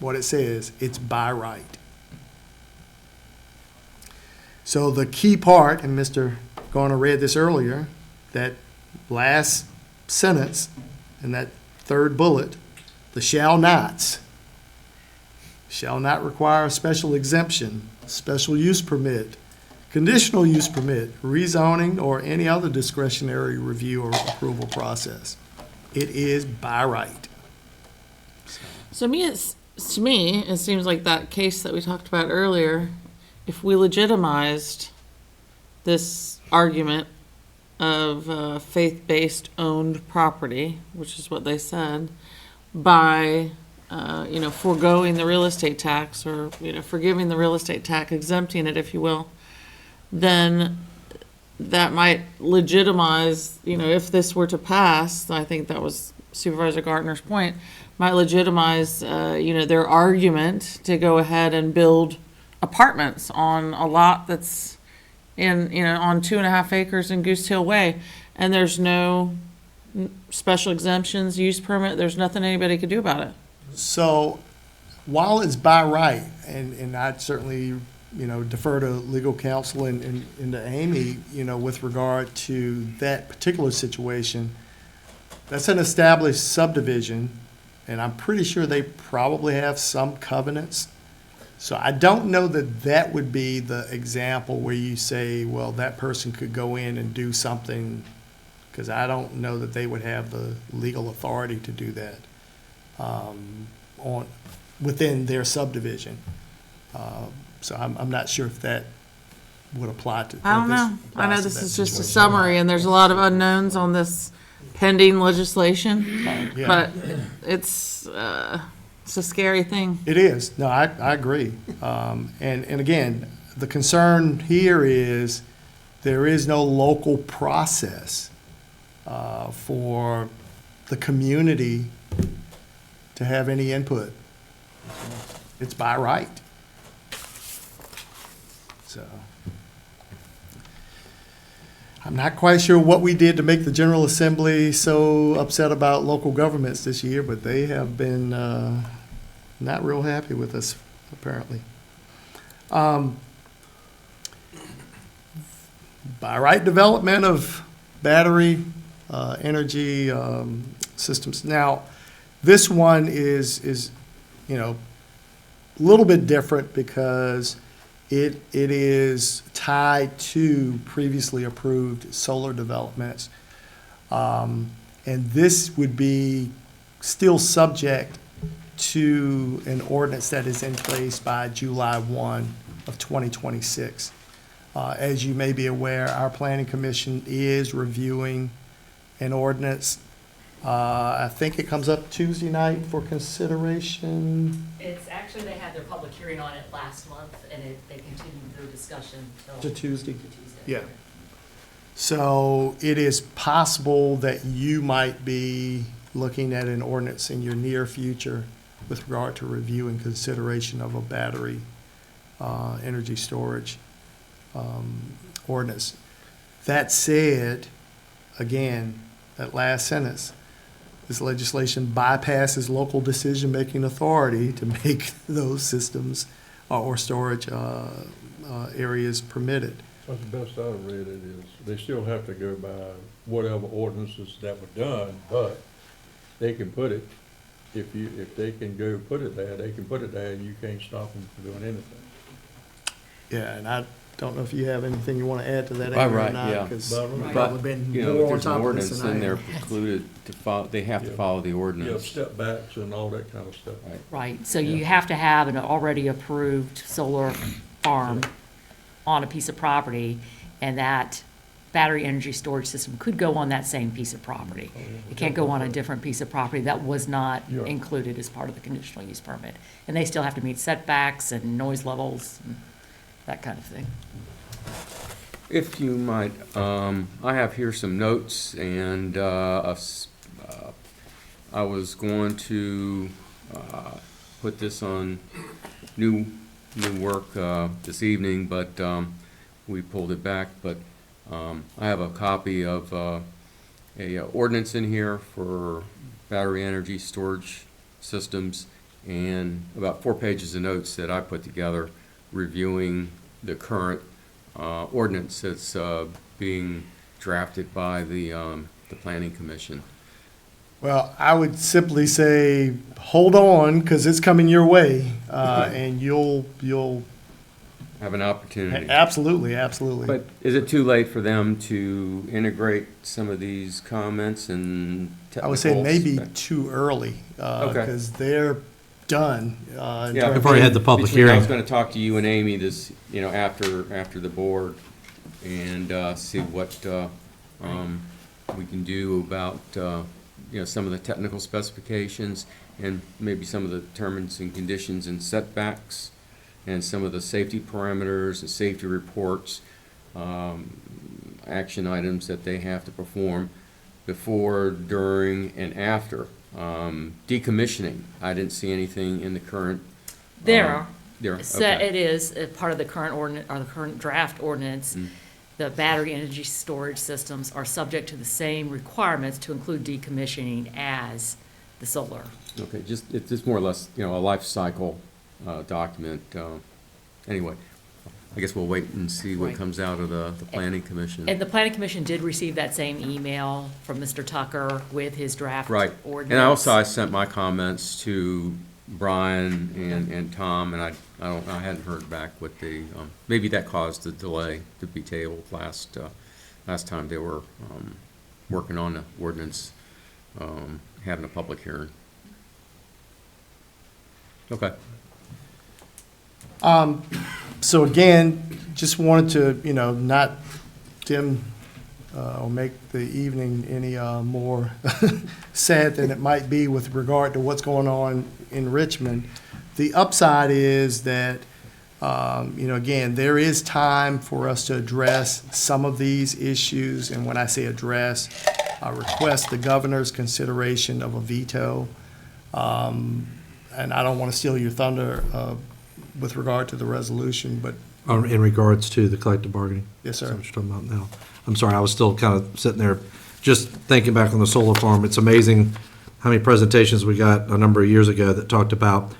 what it says, it's by right. So the key part, and Mr. Garner read this earlier, that last sentence in that third bullet, the shall nots, shall not require a special exemption, special use permit, conditional use permit, rezoning, or any other discretionary review or approval process. It is by right. To me, it seems like that case that we talked about earlier, if we legitimized this argument of faith-based owned property, which is what they said, by, foregoing the real estate tax or, forgiving the real estate tax, exempting it, if you will, then that might legitimize, if this were to pass, I think that was Supervisor Gartner's point, might legitimize, their argument to go ahead and build apartments on a lot that's on 2.5 acres in Goose Hill Way. And there's no special exemptions, use permit, there's nothing anybody could do about it. So while it's by right, and I'd certainly, defer to legal counsel and to Amy, with regard to that particular situation, that's an established subdivision, and I'm pretty sure they probably have some covenants. So I don't know that that would be the example where you say, well, that person could go in and do something, because I don't know that they would have the legal authority to do that within their subdivision. So I'm not sure if that would apply to. I don't know. I know this is just a summary, and there's a lot of unknowns on this pending legislation, Yeah. but it's a scary thing. It is. No, I agree. And again, the concern here is there is no local process for the community to have any input. It's by right. So I'm not quite sure what we did to make the General Assembly so upset about local governments this year, but they have been not real happy with us, apparently. By right development of battery energy systems. Now, this one is a little bit different because it is tied to previously approved solar developments. And this would be still subject to an ordinance that is in place by July 1 of 2026. As you may be aware, our Planning Commission is reviewing an ordinance. I think it comes up Tuesday night for consideration. It's actually, they had their public hearing on it last month, and they continued their discussion To Tuesday? to Tuesday. Yeah. So it is possible that you might be looking at an ordinance in your near future with regard to review and consideration of a battery energy storage ordinance. That said, again, that last sentence, this legislation bypasses local decision-making authority to make those systems or storage areas permitted. Well, the best I've read it is, they still have to go by whatever ordinances that were done, but they can put it, if they can go put it there, they can put it there, and you can't stop them from doing anything. Yeah, and I don't know if you have anything you want to add to that, Right, Amy, or right, not, yeah. because But- we've But, probably been if more on there's an top of this ordinance, than I then they're am. precluded to follow, they have to Yeah. follow the You have ordinance. step backs and all that kind of stuff. Right. Right, so you have to have an already approved solar farm on a piece of property, and that battery energy storage system could go on that same piece of property. It can't go on a different piece of property that was not Yeah. included as part of the conditional use permit. And they still have to meet setbacks and noise levels and that kind of thing. If you might, I have here some notes, and I was going to put this on new work this evening, but we pulled it back. But I have a copy of a ordinance in here for battery energy storage systems, and about 4 pages of notes that I put together reviewing the current ordinance that's being drafted by the Planning Commission. Well, I would simply say, hold on, because it's coming your way, and you'll Have an opportunity. absolutely. But is it too late for them to integrate some of these comments and I would say technical maybe spec- too early, Okay. because they're done. in Yeah, terms We've already had the public between- I hearing. was gonna talk to you and Amy this, after the board, and see what We can do about, some of the technical specifications and maybe some of the terms and conditions and setbacks and some of the safety parameters and safety reports, action items that they have to perform before, during, and after. Decommissioning, I didn't see anything in the current. There. There, So okay. it is a part of the current ordinance, or the current draft ordinance. The battery energy storage systems are subject to the same requirements to include decommissioning as the solar. Okay, it's just more or less, a life cycle document. Anyway, I guess we'll wait and see what Right. comes out of the planning commission. And the planning commission did receive that same email from Mr. Tucker with his draft Right. ordinance. And I sent my comments to Brian and Tom, and I hadn't heard back what the, maybe that caused the delay to be tabled last time they were working on the ordinance, having a public hearing. Okay. So again, just wanted to, not dim or make the evening any more sad than it might be with regard to what's going on in Richmond. The upside is that, again, there is time for us to address some of these issues. And when I say address, I request the governor's consideration of a veto. And I don't want to steal your thunder with regard to the resolution, but. In regards to the collective bargaining? Yes, sir. Is that what you're talking about now? I'm sorry, I was still kind of sitting there, just thinking back on the solar farm. It's amazing how many presentations we got a number of years ago that talked about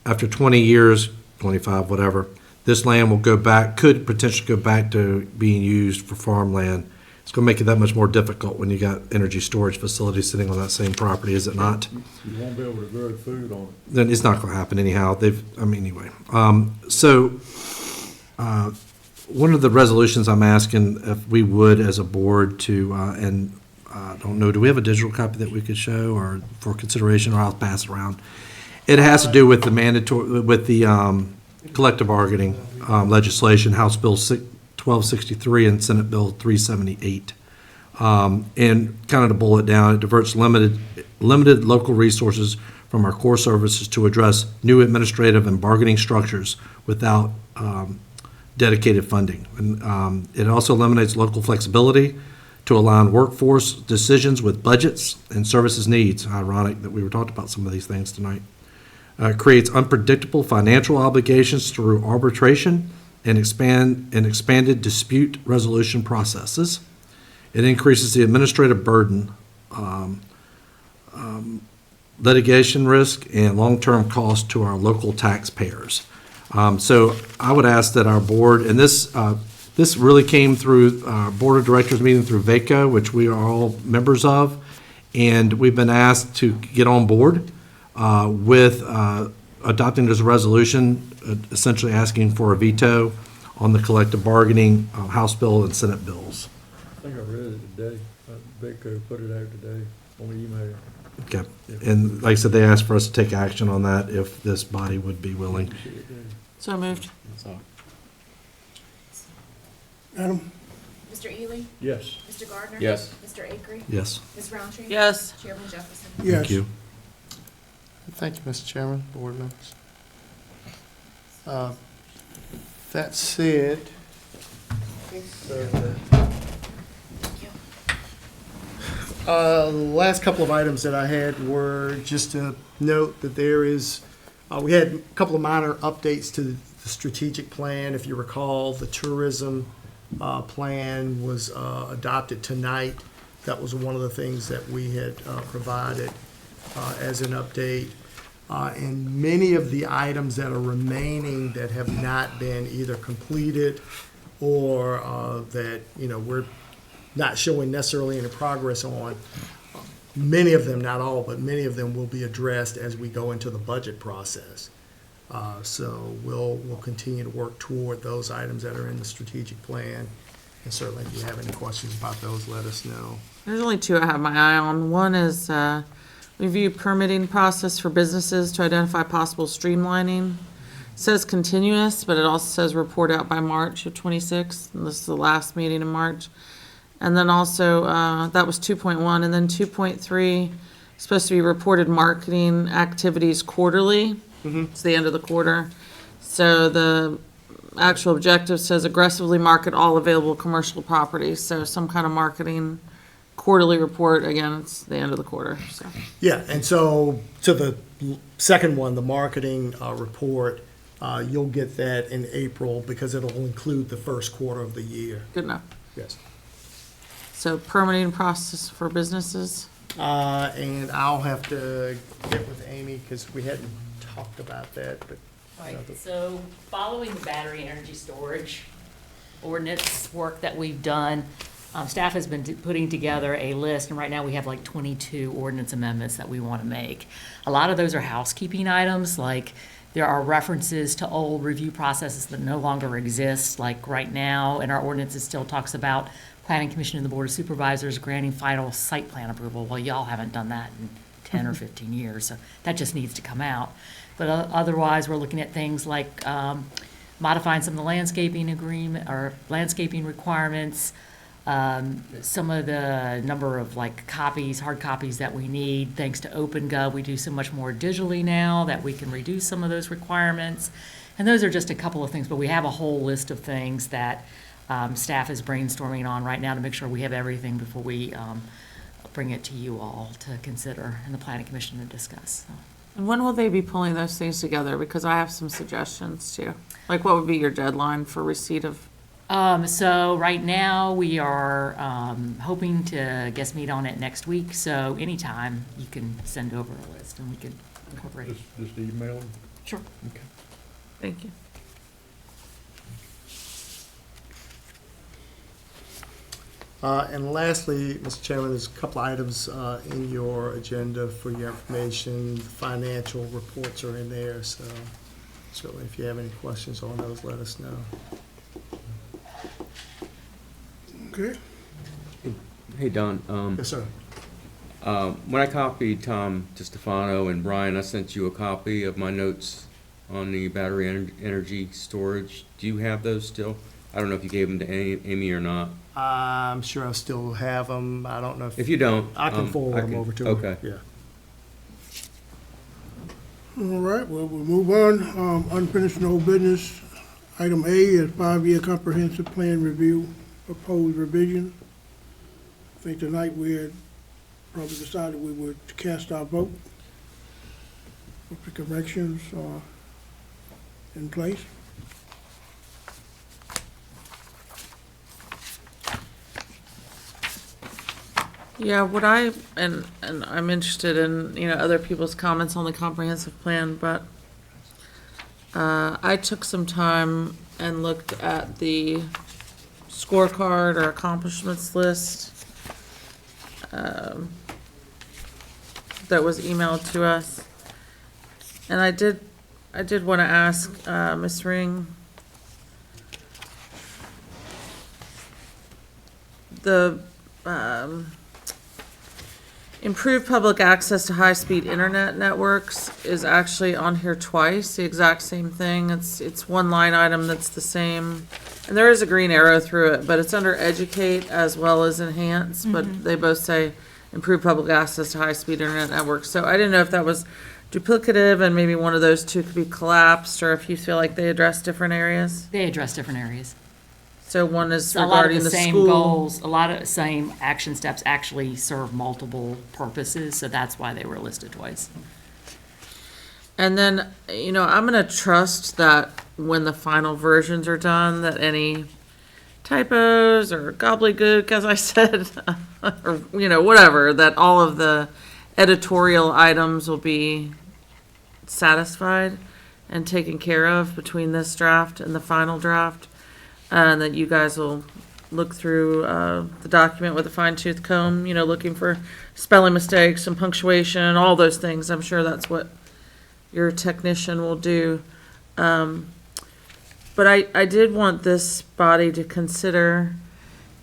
after 20 years, 25, whatever, this land will go back, could potentially go back to being used for farmland. It's going to make it that much more difficult when you got energy storage facilities sitting on that same property, is it not? You won't be able to grow food on it. Then it's not going to happen anyhow. Anyway. One of the resolutions I'm asking if we would, as a board, to, and I don't know, do we have a digital copy that we could show or for consideration, or I'll pass it around? It has to do with the mandatory, with the collective bargaining legislation, House Bill 1263 and Senate Bill 378. And kind of to boil it down, it diverts limited local resources from our core services to address new administrative and bargaining structures without dedicated funding. And it also eliminates local flexibility to align workforce decisions with budgets and services needs. Ironic that we were talking about some of these things tonight. Creates unpredictable financial obligations through arbitration and expanded dispute resolution processes. It increases the administrative burden, litigation risk, and long-term cost to our local taxpayers. So I would ask that our board, and this really came through our Board of Directors meeting through VACO, which we are all members of, and we've been asked to get on board with adopting this resolution, essentially asking for a veto on the collective bargaining House bill and Senate bills. I think I read it today. Baco put it out today on email. Okay, and like I said, they asked for us to take action on that if this body would be willing. So moved. Adam? Mr. Ely? Yes. Mr. Gardner? Yes. Mr. Acree? Yes. Ms. Roundtree? Yes. Chairman Jefferson? Yes. Thank you. Thank you, Mr. Chairman, board members. That said, the last couple of items that I had were just to note that there is, we had a couple of minor updates to the strategic plan. If you recall, the tourism plan was adopted tonight. That was one of the things that we had provided as an update. And many of the items that are remaining that have not been either completed or that, we're not showing necessarily any progress on, many of them, not all, but many of them will be addressed as we go into the budget process. So we'll continue to work toward those items that are in the strategic plan. And certainly if you have any questions about those, let us know. There's only two I have my eye on. One is review permitting process for businesses to identify possible streamlining. It says continuous, but it also says report out by March of 26th. And this is the last meeting in March. And then also, that was 2.1, and then 2.3, supposed to be reported marketing activities quarterly. It's the end of the quarter. So the actual objective says aggressively market all available commercial properties, so some kind of marketing quarterly report, again, it's the end of the quarter, so. Yeah, and so to the second one, the marketing report, you'll get that in April because it'll include the first quarter of the year. Good enough. Yes. So permitting process for businesses? And I'll have to get with Amy because we hadn't talked about that, but. Right, so following the battery energy storage ordinance work that we've done, staff has been putting together a list, and right now we have like 22 ordinance amendments that we want to make. A lot of those are housekeeping items, like there are references to old review processes that no longer exist, like right now in our ordinance it still talks about Planning Commission and the Board of Supervisors granting final site plan approval. Well, y'all haven't done that in 10 or 15 years, so that just needs to come out. But otherwise, we're looking at things like modifying some of the landscaping agreement or landscaping requirements, some of the number of like copies, hard copies that we need. Thanks to OpenGov, we do so much more digitally now that we can reduce some of those requirements. And those are just a couple of things, but we have a whole list of things that staff is brainstorming on right now to make sure we have everything before we bring it to you all to consider and the Planning Commission to discuss. So. And when will they be pulling those things together? Because I have some suggestions too. Like, what would be your deadline for receipt of? So right now, we are hoping to guest meet on it next week. So anytime you can send over a list and we can incorporate. Just email them? Sure. Okay. Thank you. And lastly, Mr. Chairman, there's a couple items in your agenda for your information. The financial reports are in there, so if you have any questions on those, let us know. Okay. Hey, Don. Yes, sir. When I copied Tom DiStefano and Brian, I sent you a copy of my notes on the battery energy storage. Do you have those still? I don't know if you gave them to Amy or not. I'm sure I still have them. I don't know if. If you don't, I can forward them over to her. Okay. Yeah. All right, well, we'll move on. Unfinished no business. Item A is 5-year comprehensive plan review, proposed revision. I think tonight we had probably decided we would cast our vote if the corrections are in place. Yeah, and I'm interested in, other people's comments on the comprehensive plan, but I took some time and looked at the scorecard or accomplishments list that was emailed to us. And I did want to ask Ms. Ring, the improved public access to high-speed internet networks is actually on here twice, the exact same thing. It's one line item that's the same, and there is a green arrow through it, but it's under educate as well as enhance, but they both say improve public access to high-speed internet networks. So I didn't know if that was duplicative and maybe one of those two could be collapsed, or if you feel like they address different areas. They address different areas. So one is A lot of regarding the the same school. goals, a lot of the same action steps actually serve multiple purposes, so that's why they were listed twice. And then, I'm gonna trust that when the final versions are done, that any typos or gobbledygook, as I said, or, whatever, that all of the editorial items will be satisfied and taken care of between this draft and the final draft. And that you guys will look through the document with a fine-tooth comb, looking for spelling mistakes and punctuation and all those things. I'm sure that's what your technician will do. But I did want this body to consider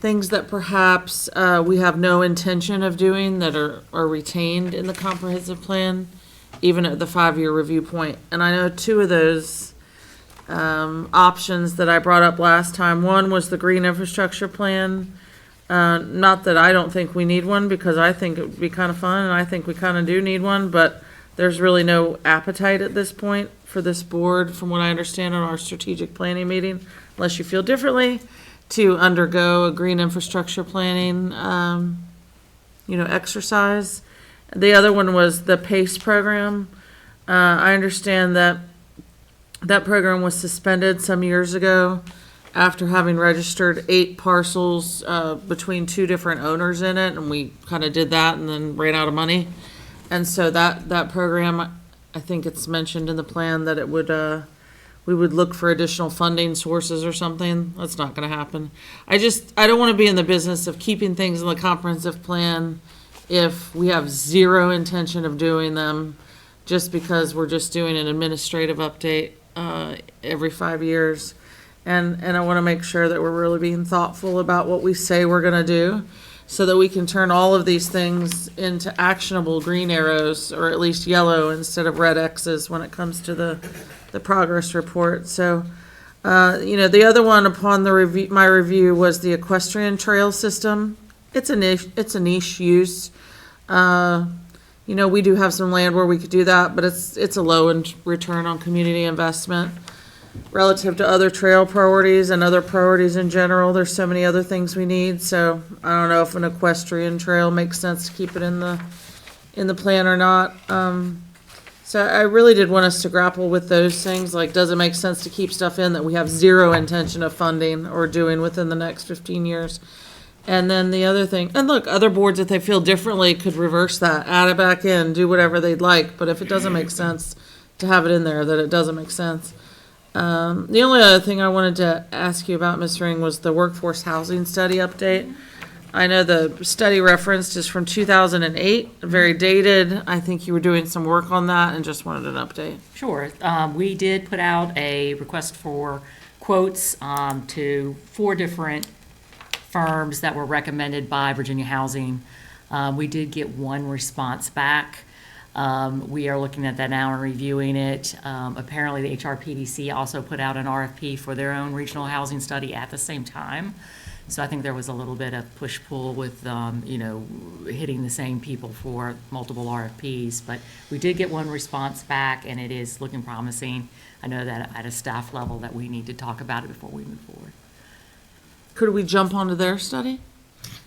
things that perhaps we have no intention of doing that are retained in the comprehensive plan, even at the 5-year review point. And I know two of those options that I brought up last time. One was the green infrastructure plan, Not that I don't think we need one, because I think it would be kind of fun, and I think we kind of do need one, but there's really no appetite at this point for this board, from what I understand on our strategic planning meeting, unless you feel differently, to undergo a green infrastructure planning, exercise. The other one was the PACE program. I understand that that program was suspended some years ago after having registered 8 parcels between 2 different owners in it, and we kind of did that and then ran out of money. And so that program, I think it's mentioned in the plan that it would, we would look for additional funding sources or something. That's not going to happen. I don't want to be in the business of keeping things in the comprehensive plan if we have zero intention of doing them, just because we're just doing an administrative update every 5 years. And I want to make sure that we're really being thoughtful about what we say we're going to do, so that we can turn all of these things into actionable green arrows, or at least yellow instead of red X's when it comes to the progress report. So, the other one upon the review, my review, was the equestrian trail system. It's a niche use. We do have some land where we could do that, but it's a low in return on community investment relative to other trail priorities and other priorities in general. There's so many other things we need, so I don't know if an equestrian trail makes sense to keep it in the plan or not. So I really did want us to grapple with those things, like, does it make sense to keep stuff in that we have zero intention of funding or doing within the next 15 years? And then the other thing, and look, other boards, if they feel differently, could reverse that, add it back in, do whatever they'd like, but if it doesn't make sense to have it in there, then it doesn't make sense. The only other thing I wanted to ask you about, Ms. Ring, was the workforce housing study update. I know the study referenced is from 2008, very dated. I think you were doing some work on that and just wanted an update. Sure. We did put out a request for quotes to 4 different firms that were recommended by Virginia Housing. We did get 1 response back. We are looking at that now and reviewing it. Apparently, the HRPDC also put out an RFP for their own regional housing study at the same time. So I think there was a little bit of push-pull with, hitting the same people for multiple RFPs. But we did get 1 response back, and it is looking promising. I know that at a staff level that we need to talk about it before we move forward. Could we jump onto their study?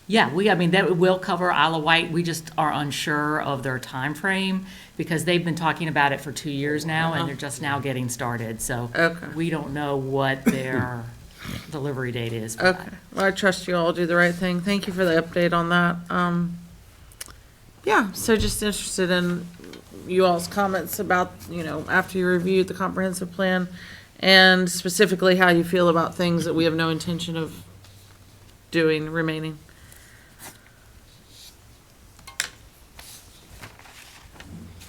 Yeah, that will cover Isle of Wight. We just are unsure of their time frame because they've been talking about it for 2 years now, and they're just now getting started. So we don't know what their delivery date is for that. Well, I trust you all do the right thing. Thank you for the update on that. So just interested in you all's comments about, after you reviewed the comprehensive plan, and specifically how you feel about things that we have no intention of doing remaining.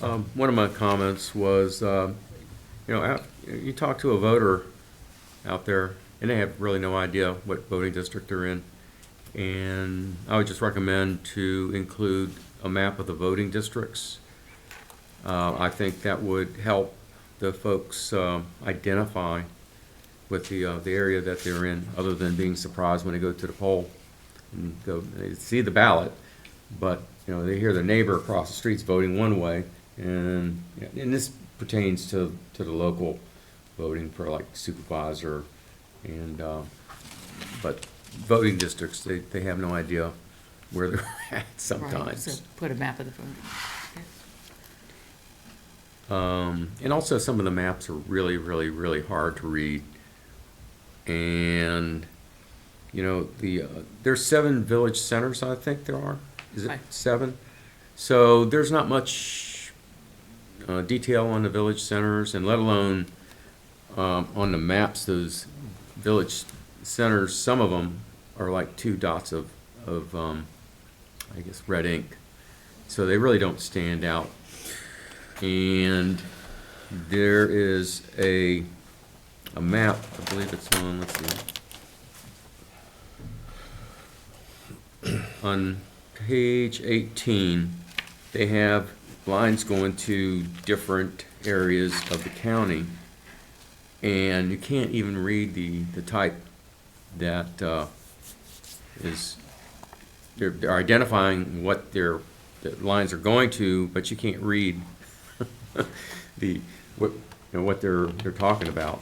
One of my comments was, you talk to a voter out there, and they have really no idea what voting district they're in. And I would just recommend to include a map of the voting districts. I think that would help the folks identify with the area that they're in, other than being surprised when they go to the poll and they see the ballot, but they hear their neighbor across the street's voting one way. And this pertains to the local voting for like supervisor, and but voting districts, they have no idea where they're at sometimes. Right, so put a map of the voting. And also some of the maps are really, really, really hard to read. And there's 7 village centers, I think there are. Is it 7? So there's not much detail on the village centers, and let alone on the maps, those village centers, some of them are like 2 dots of I guess red ink, so they really don't stand out. And there is a map, I believe it's on, let's see, on page 18, they have lines going to different areas of the county, and you can't even read the type that is they're identifying what the lines are going to, but you can't read what they're talking about.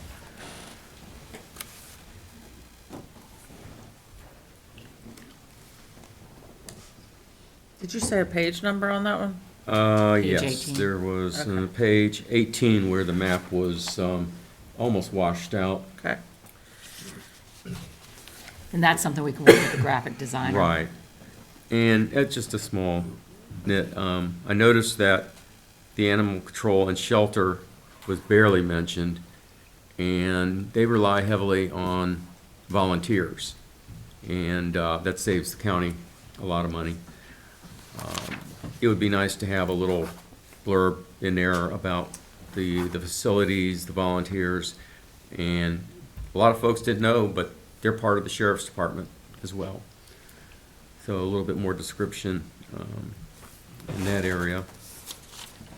Did you say a page number on that one? Page Yes, 18. there was Okay. page 18 where the map was almost washed out. Okay. And that's something we can work with the graphic designer. Right. And it's just a small nit. I noticed that the animal control and shelter was barely mentioned, and they rely heavily on volunteers. And that saves the county a lot of money. It would be nice to have a little blurb in there about the facilities, the volunteers, and a lot of folks didn't know, but they're part of the sheriff's department as well. So a little bit more description in that area.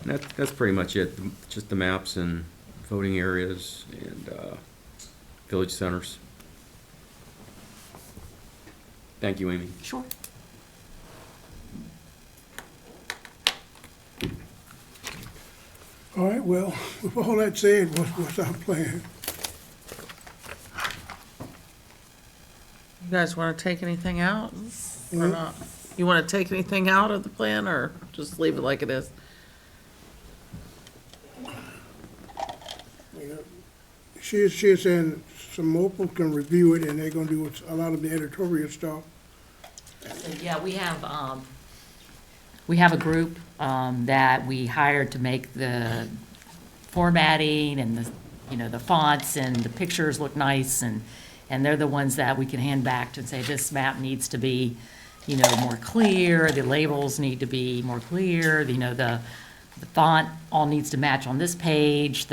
And that's pretty much it, just the maps and voting areas and village centers. Thank you, Amy. Sure. All right, well, with all that said, what's our plan? You guys want to take anything out or not? You want to take anything out of the plan or just leave it like it is? She's saying some more people can review it, and they're gonna do a lot of the editorial stuff. So, yeah, we have a group that we hired to make the formatting and the fonts and the pictures look nice, and they're the ones that we can hand back to and say, this map needs to be, more clear, the labels need to be more clear, the font all needs to match on this page,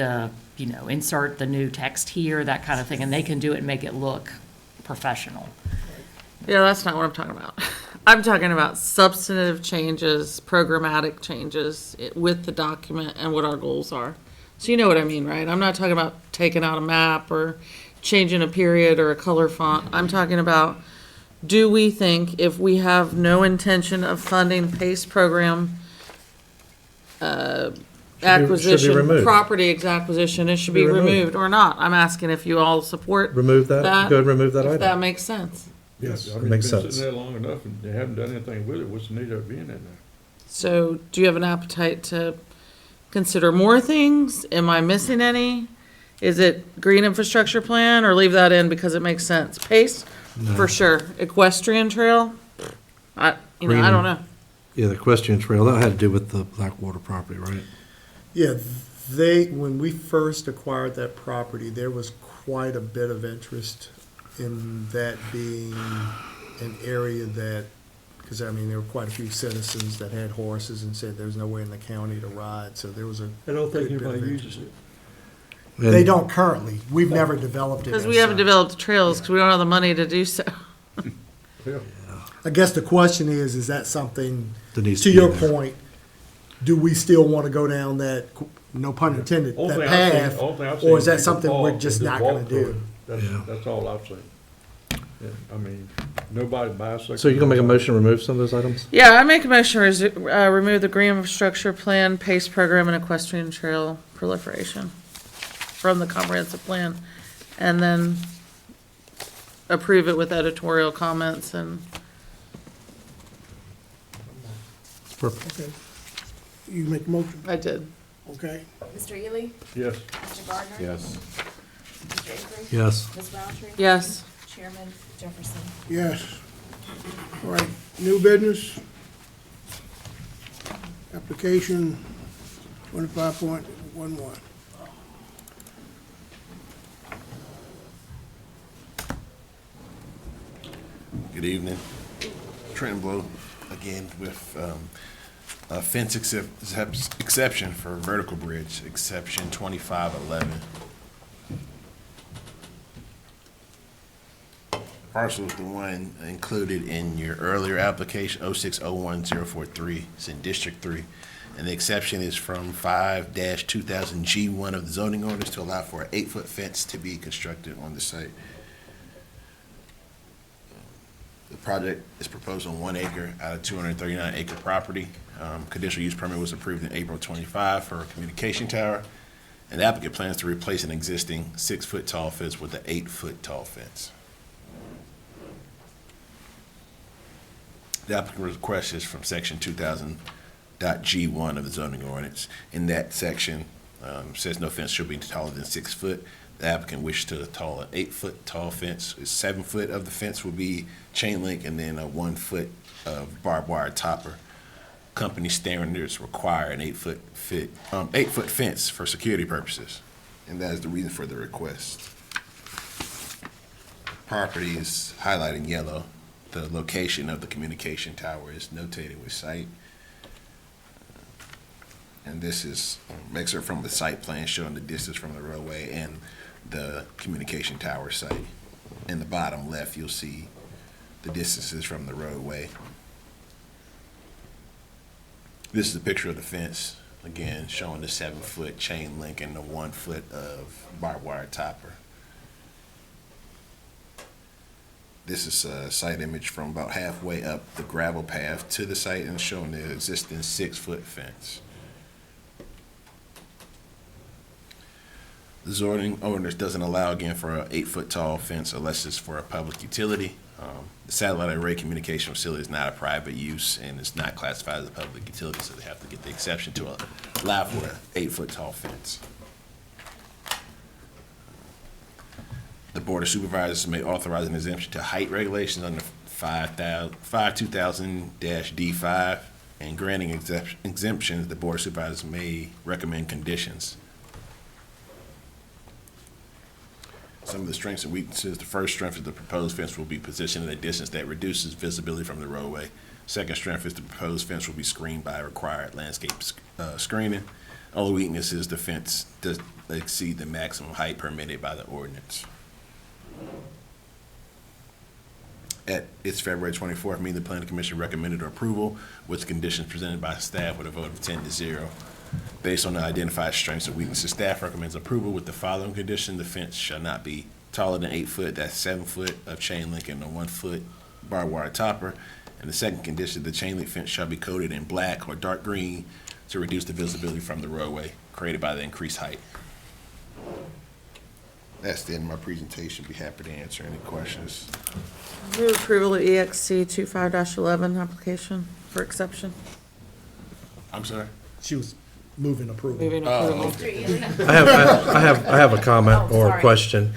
insert the new text here, that kind of thing, and they can do it and make it look professional. Yeah, that's not what I'm talking about. I'm talking about substantive changes, programmatic changes with the document and what our goals are. So you know what I mean, right? I'm not talking about taking out a map or changing a period or a color font. I'm talking about, do we think if we have no intention of funding PACE program acquisition, removed. property acquisition, it should be removed or not? I'm asking if you all support Remove that, go ahead and remove that if item. that makes sense. Yes, I it mean, makes it's been sense. sitting there long enough and they haven't done anything with it. What's the need of it being in there? So do you have an appetite to consider more things? Am I missing any? Is it green infrastructure plan or leave that in because it makes sense? PACE, for sure. Equestrian trail? I Green- don't know. Yeah, the equestrian trail, that had to do with the Blackwater property, right? Yeah, when we first acquired that property, there was quite a bit of interest in that being an area that, because there were quite a few citizens that had horses and said there's nowhere in the county to ride, so there was a. I don't think good bit of anybody interest. uses it. They don't currently. We've never developed it. Because as we haven't such. developed the trails because we don't have the money to do so. Yeah. I guess the question is that something, That needs to to be your there. point, do we still want to go down that, no pun intended, Only that thing I've seen- path? only thing I've Or seen is that people something we're walk just and not walk going to through do? it. Yeah. That's all I've seen. Yeah, I mean, nobody bicycles. So you're gonna make a motion to remove some of those items? Yeah, I make a motion to remove the green infrastructure plan, PACE program, and equestrian trail proliferation from the comprehensive plan, and then approve it with editorial comments and. Perfect. Okay. You make a motion, I did. okay? Mr. Ely? Yes. Mr. Gardner? Yes. Mr. Avery? Yes. Ms. Roundtree? Yes. Chairman Jefferson? Yes. All right, new business. Application 25.11. Good evening. Trenton Blow again with a fence exception for vertical bridge, exception 2511. Parcel is the one included in your earlier application, 0601043. It's in District 3. And the exception is from 5-2000 G1 of the zoning ordinance to allow for an 8-foot fence to be constructed on the site. The project is proposed on 1 acre out of 239 acre property. Conditional use permit was approved in April 25 for a communication tower. And the applicant plans to replace an existing 6-foot tall fence with an 8-foot tall fence. The applicant request is from section 2000.G1 of the zoning ordinance. In that section, says no fence shall be taller than 6 foot. The applicant wishes to install an 8-foot tall fence. 7 foot of the fence will be chain link, and then a 1 foot of barbed wire topper. Company standards require an 8-foot fence for security purposes, and that is the reason for the request. Property is highlighted in yellow. The location of the communication tower is notated with site. And this is an excerpt from the site plan showing the distance from the roadway and the communication tower site. In the bottom left, you'll see the distances from the roadway. This is a picture of the fence, again, showing the 7-foot chain link and the 1 foot of barbed wire topper. This is a site image from about halfway up the gravel path to the site and showing the existing 6-foot fence. The zoning ordinance doesn't allow, again, for an 8-foot tall fence unless it's for a public utility. The satellite array communication facility is not a private use and it's not classified as a public utility, so they have to get the exception to allow for an 8-foot tall fence. The Board of Supervisors may authorize an exemption to height regulations under 52000-D5, and granting exemptions, the Board of Supervisors may recommend conditions. Some of the strengths and weaknesses: the first strength is the proposed fence will be positioned at a distance that reduces visibility from the roadway. Second strength is the proposed fence will be screened by required landscape screening. Only weakness is the fence does exceed the maximum height permitted by the ordinance. At its February 24th meeting, the Planning Commission recommended approval with conditions presented by staff with a vote of 10-0. Based on the identified strengths and weaknesses, staff recommends approval with the following condition: the fence shall not be taller than 8 foot, that's 7 foot of chain link and a 1 foot barbed wire topper. And the second condition, the chain link fence shall be coated in black or dark green to reduce the visibility from the roadway created by the increased height. That's the end of my presentation. Be happy to answer any questions. Move approval of EXC 25-11 application for exception. I'm sorry? She was moving approval. Moving approval. I have a comment or a question.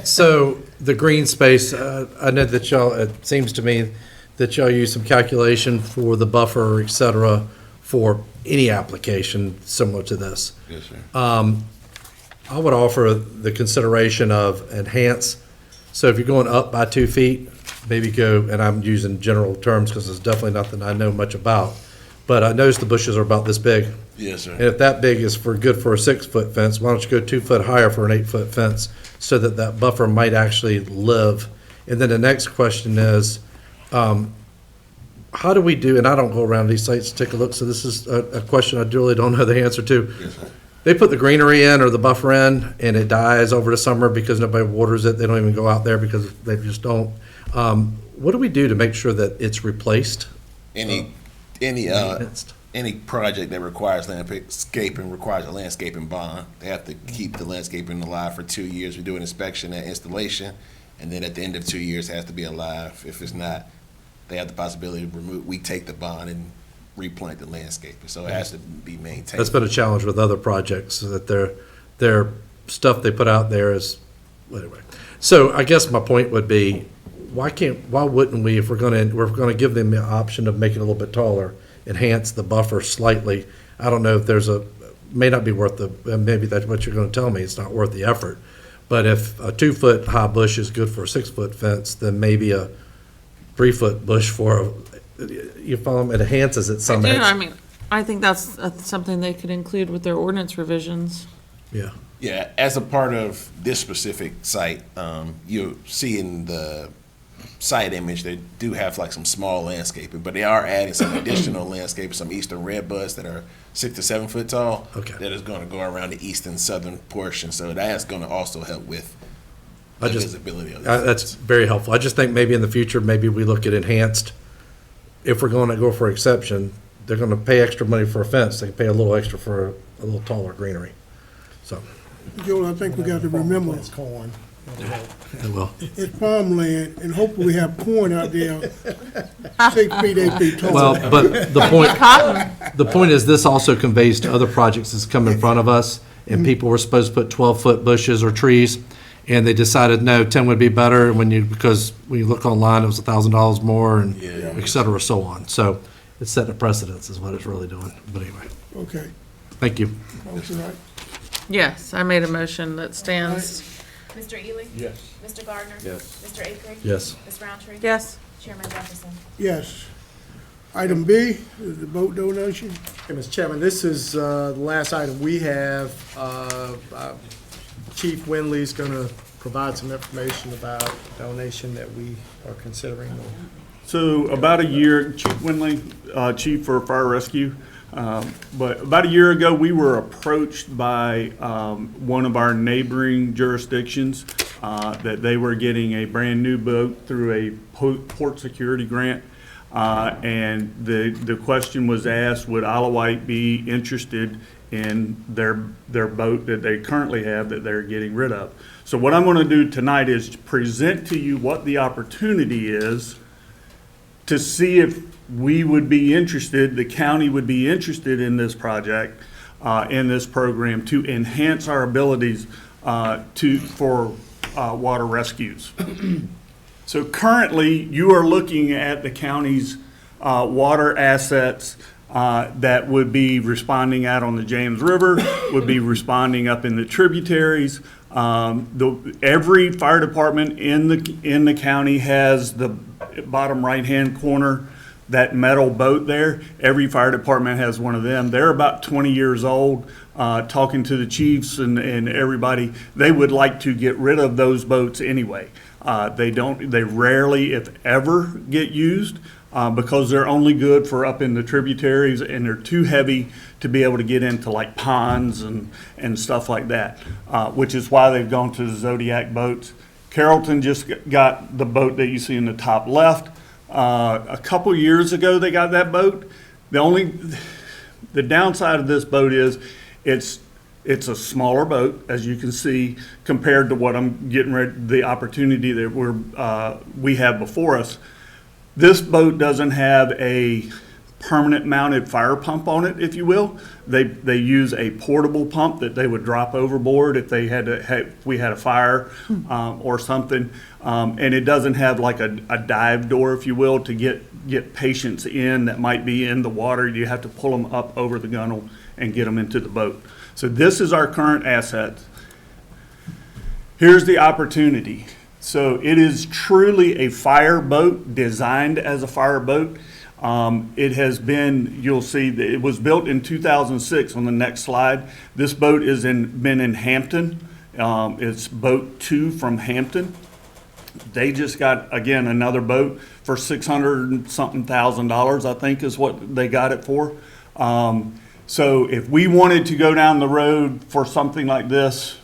So the green space, I know that y'all, it seems to me that y'all use some calculation for the buffer, et cetera, for any application similar to this. Yes, sir. I would offer the consideration of enhance. So if you're going up by 2 feet, maybe go, and I'm using general terms because it's definitely nothing I know much about, but I noticed the bushes are about this big. Yes, sir. And if that big is good for a 6-foot fence, why don't you go 2 foot higher for an 8-foot fence so that that buffer might actually live? And then the next question is, how do we do, and I don't go around these sites to take a look, so this is a question I really don't know the answer to. Yes, sir. They put the greenery in or the buffer in, and it dies over the summer because nobody waters it. They don't even go out there because they just don't. What do we do to make sure that it's replaced? Any project that requires landscaping requires a landscaping bond. They have to keep the landscaping alive for 2 years. We do an inspection at installation, and then at the end of 2 years, it has to be alive. If it's not, they have the possibility to remove. We take the bond and replant the landscaping, so it has to be maintained. That's been a challenge with other projects, that their stuff they put out there is, anyway. So I guess my point would be, why wouldn't we, if we're gonna give them the option of making it a little bit taller, enhance the buffer slightly? I don't know if may not be worth maybe that's what you're gonna tell me, it's not worth the effort. But if a 2 foot high bush is good for a 6-foot fence, then maybe a 3-foot bush you follow me, it enhances it some. I mean, I think that's something they could include with their ordinance revisions. Yeah. Yeah, as a part of this specific site, you'll see in the site image, they do have like some small landscaping, but they are adding some additional landscaping, some eastern red buds that are 6 to 7 foot tall. Okay. That is going to go around the eastern southern portion, so that's going to also help with I the just, visibility of that's very helpful. I just think maybe in the future, maybe we look at enhanced. If we're going to go for exception, they're going to pay extra money for a fence. They can pay a little extra for a little taller greenery. So, Joel, I think we got to remember, It's corn. well, it's farmland, and hopefully we have corn out there 6 feet, 8 feet tall. well, but the point is, this also conveys to other projects that's come in front of us, and people were supposed to put 12-foot bushes or trees, and they decided, no, 10 would be better, because when you look online, it was $1,000 more, and et cetera, so on. So it's setting a precedence is what it's really doing. But anyway, Okay. thank you. Motion, right? Yes, I made a motion that stands. Mr. Ely? Yes. Mr. Gardner? Yes. Mr. Akery? Yes. Ms. Roundtree? Yes. Chairman Jefferson? Yes. Item B is the boat donation. Okay, Mr. Chairman, this is the last item we have. Chief Winley's going to provide some information about the donation that we are considering. So about a year, Chief Winley, Chief for Fire Rescue, but about a year ago, we were approached by one of our neighboring jurisdictions that they were getting a brand-new boat through a port security grant. And the question was asked, would Isle of Wight be interested in their boat that they currently have that they're getting rid of? So what I'm going to do tonight is present to you what the opportunity is to see if we would be interested, the county would be interested in this project, in this program, to enhance our abilities for water rescues. So currently, you are looking at the county's water assets that would be responding out on the James River, would be responding up in the tributaries. Every fire department in the county has the bottom right-hand corner, that metal boat there. Every fire department has one of them. They're about 20 years old. Talking to the chiefs and everybody, they would like to get rid of those boats anyway. They rarely, if ever, get used because they're only good for up in the tributaries, and they're too heavy to be able to get into like ponds and stuff like that, which is why they've gone to the Zodiac boats. Carrollton just got the boat that you see in the top left. A couple years ago, they got that boat. The downside of this boat is it's a smaller boat, as you can see, compared to what I'm getting ready, the opportunity that we have before us. This boat doesn't have a permanent mounted fire pump on it, if you will. They use a portable pump that they would drop overboard if we had a fire or something. And it doesn't have like a dive door, if you will, to get patients in that might be in the water. You have to pull them up over the gunnel and get them into the boat. So this is our current asset. Here's the opportunity. So it is truly a fire boat, designed as a fire boat. It has been, you'll see, that it was built in 2006 on the next slide. This boat has been in Hampton. It's boat 2 from Hampton. They just got, again, another boat for $600-something thousand, I think is what they got it for. So if we wanted to go down the road for something like this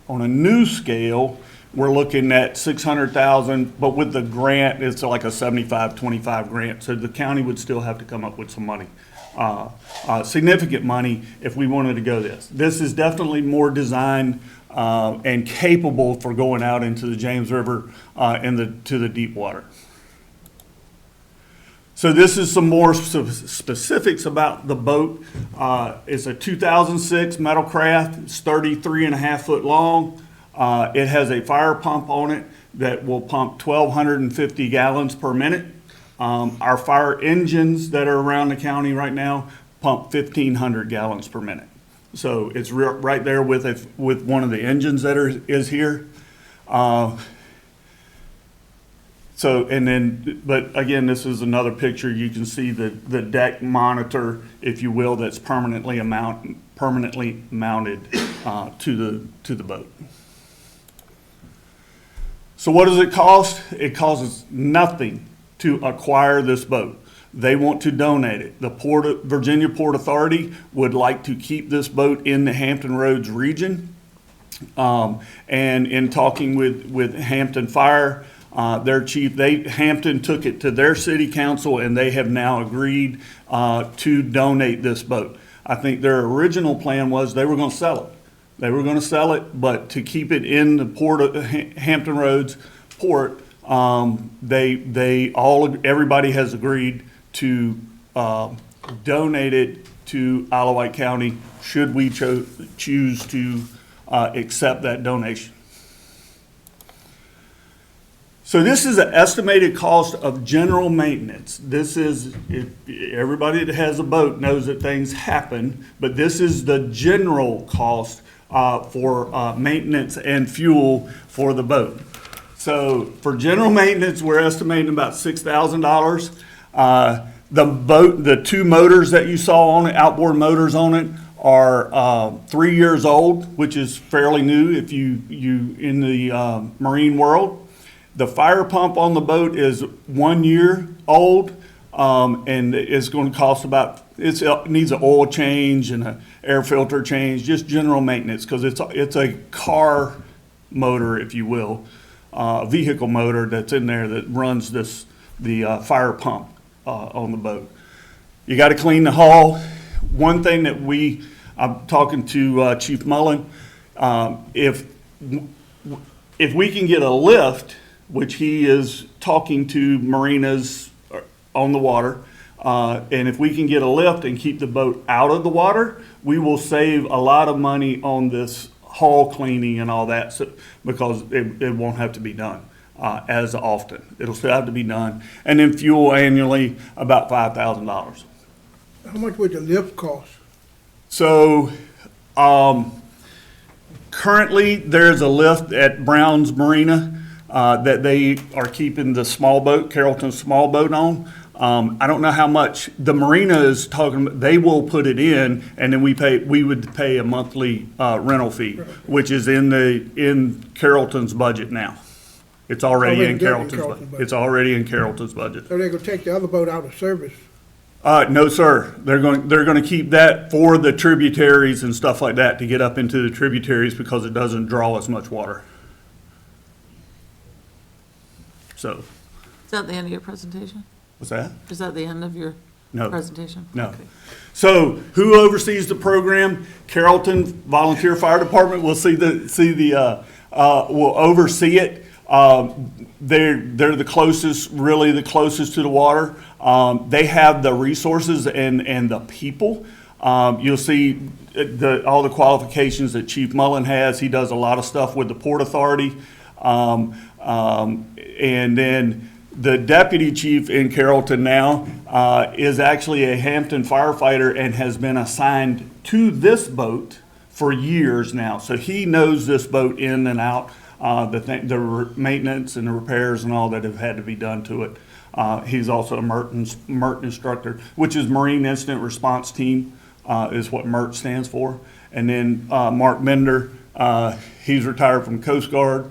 on a new scale, we're looking at $600,000, but with the grant, it's like a 75-25 grant. So the county would still have to come up with some money, significant money, if we wanted to go this. This is definitely more designed and capable for going out into the James River to the deep water. So this is some more specifics about the boat. It's a 2006 Metalcraft. It's 33.5 foot long. It has a fire pump on it that will pump 1,250 gallons per minute. Our fire engines that are around the county right now pump 1,500 gallons per minute. So it's right there with one of the engines that is here. But again, this is another picture. You can see the deck monitor, if you will, that's permanently mounted to the boat. So what does it cost? It costs nothing to acquire this boat. They want to donate it. The Virginia Port Authority would like to keep this boat in the Hampton Roads region. And in talking with Hampton Fire, their chief, Hampton took it to their city council, and they have now agreed to donate this boat. I think their original plan was they were going to sell it. They were going to sell it, but to keep it in the port of Hampton Roads port, everybody has agreed to donate it to Isle of Wight County should we choose to accept that donation. So this is an estimated cost of general maintenance. This is, everybody that has a boat knows that things happen, but this is the general cost for maintenance and fuel for the boat. So for general maintenance, we're estimating about $6,000. The boat, the two motors that you saw on it, outboard motors on it, are 3 years old, which is fairly new if you in the marine world. The fire pump on the boat is 1 year old, and it's going to cost it needs an oil change and an air filter change, just general maintenance, because it's a car motor, if you will, vehicle motor that's in there that runs the fire pump on the boat. You got to clean the hull. One thing that I'm talking to Chief Mullen, if we can get a lift, which he is talking to marinas on the water, and if we can get a lift and keep the boat out of the water, we will save a lot of money on this hull cleaning and all that, because it won't have to be done as often. It'll still have to be done. And then fuel annually, about $5,000. How much would the lift cost? So currently there's a lift at Brown's Marina that they are keeping the small boat, Carrollton small boat on. I don't know how much the marina is talking about. They will put it in, and then we would pay a monthly rental fee, which is in Carrollton's budget now. It's already in Carrollton's budget. It's already in Carrollton's budget. So they're gonna take the other boat out of service? No, sir. They're going to keep that for the tributaries and stuff like that, to get up into the tributaries, because it doesn't draw as much water. So. Is that the end of your presentation? What's that? Is that the end of your presentation? No. Okay. So who oversees the program? Carrollton Volunteer Fire Department will will oversee it. They're the closest, really the closest to the water. They have the resources and the people. You'll see all the qualifications that Chief Mullen has. He does a lot of stuff with the Port Authority. And then the deputy chief in Carrollton now is actually a Hampton firefighter and has been assigned to this boat for years now. So he knows this boat in and out, the maintenance and the repairs and all that have had to be done to it. He's also a MERT instructor, which is Marine Incident Response Team, is what MERT stands for. And then Mark Bender, he's retired from Coast Guard.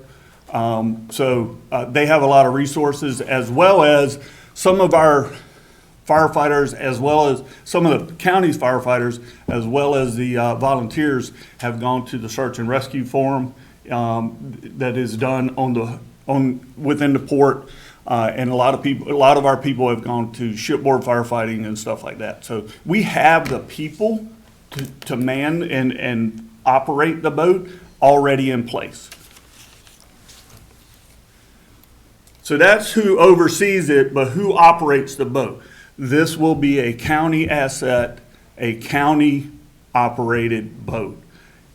So they have a lot of resources, as well as some of our firefighters, as well as some of the county's firefighters, as well as the volunteers have gone to the search and rescue forum that is done within the port, and a lot of our people have gone to shipboard firefighting and stuff like that. So we have the people to man and operate the boat already in place. So that's who oversees it, but who operates the boat? This will be a county asset, a county-operated boat.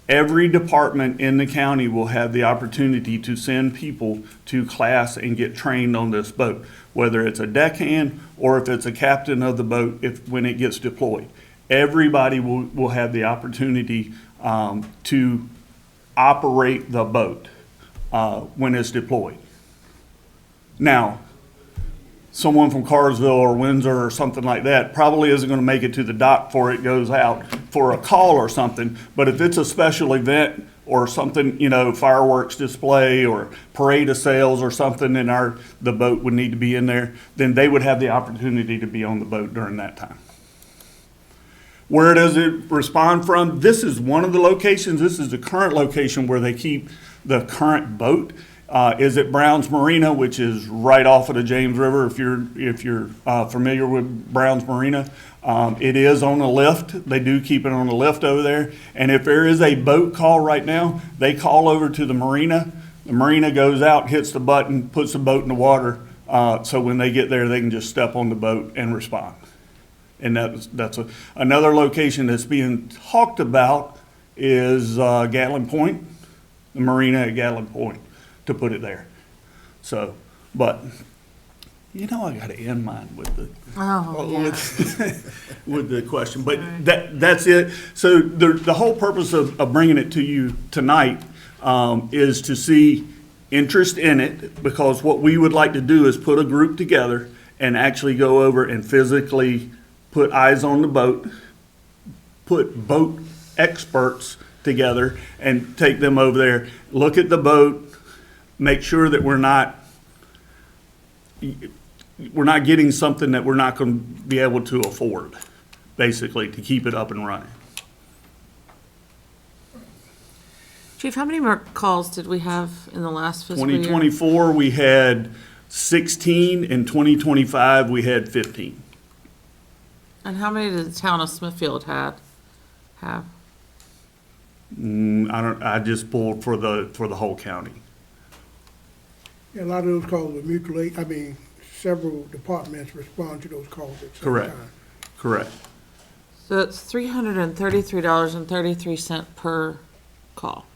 Every department in the county will have the opportunity to send people to class and get trained on this boat, whether it's a deckhand or if it's a captain of the boat when it gets deployed. Everybody will have the opportunity to operate the boat when it's deployed. Now, someone from Carsville or Windsor or something like that probably isn't going to make it to the dock before it goes out for a call or something. But if it's a special event or something, fireworks display or parade of sails or something, and the boat would need to be in there, then they would have the opportunity to be on the boat during that time. Where does it respond from? This is one of the locations. This is the current location where they keep the current boat. Is at Brown's Marina, which is right off of the James River. If you're familiar with Brown's Marina, it is on a lift. They do keep it on a lift over there. And if there is a boat call right now, they call over to the marina. The marina goes out, hits the button, puts the boat in the water. So when they get there, they can just step on the boat and respond. And that's another location that's being talked about is Gatlin Point, the marina at Gatlin Point, to put it there. So, but I got to end mine with the question. But that's it. So the whole purpose of bringing it to you tonight is to see interest in it, because what we would like to do is put a group together and actually go over and physically put eyes on the boat, put boat experts together and take them over there, look at the boat, make sure that we're not getting something that we're not going to be able to afford, basically, to keep it up and running. Chief, how many more calls did we have in the last fiscal year? 2024, we had 16. In 2025, we had 15. And how many did the town of Smithfield have? I just pulled for the whole county. Yeah, a lot of those calls were mutual aid. Several departments respond to those calls at the same Correct. time. Correct. So it's $333.33 per call.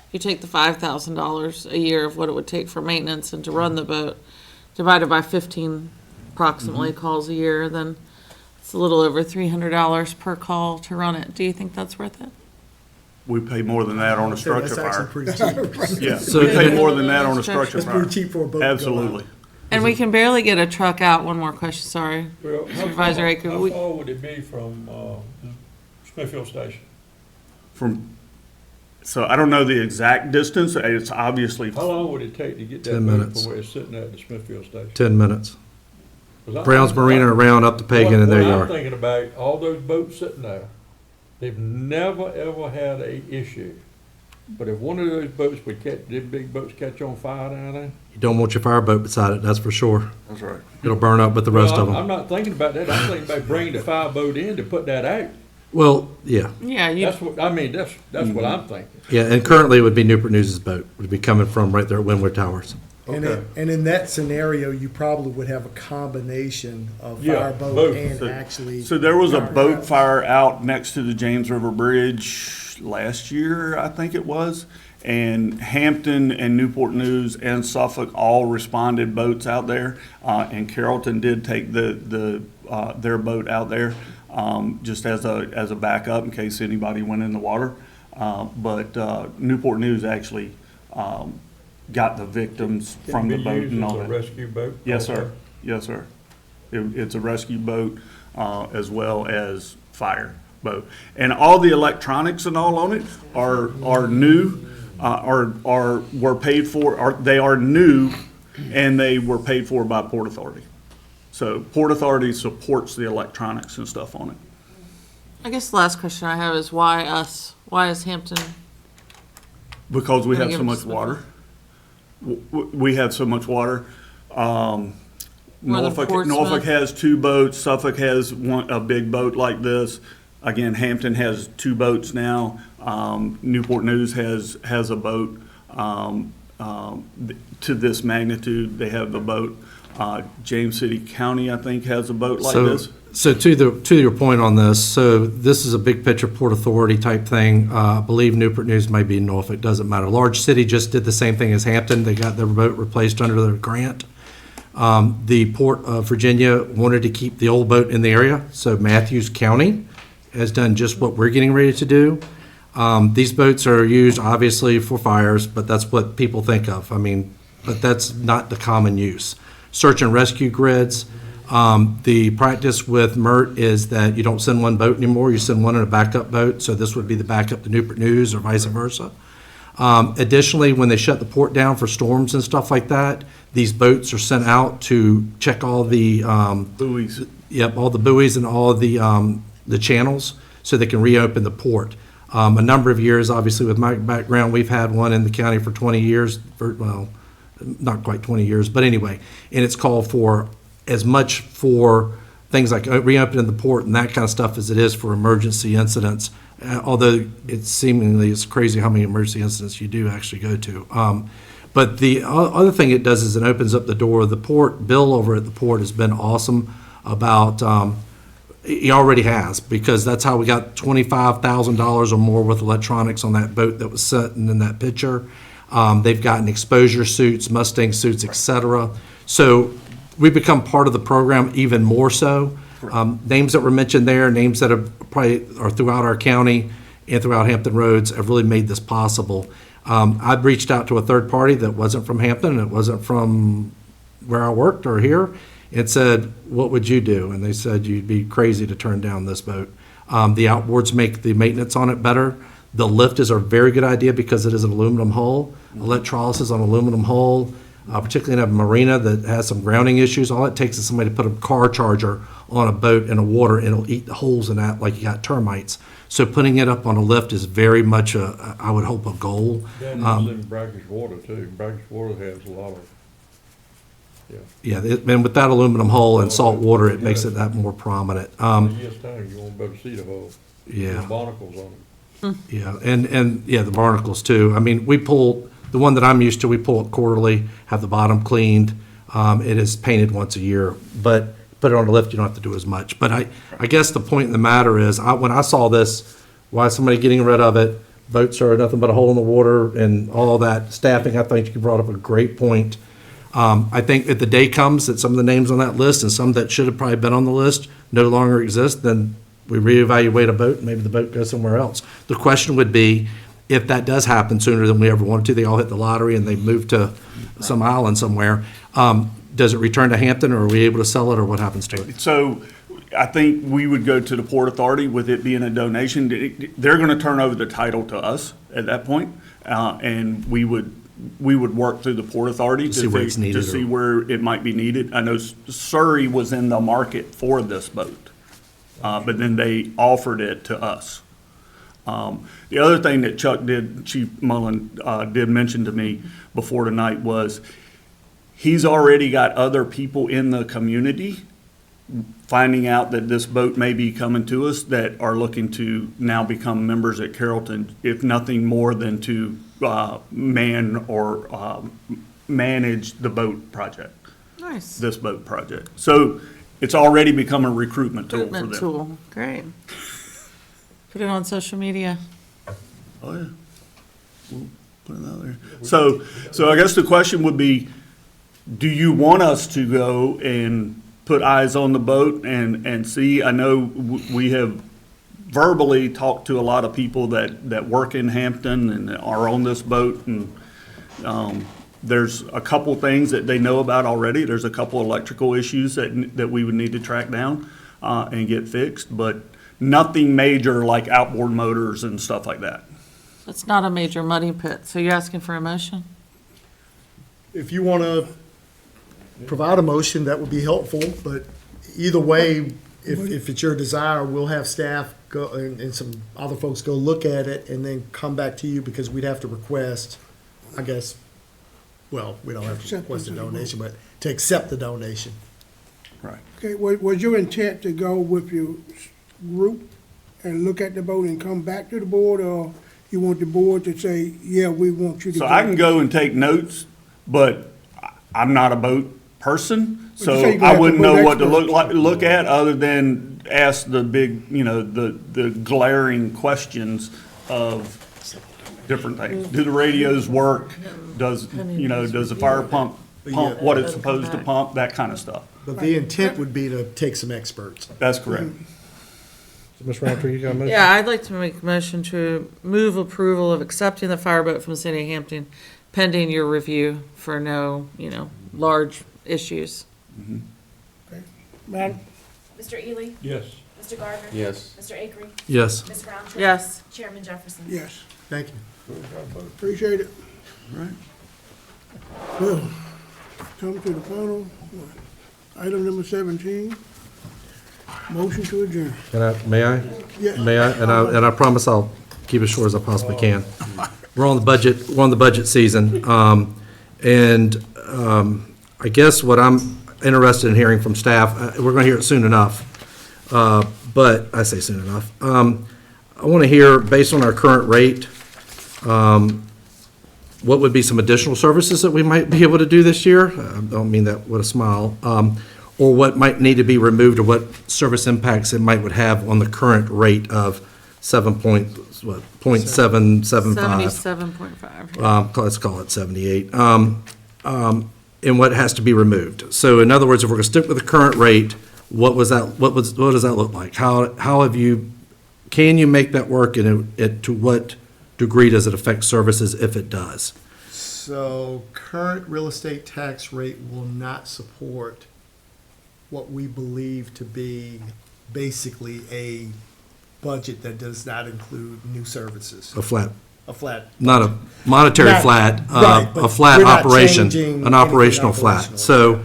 If you take the $5,000 a year of what it would take for maintenance and to run the boat, divided by 15 approximately calls a year, then it's a little over $300 per call to run it. Do you think that's worth it? We pay more than that on a structure That's fire. actually pretty cheap. Yeah, So- we pay more than that on a structure That's fire. pretty cheap for a boat to go out. Absolutely. And we can barely get a truck out. One more question, sorry. Well, Supervisor Aker. How far would it be from Smithfield Station? So I don't know the exact distance. It's obviously, How long would it take to get that 10 boat minutes. from where it's sitting at the Smithfield Station? 10 minutes. 'Cause Brown's Marina around up to Pagan in their What I'm yard. thinking about, all those boats sitting there, they've never, ever had a issue. But if one of those boats would them big boats catch on fire down there? You don't want your fireboat beside it, that's for sure. that's right. It'll burn up with the rest Well, of I'm them. not thinking about that. I'm thinking about bringing the fireboat in to put that out. Well, yeah. Yeah, That's what, that's what I'm thinking. Yeah, and currently it would be Newport News' boat, would be coming from right there at Windward Towers. Okay. And in that scenario, you probably would have a combination of Yeah, fireboat both. and So- actually. So there was a fire boat house. fire out next to the James River Bridge last year, I think it was. And Hampton and Newport News and Suffolk all responded boats out there. And Carrollton did take their boat out there, just as a backup in case anybody went in the water. But Newport News actually, got the victims from the Can it boat be used and as all a that. rescue boat? Yes, sir. also? Yes, sir. It's a rescue boat, as well as fire boat. And all the electronics and all on it are new, were paid for, they are new, and they were paid for by Port Authority. So Port Authority supports the electronics and stuff on it. I guess the last question I have is why us? Why is Hampton? Because we Gonna have give so us much water. We have so much water. Norfolk Portsmouth? has 2 boats. Suffolk has a big boat like this. Again, Hampton has 2 boats now. Newport News has a boat to this magnitude. They have a boat. James City County, I think, has a boat like this. So to your point on this, so this is a big picture Port Authority type thing. I believe Newport News may be Norfolk, doesn't matter. Large City just did the same thing as Hampton. They got their boat replaced under their grant. The Port of Virginia wanted to keep the old boat in the area, so Matthews County has done just what we're getting ready to do. These boats are used obviously for fires, but that's what people think of. But that's not the common use. Search and rescue grids. The practice with MERT is that you don't send one boat anymore, you send one in a backup boat, so this would be the backup to Newport News or vice versa. Additionally, when they shut the port down for storms and stuff like that, these boats are sent out to check all the Buoys. Yep, all the buoys and all of the channels. so they can reopen the port. A number of years, obviously with my background, we've had one in the county for 20 years, well, not quite 20 years, but anyway, and it's called for as much for things like reopening the port and that kind of stuff as it is for emergency incidents, although it's crazy how many emergency incidents you do actually go to. But the other thing it does is it opens up the door. The port, Bill over at the port has been awesome about, he already has, because that's how we got $25,000 or more worth of electronics on that boat that was sitting in that picture. They've gotten exposure suits, Mustang suits, et cetera. So we've become part of the program even more so. Names that were mentioned there, names that are throughout our county and throughout Hampton Roads have really made this possible. I've reached out to a third party that wasn't from Hampton, and it wasn't from where I worked or here, and said, what would you do? And they said, you'd be crazy to turn down this boat. The outboards make the maintenance on it better. The lift is a very good idea because it is an aluminum hull. Electrolysis on aluminum hull, particularly in a marina that has some grounding issues. All it takes is somebody to put a car charger on a boat in the water, and it'll eat the holes in that like you got termites. So putting it up on a lift is very much I would hope, a goal. That is in brackish water too. Brackish water has a lot of, Yeah, and with that aluminum hull and salt water, it makes it that more prominent. yes, time you won't be able to see the hull. Yeah. The barnacles on it. Yeah, and yeah, the barnacles too. I mean, we pull, the one that I'm used to, we pull it quarterly, have the bottom cleaned. It is painted once a year, but put it on the lift, you don't have to do as much. But I guess the point in the matter is, when I saw this, why is somebody getting rid of it? Boats are nothing but a hole in the water and all that. Staffing, I think you brought up a great point. I think if the day comes that some of the names on that list and some that should have probably been on the list no longer exist, then we reevaluate a boat, and maybe the boat goes somewhere else. The question would be, if that does happen sooner than we ever wanted to, they all hit the lottery and they move to some island somewhere, does it return to Hampton, or are we able to sell it, or what happens to it? So I think we would go to the Port Authority with it being a donation. They're going to turn over the title to us at that point, and we would work through the Port Authority to see where it's needed, to see where it might be needed. I know Surrey was in the market for this boat, but then they offered it to us. The other thing that Chief Mullen did mention to me before tonight was he's already got other people in the community finding out that this boat may be coming to us that are looking to now become members at Carrollton, if nothing more than to man or manage the boat project. Nice. This boat project. So it's already become a recruitment tool for them. Recruitment tool, great. Put it on social media. Oh, yeah. We'll put it out there. So I guess the question would be, do you want us to go and put eyes on the boat and see? I know we have verbally talked to a lot of people that work in Hampton and are on this boat, and there's a couple things that they know about already. There's a couple electrical issues that we would need to track down and get fixed, but nothing major like outboard motors and stuff like that. It's not a major muddy pit, so you're asking for a motion? If you want to provide a motion, that would be helpful, but either way, if it's your desire, we'll have staff go and some other folks go look at it and then come back to you, because we'd have to request, I guess, well, we don't have to request a donation, but to accept the donation. Right. Okay, was your intent to go with your group and look at the boat and come back to the board, or you want the board to say, yeah, we want you to? So I can go and take notes, but I'm not a boat person, so I wouldn't know what to look at other than ask the big, the glaring questions of different things. Do the radios work? Does the fire pump what it's supposed to pump? That kind of stuff. But the intent would be to take some experts. That's correct. So, Ms. Roundtree, you got a motion? Yeah, I'd like to make a motion to move approval of accepting the fireboat from the city of Hampton pending your review for no, large issues. Mm-hmm. Okay. Madam? Mr. Ely? Yes. Mr. Gardner? Yes. Mr. Akery? Yes. Ms. Roundtree? Yes. Chairman Jefferson? Yes, Thank you. appreciate it. Right. Well, come to the final one. Item number 17. Motion to adjourn. May I? Yeah. May I? And I promise I'll keep as short as I possibly can. We're on the budget season. I guess what I'm interested in hearing from staff, we're going to hear it soon enough, but I say soon enough. I want to hear, based on our current rate, what would be some additional services that we might be able to do this year? I don't mean that with a smile. Or what might need to be removed, or what service impacts it would have on the current rate of 0.775. 77.5. Let's call it 78. And what has to be removed. So in other words, if we're going to stick with the current rate, what does that look like? Can you make that work, and to what degree does it affect services if it does? So current real estate tax rate will not support what we believe to be basically a budget that does not include new services. A flat. A flat. Not a monetary flat, right, but a flat we're not operation, changing an operational anything flat. operational. So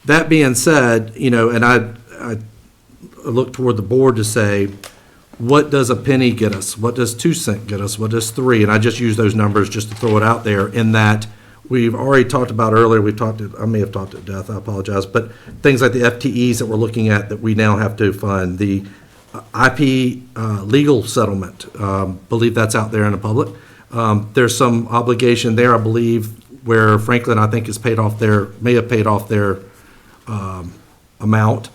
that being said, and I look toward the board to say, what does a penny get us? What does 2 cents get us? What does 3? And I just use those numbers just to throw it out there, in that we've already talked about earlier, I may have talked to death, I apologize, but things like the FTEs that we're looking at that we now have to fund, the IP legal settlement, believe that's out there in the public. There's some obligation there, I believe, where Franklin, I think, may have paid off their amount,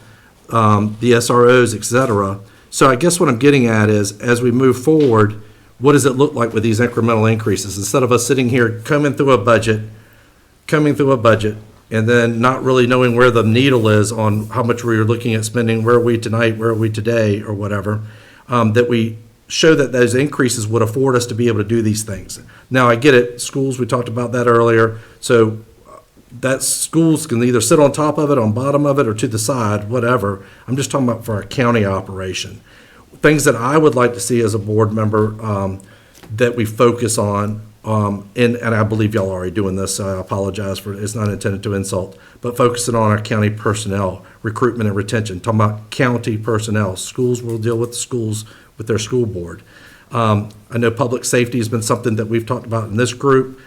the SROs, et cetera. So I guess what I'm getting at is, as we move forward, what does it look like with these incremental increases? Instead of us sitting here coming through a budget, and then not really knowing where the needle is on how much we're looking at spending, where are we tonight, where are we today, or whatever, that we show that those increases would afford us to be able to do these things. Now, I get it, schools, we talked about that earlier, so that schools can either sit on top of it, on bottom of it, or to the side, whatever. I'm just talking about for our county operation. Things that I would like to see as a board member that we focus on, and I believe y'all are already doing this, so I apologize for it. It's not intended to insult, but focusing on our county personnel, recruitment and retention, talking about county personnel. Schools will deal with the schools, with their school board. I know public safety has been something that we've talked about in this group.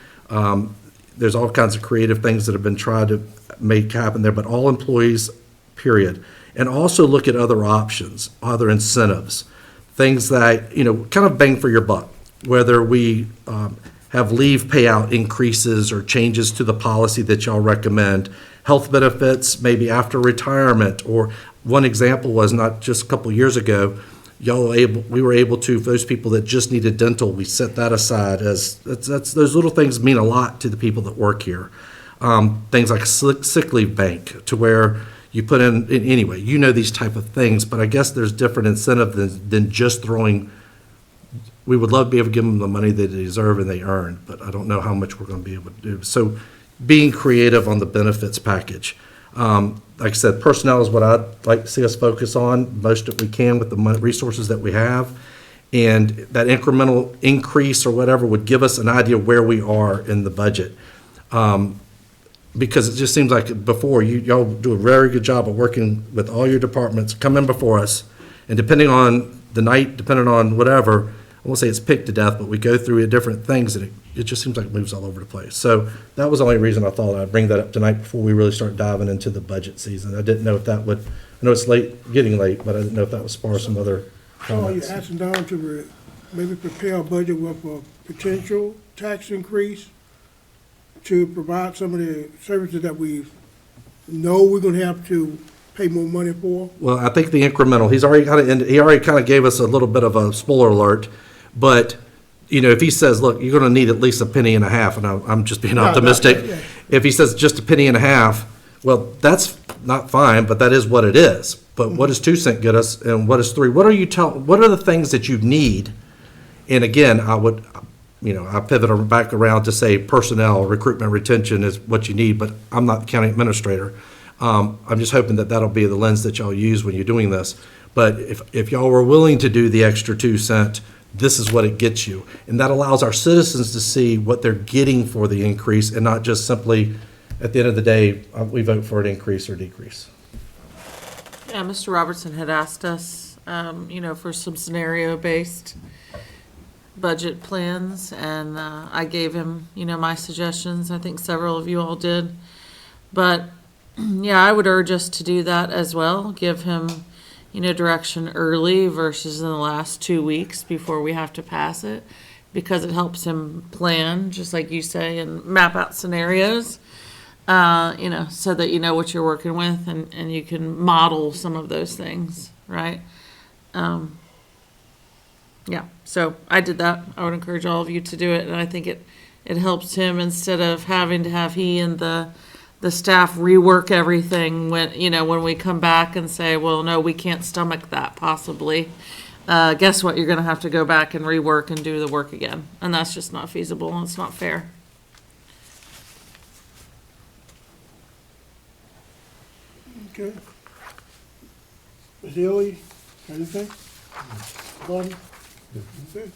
There's all kinds of creative things that have been tried to make happen there, but all employees, period. And also look at other options, other incentives, things that, kind of bang for your buck, whether we have leave payout increases or changes to the policy that y'all recommend, health benefits maybe after retirement, or one example was, not just a couple years ago, we were able to, for those people that just needed dental, we set that aside as, those little things mean a lot to the people that work here. Things like sick leave bank, to where you put in anyway, these type of things, but I guess there's different incentive than just throwing. We would love to be able to give them the money they deserve and they earn, but I don't know how much we're going to be able to do. So being creative on the benefits package. Like I said, personnel is what I'd like to see us focus on most that we can with the resources that we have. And that incremental increase or whatever would give us an idea where we are in the budget. Because it just seems like before, y'all do a very good job of working with all your departments, come in before us, and depending on the night, depending on whatever, I won't say it's picked to death, but we go through different things, and it just seems like it moves all over the place. So that was the only reason I thought I'd bring that up tonight before we really start diving into the budget season. I didn't know if that would, I know it's getting late, but I didn't know if that would spar some other So you're comments. asking Don to maybe prepare a budget with a potential tax increase to provide some of the services that we know we're gonna have to pay more money for? Well, I think the incremental, he already kind of gave us a little bit of a spoiler alert, but, if he says, look, you're gonna need at least a penny and a half, and I'm just being optimistic. yeah. If he says just a penny and a half, well, that's not fine, but that is what it is. But what does 2 cents get us, and what is 3? What are the things that you need? And again, I pivot back around to say personnel, recruitment, retention is what you need, but I'm not the county administrator. I'm just hoping that that'll be the lens that y'all use when you're doing this. But if y'all were willing to do the extra 2 cents, this is what it gets you. And that allows our citizens to see what they're getting for the increase, and not just simply, at the end of the day, we vote for an increase or decrease. Yeah, Mr. Robertson had asked us, for some scenario-based budget plans, and I gave him, my suggestions. I think several of you all did. But, yeah, I would urge us to do that as well. Give him, direction early versus in the last 2 weeks before we have to pass it, because it helps him plan, just like you say, and map out scenarios, so that you know what you're working with and you can model some of those things, right? Yeah, so I did that. I would encourage all of you to do it, and I think it helps him instead of having to have he and the staff rework everything when we come back and say, well, no, we can't stomach that possibly. Guess what? You're gonna have to go back and rework and do the work again, and that's just not feasible, and it's not fair. Okay. Ms. Ely, anything? Gordon? Okay.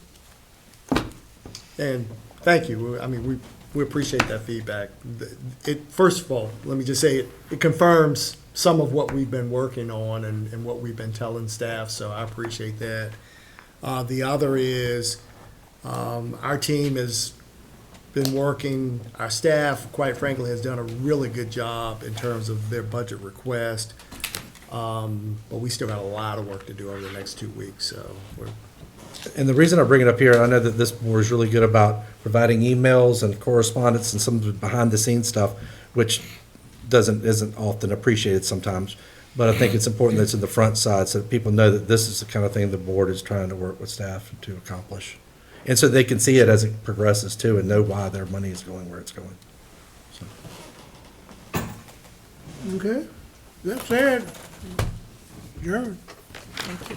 And thank you. I mean, we appreciate that feedback. First of all, let me just say, it confirms some of what we've been working on and what we've been telling staff, so I appreciate that. The other is, our team has been working, our staff, quite frankly, has done a really good job in terms of their budget request. But we still got a lot of work to do over the next 2 weeks, so And the reason I bring it up here, I know that this board is really good about providing emails and correspondence and some of the behind-the-scenes stuff, which isn't often appreciated sometimes. But I think it's important that it's in the front side so that people know that this is the kind of thing the board is trying to work with staff to accomplish. And so they can see it as it progresses too and know why their money is going where it's going. So. Okay. That said, adjourn. Thank you.